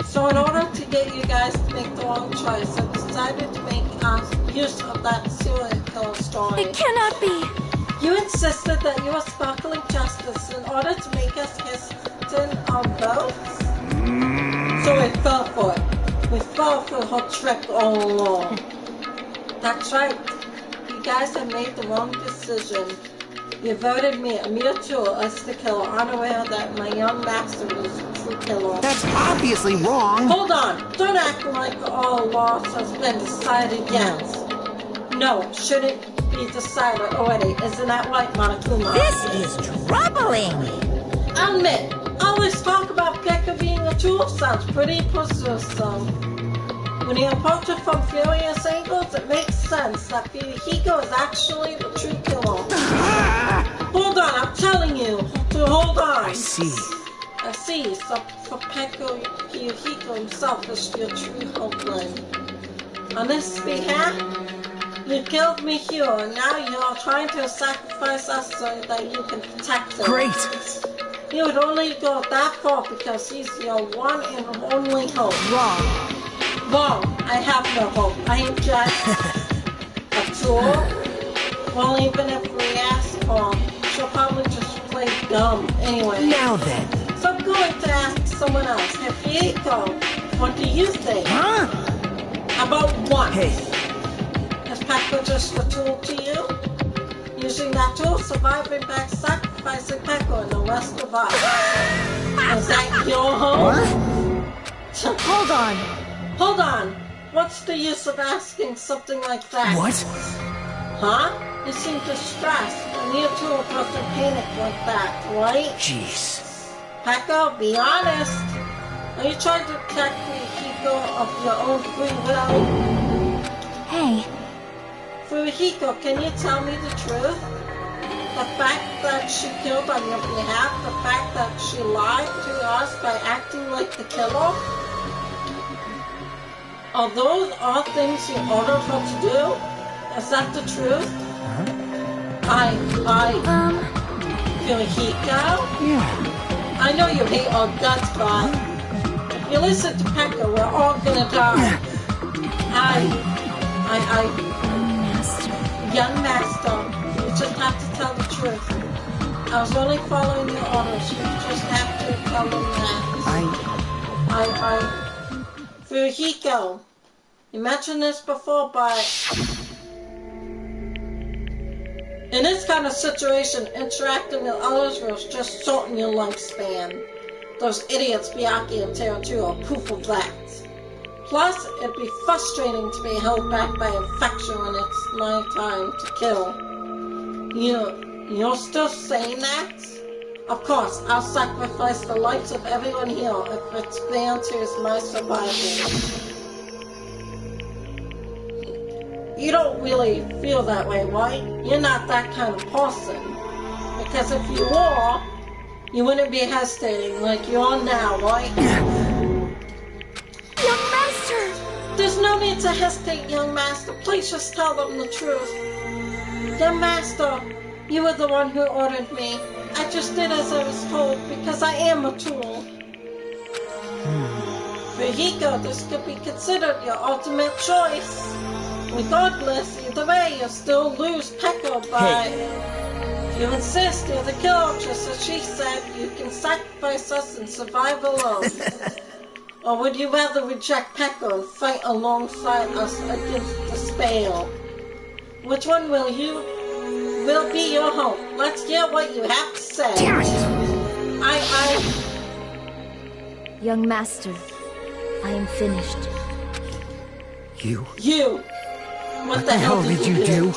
So in order to get you guys to make the wrong choice, I decided to make use of that serial killer story. It cannot be. You insisted that you were sparkling justice in order to make us hesitant on votes? So we fell for it. We fell for her trick all along. That's right. You guys have made the wrong decision. You voted me, a mere tool, as the killer, unaware that my young master was the true killer. That's obviously wrong. Hold on! Don't act like all loss has been decided yet. No, it shouldn't be decided already. Isn't that right, Monokuma? This is troubling. I'll admit, all this talk about Pekka being a tool sounds pretty persistent. When you approach it from various angles, it makes sense that Fuyuhiko is actually the true killer. Hold on, I'm telling you to hold on. I see. I see, so for Pekka Fuyuhiko himself is your true homeland. On this behalf, you killed me here, and now you're trying to sacrifice us so that you can protect him. Great. You would only go that far because he's your one and only hope. Wrong. Wrong. I have no hope. I am just a tool. Well, even if we ask her, she'll probably just play dumb anyway. Now then. So I'm going to ask someone else. Hey, Fuyuhiko, what do you think? Huh? About what? Hey. Is Pekka just a tool to you? Using that tool, surviving back, sacrificing Pekka and the rest of us. Is that your home? What? Hold on. Hold on. What's the use of asking something like that? What? Huh? You seem distressed. A mere tool doesn't panic like that, right? Jeez. Pekka, be honest. Are you trying to protect Fuyuhiko of your own free will? Hey, Fuyuhiko, can you tell me the truth? The fact that she killed on your behalf, the fact that she lied to us by acting like the killer? Are those all things you ordered her to do? Is that the truth? Fuyuhiko? Yeah. I know you hate our guts, but if you listen to Pekka, we're all gonna die. Young master, you just have to tell the truth. I was only following your orders. You just have to tell them that. Fuyuhiko, you mentioned this before, but in this kind of situation, interacting with others will just shorten your lifespan. Those idiots, Byakuya and Teruto, are proof of that. Plus, it'd be frustrating to be held back by infection when it's my time to kill. You're still saying that? Of course, I'll sacrifice the lives of everyone here if it guarantees my survival. You don't really feel that way, right? You're not that kind of person. Because if you were, you wouldn't be hesitating like you are now, right? young master! There's no need to hesitate, young master. Please just tell them the truth. Young master, you were the one who ordered me. I just did as I was told because I am a tool. Fuyuhiko, this could be considered your ultimate choice. Regardless, either way, you'll still lose Pekka by... If you insist you're the killer, just as she said, you can sacrifice us and survive alone. Or would you rather reject Pekka and fight alongside us against the spell? Which one will be your home? Let's hear what you have to say. Damn it! Young master, I am finished. You. What the hell did you do?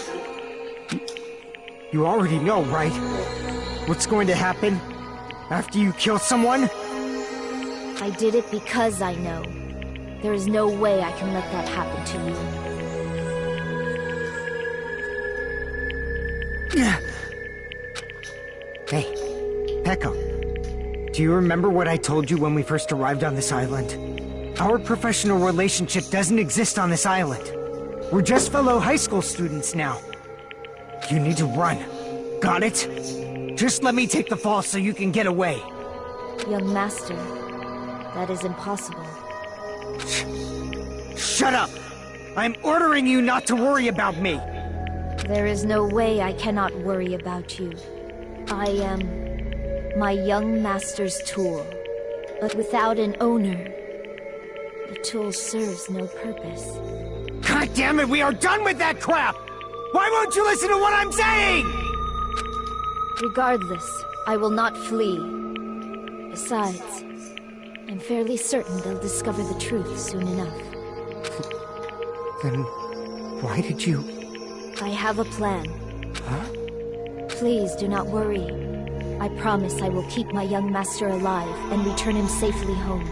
You already know, right? What's going to happen after you kill someone? I did it because I know. There is no way I can let that happen to you. Hey, Pekka, Do you remember what I told you when we first arrived on this island? Our professional relationship doesn't exist on this island. We're just fellow high school students now. You need to run. Got it? Just let me take the fall so you can get away. Young master, that is impossible. Shut up! I'm ordering you not to worry about me! There is no way I cannot worry about you. I am my young master's tool. But without an owner, the tool serves no purpose. God damn it, we are done with that crap! Why won't you listen to what I'm saying?! Regardless, I will not flee. Besides, I'm fairly certain they'll discover the truth soon enough. Then why did you... I have a plan. Huh? Please do not worry. I promise I will keep my young master alive and return him safely home.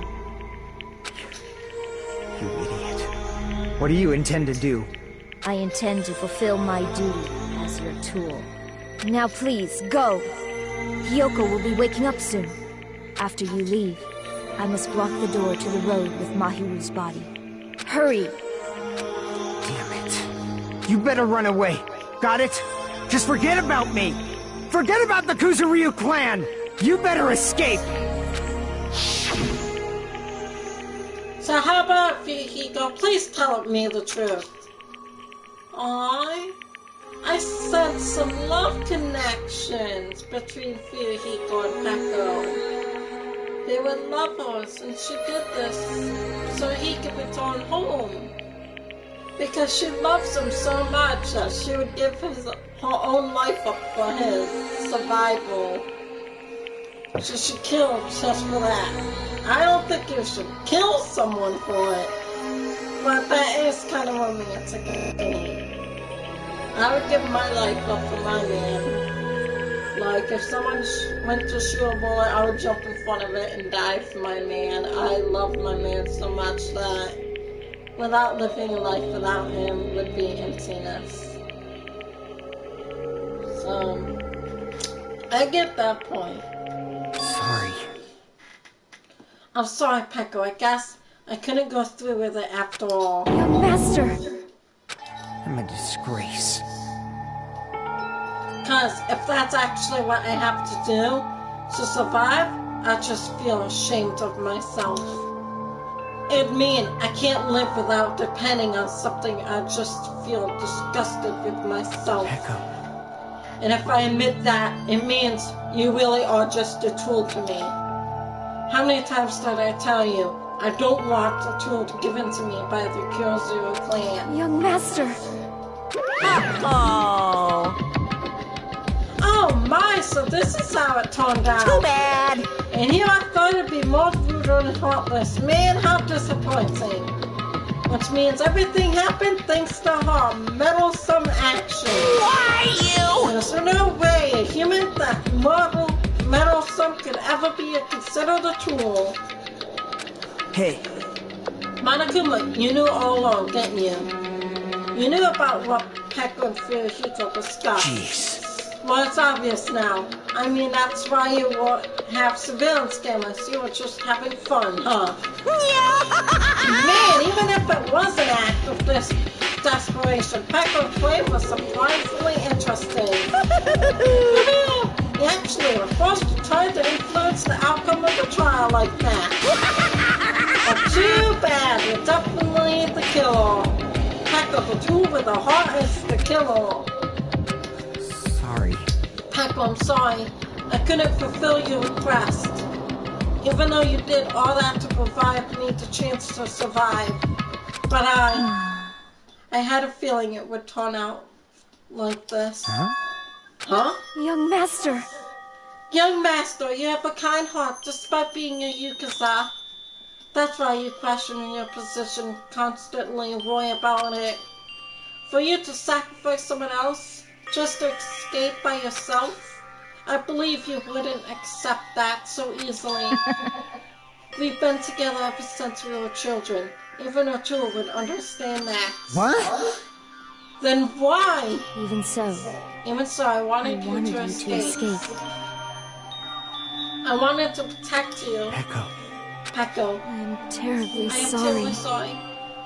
You idiot. What do you intend to do? I intend to fulfill my duty as your tool. Now please, go! Hiyoko will be waking up soon. After you leave, I must block the door to the road with Mahiru's body. Hurry! Damn it. You better run away. Got it? Just forget about me! Forget about the Kuzuryu clan! You better escape! So how about Hiko? Please tell me the truth. I sense some love connections between Fuyuhiko and Peko. They were lovers, and she did this so he could return home. Because she loves him so much that she would give her own life up for his survival. So she killed just for that. I don't think you should kill someone for it, but that is kind of romantic to me. I would give my life up for my man. Like, if someone went to shoot a bullet, I would jump in front of it and die for my man. I love my man so much that without living a life without him would be emptiness. So, I get that point. Sorry. I'm sorry, Peko. I guess I couldn't go through with it after all. Young master! I'm a disgrace. Because if that's actually what I have to do to survive, I just feel ashamed of myself. It'd mean I can't live without depending on something. I just feel disgusted with myself. Peko. And if I admit that, it means you really are just a tool to me. How many times did I tell you I don't want a tool given to me by the Kyozu clan? Young master! Oh, Oh my, so this is how it turned out. too bad. And here I thought it'd be more brutal and heartless. Man, how disappointing. Which means everything happened thanks to her meddlesome action. Why you? There's no way a human that meddlesome could ever be considered a tool. Hey. Monokuma, you knew all along, didn't you? You knew about what Peko and Fuyuhiko discussed. Jeez. Well, it's obvious now. I mean, that's why you have surveillance cameras. You were just having fun, huh? Man, even if it was an act of desperation, Peko's claim was surprisingly interesting. You actually were forced to try to influence the outcome of the trial like that. But too bad, you're definitely the killer. Peko, the tool with the heart is the killer. Sorry. Peko, I'm sorry. I couldn't fulfill your request. Even though you did all that to provide me the chance to survive. But I had a feeling it would turn out like this. Huh? Huh? Young master! Young master, you have a kind heart despite being a Yukuza. That's why you question your position constantly and worry about it. For you to sacrifice someone else just to escape by yourself, I believe you wouldn't accept that so easily. We've been together ever since we were children. Even a tool would understand that. What? Then why? Even so, Even so, I wanted you to escape. I wanted to protect you. Peko. I'm terribly I am sorry. terribly sorry.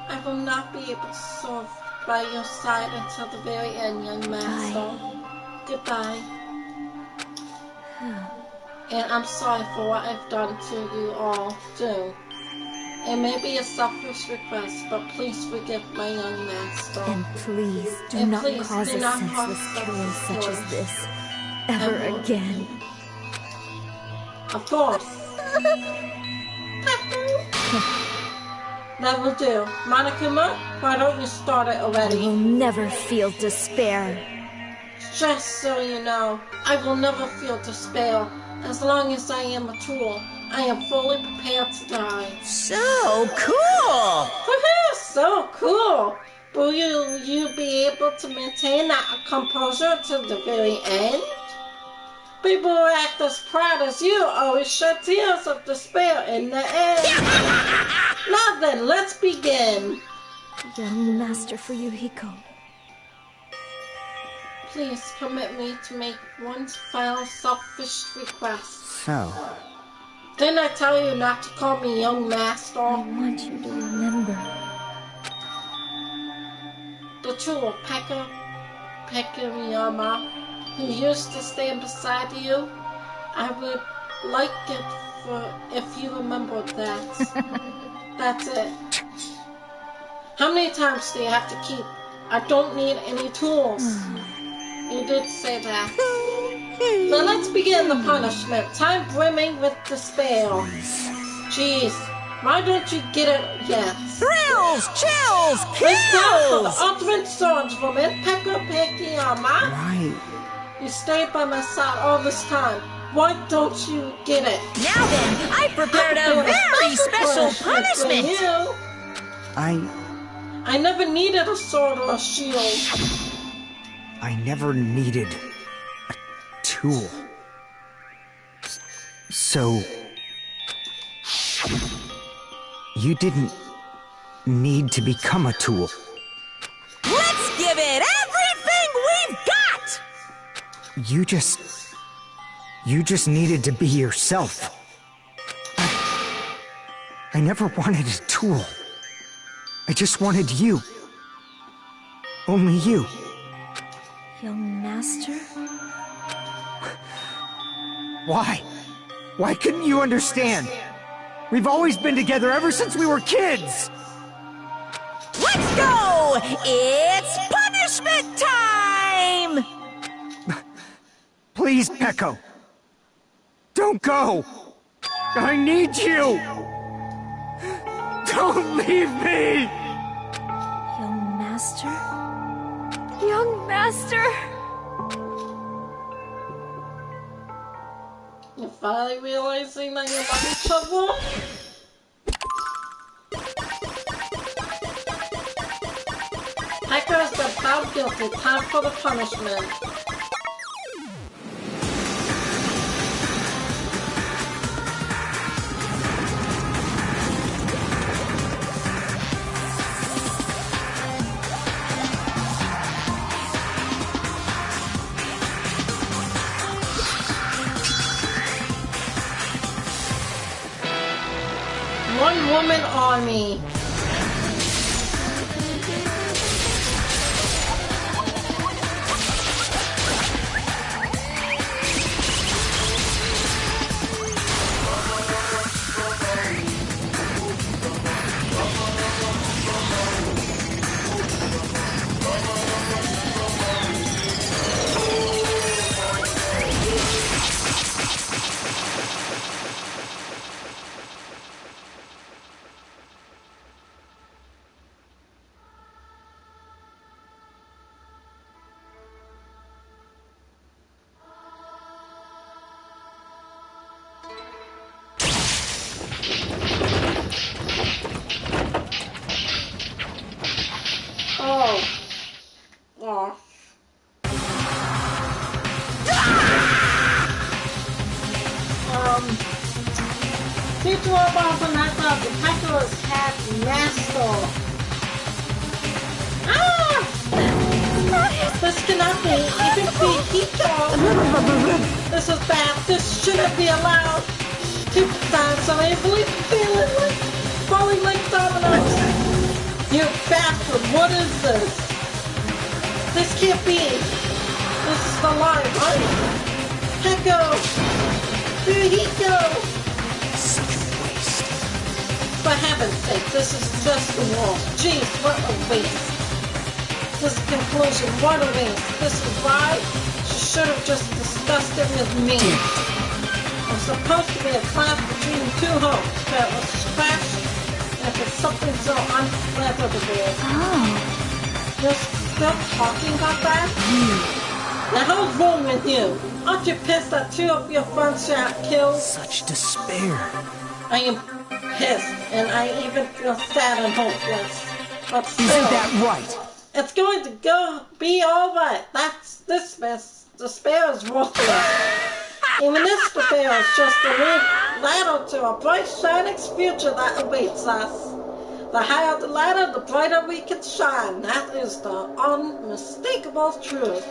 I will not be able to serve by your side until the very end, young master. Goodbye. And I'm sorry for what I've done to you all, too. It may be a selfish request, but please forgive my young master. And please do not cause a senseless killing such as this ever again. Of course. That will do. Monokuma, why don't you start it already? I will never feel despair. Just so you know, I will never feel despair. As long as I am a tool, I am fully prepared to die. So cool! Woohoo! So cool! Will you be able to maintain that composure to the very end? People who act as proud as you always shed tears of despair in the end. Now then, let's begin. Young Master Fuyuhiko. Please permit me to make one final selfish request. So, Didn't I tell you not to call me young master? I want you to remember. The tool, Pekiriyama, who used to stand beside you, I would like it if you remembered that. That's it. How many times do you have to keep? I don't need any tools. You did say that. Now let's begin the punishment. Time brimming with despair. Jeez, why don't you get it yet? Thrills, chills, It's time for the kills! ultimate swordswoman, Pekiriyama. right. You stayed by my side all this time. Why don't you get it? Now then, I prepared a very special punishment! For you. I never needed a sword or a shield. I never needed a tool. So, you didn't need to become a tool. Let's give it everything we've got! You just needed to be yourself. I never wanted a tool. I just wanted you. Only you. Young Master? Why? Why couldn't you understand? We've always been together ever since we were kids! Let's go! It's punishment time! Please, Peko. Don't go! I need you! Don't leave me! Young Master? Young Master! You're finally realizing that you're having trouble? Pekka's been found guilty. Time for the punishment. One-woman army. Oh. These robots are not the Pekka's hat master. This cannot be. Even Hito. This is bad. This shouldn't be allowed to dance on a feeling like falling like dominoes. You bastard, what is this? This can't be. This is the line, right? Hecko! Here he goes! Such a waste. For heaven's sake, this is just the wall. Jeez, what a waste. This conclusion, what a waste. This is why she should have just discussed it with me. It was supposed to be a class between two hopes, but it was scratched, and if it's something so unpleasantable. Oh. You're still talking about that? Now what's wrong with you? Aren't you pissed that two of your friends got killed? Such despair. I am pissed, and I even feel sad and hopeless. But still, Isn't that right? it's going to be alright. That's this mess. Despair is worthless. Even this despair is just a ladder to a bright, shining future that awaits us. The higher the ladder, the brighter we can shine. That is the unmistakable truth.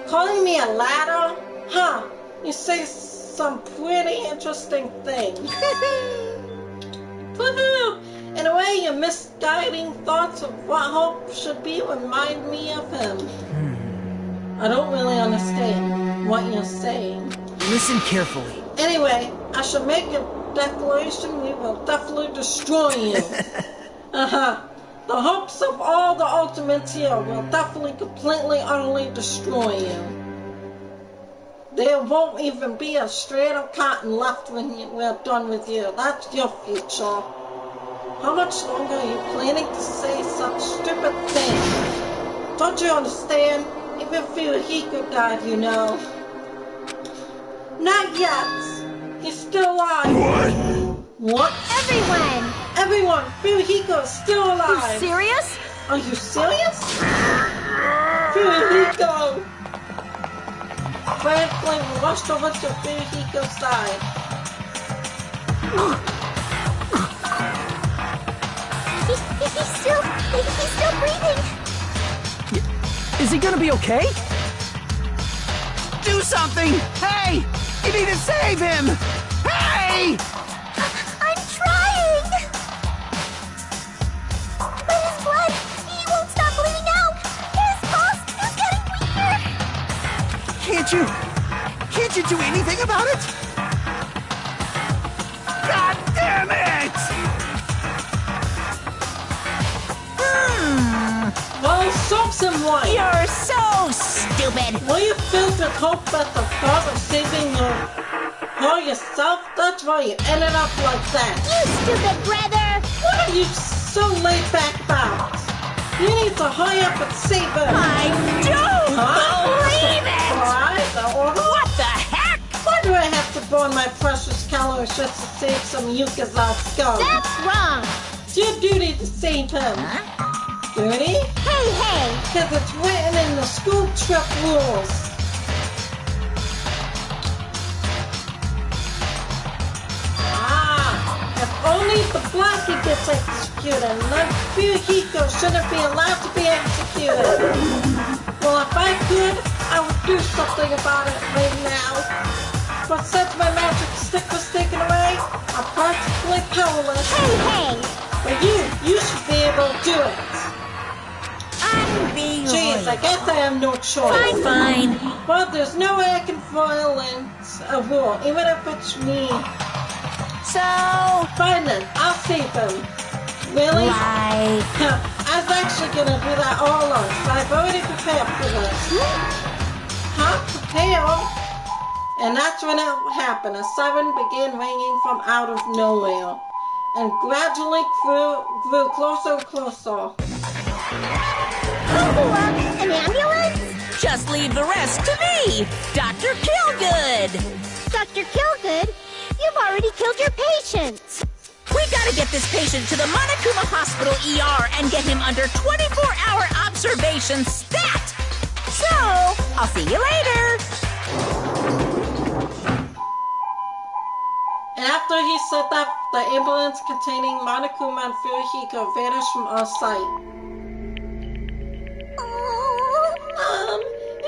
Calling me a ladder? Huh, you say some pretty interesting things. Woohoo! In a way, your misguiding thoughts of what hope should be remind me of him. I don't really understand what you're saying. Listen carefully. Anyway, I shall make a declaration. We will definitely destroy you. The hopes of all the ultimates here will definitely completely, utterly destroy you. There won't even be a strand of cotton left when we're done with you. That's your future. How much longer are you planning to say such stupid things? Don't you understand? Even Fuyuhiko died, you know. Not yet. He's still alive. What? Everyone! Fuyuhiko is still alive! You serious? Are you serious? Fuyuhiko! Red flame rushed over to Fuyuhiko's side. He's still breathing. Is he gonna be okay? Do something! Hey! You need to save him! Hey! I'm trying! But his blood, he won't stop bleeding out! His pulse is getting weaker! Can't you do anything about it? God damn it! Well, soap someone! You're so stupid. Were you filled with hope at the thought of saving her yourself? That's why you ended up like that. You stupid brother! What are you so laid back about? You need to hurry up and save her. I don't believe it. Surprise, What the heck? Why do I have to burn my precious calories just to save some Yuka's scum? That's wrong! It's your duty to save him. Duty? Hey! Because it's written in the school trip rules. If only the Blackie gets executed, then Fuyuhiko shouldn't be allowed to be executed. Well, if I could, I would do something about it right now. But since my magic stick was taken away, I'm practically powerless. Hey! But you should be able to do it. Jeez, I guess I have no choice. Fine. Well, there's no way I can violate a rule, even if it's me. So, Fine then, I'll save him. Really? like, I was actually gonna do that all along, so I've already prepared for this. Prepare? And that's when it happened. A siren began ringing from out of nowhere, and gradually grew closer and closer. An ambulance? just leave the rest to me, Dr. Killgood. Dr. Killgood? You've already killed your patient! We gotta get this patient to the Monokuma Hospital ER and get him under 24-hour observation stat! So, I'll see you later! And after he said that, the ambulance containing Monokuma and Fuyuhiko vanished from our sight.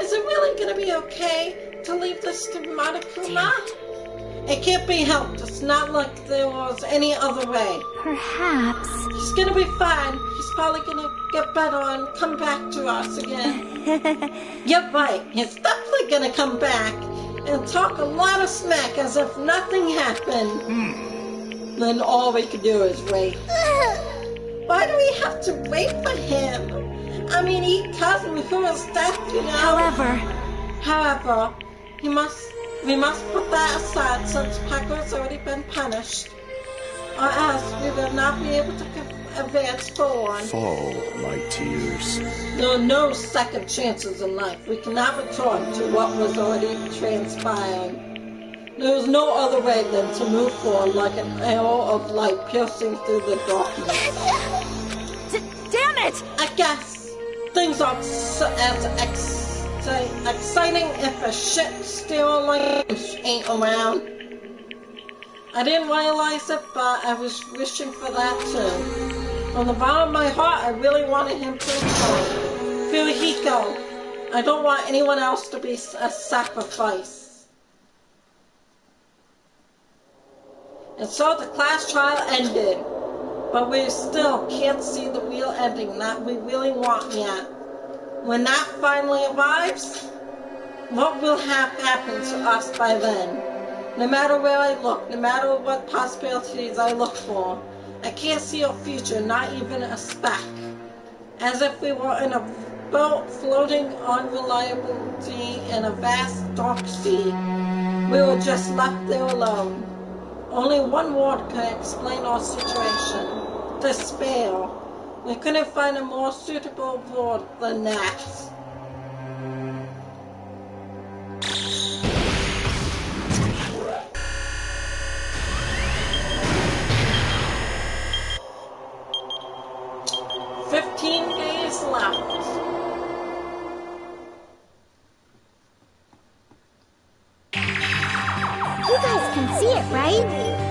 Is it really gonna be okay? to leave this to Monokuma? It can't be helped. It's not like there was any other way. Perhaps. He's gonna be fine. He's probably gonna get better and come back to us again. You're right. He's definitely gonna come back and talk a lot of smack as if nothing happened. Then all we can do is wait. Why do we have to wait for him? I mean, he caused me for his death, you know? However, we must put that aside since Paco has already been punished. Or else we will not be able to advance forward. Fall, my tears. There are no second chances in life. We cannot return to what was already transpiring. There is no other way than to move forward like an arrow of light piercing through the darkness. Damn it! I guess things aren't as exciting if a shit still like ain't around. I didn't realize it, but I was wishing for that too. From the bottom of my heart, I really wanted him to return. Fuyuhiko, I don't want anyone else to be a sacrifice. And so the class trial ended, but we still can't see the real ending that we really want yet. When that finally arrives, what will have happened to us by then? No matter where I look, no matter what possibilities I look for, I can't see a future, not even a speck. As if we were in a boat floating on reliability in a vast dark sea. We were just left there alone. Only one word could explain our situation: despair. We couldn't find a more suitable word than that. Left. You guys can see it, right?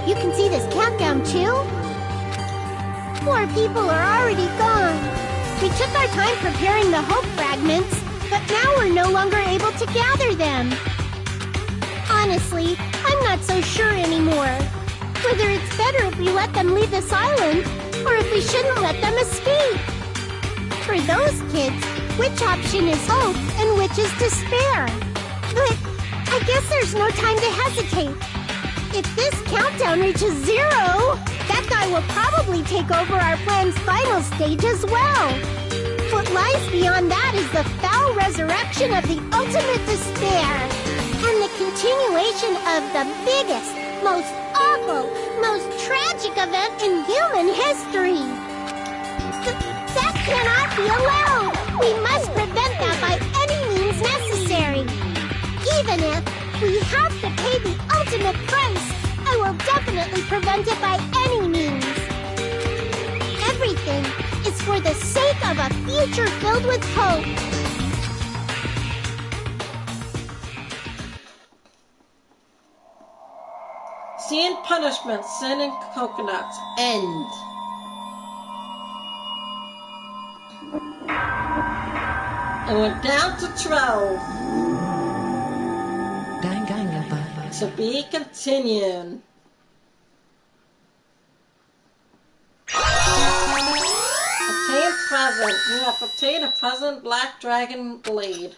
You can see this countdown too? Poor people are already gone. We took our time preparing the hope fragments, but now we're no longer able to gather them. Honestly, I'm not so sure anymore. Whether it's better if we let them leave this island, or if we shouldn't let them escape. For those kids, which option is hope and which is despair? But I guess there's no time to hesitate. If this countdown reaches 0, that guy will probably take over our plan's final stage as well. What lies beyond that is the foul resurrection of the ultimate despair and the continuation of the biggest, most awful, most tragic event in human history. That cannot be allowed! We must prevent that by any means necessary. Even if we have to pay the ultimate price, I will definitely prevent it by any means. Everything is for the sake of a future filled with hope. Scene punishment, sin and coconuts, end. And we're down to 12. Danganronpa. To be continued. Obtain present. You have obtained a present Black Dragon Blade.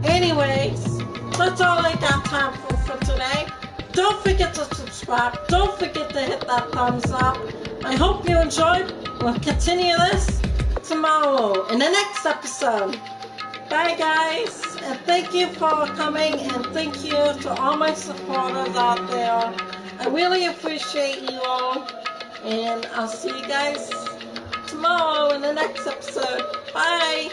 Anyways, that's all I got time for today. Don't forget to subscribe. Don't forget to hit that thumbs up. I hope you enjoyed. We'll continue this tomorrow in the next episode. Bye guys, and thank you for coming, and thank you to all my supporters out there. I really appreciate you all, and I'll see you guys tomorrow in the next episode. Bye!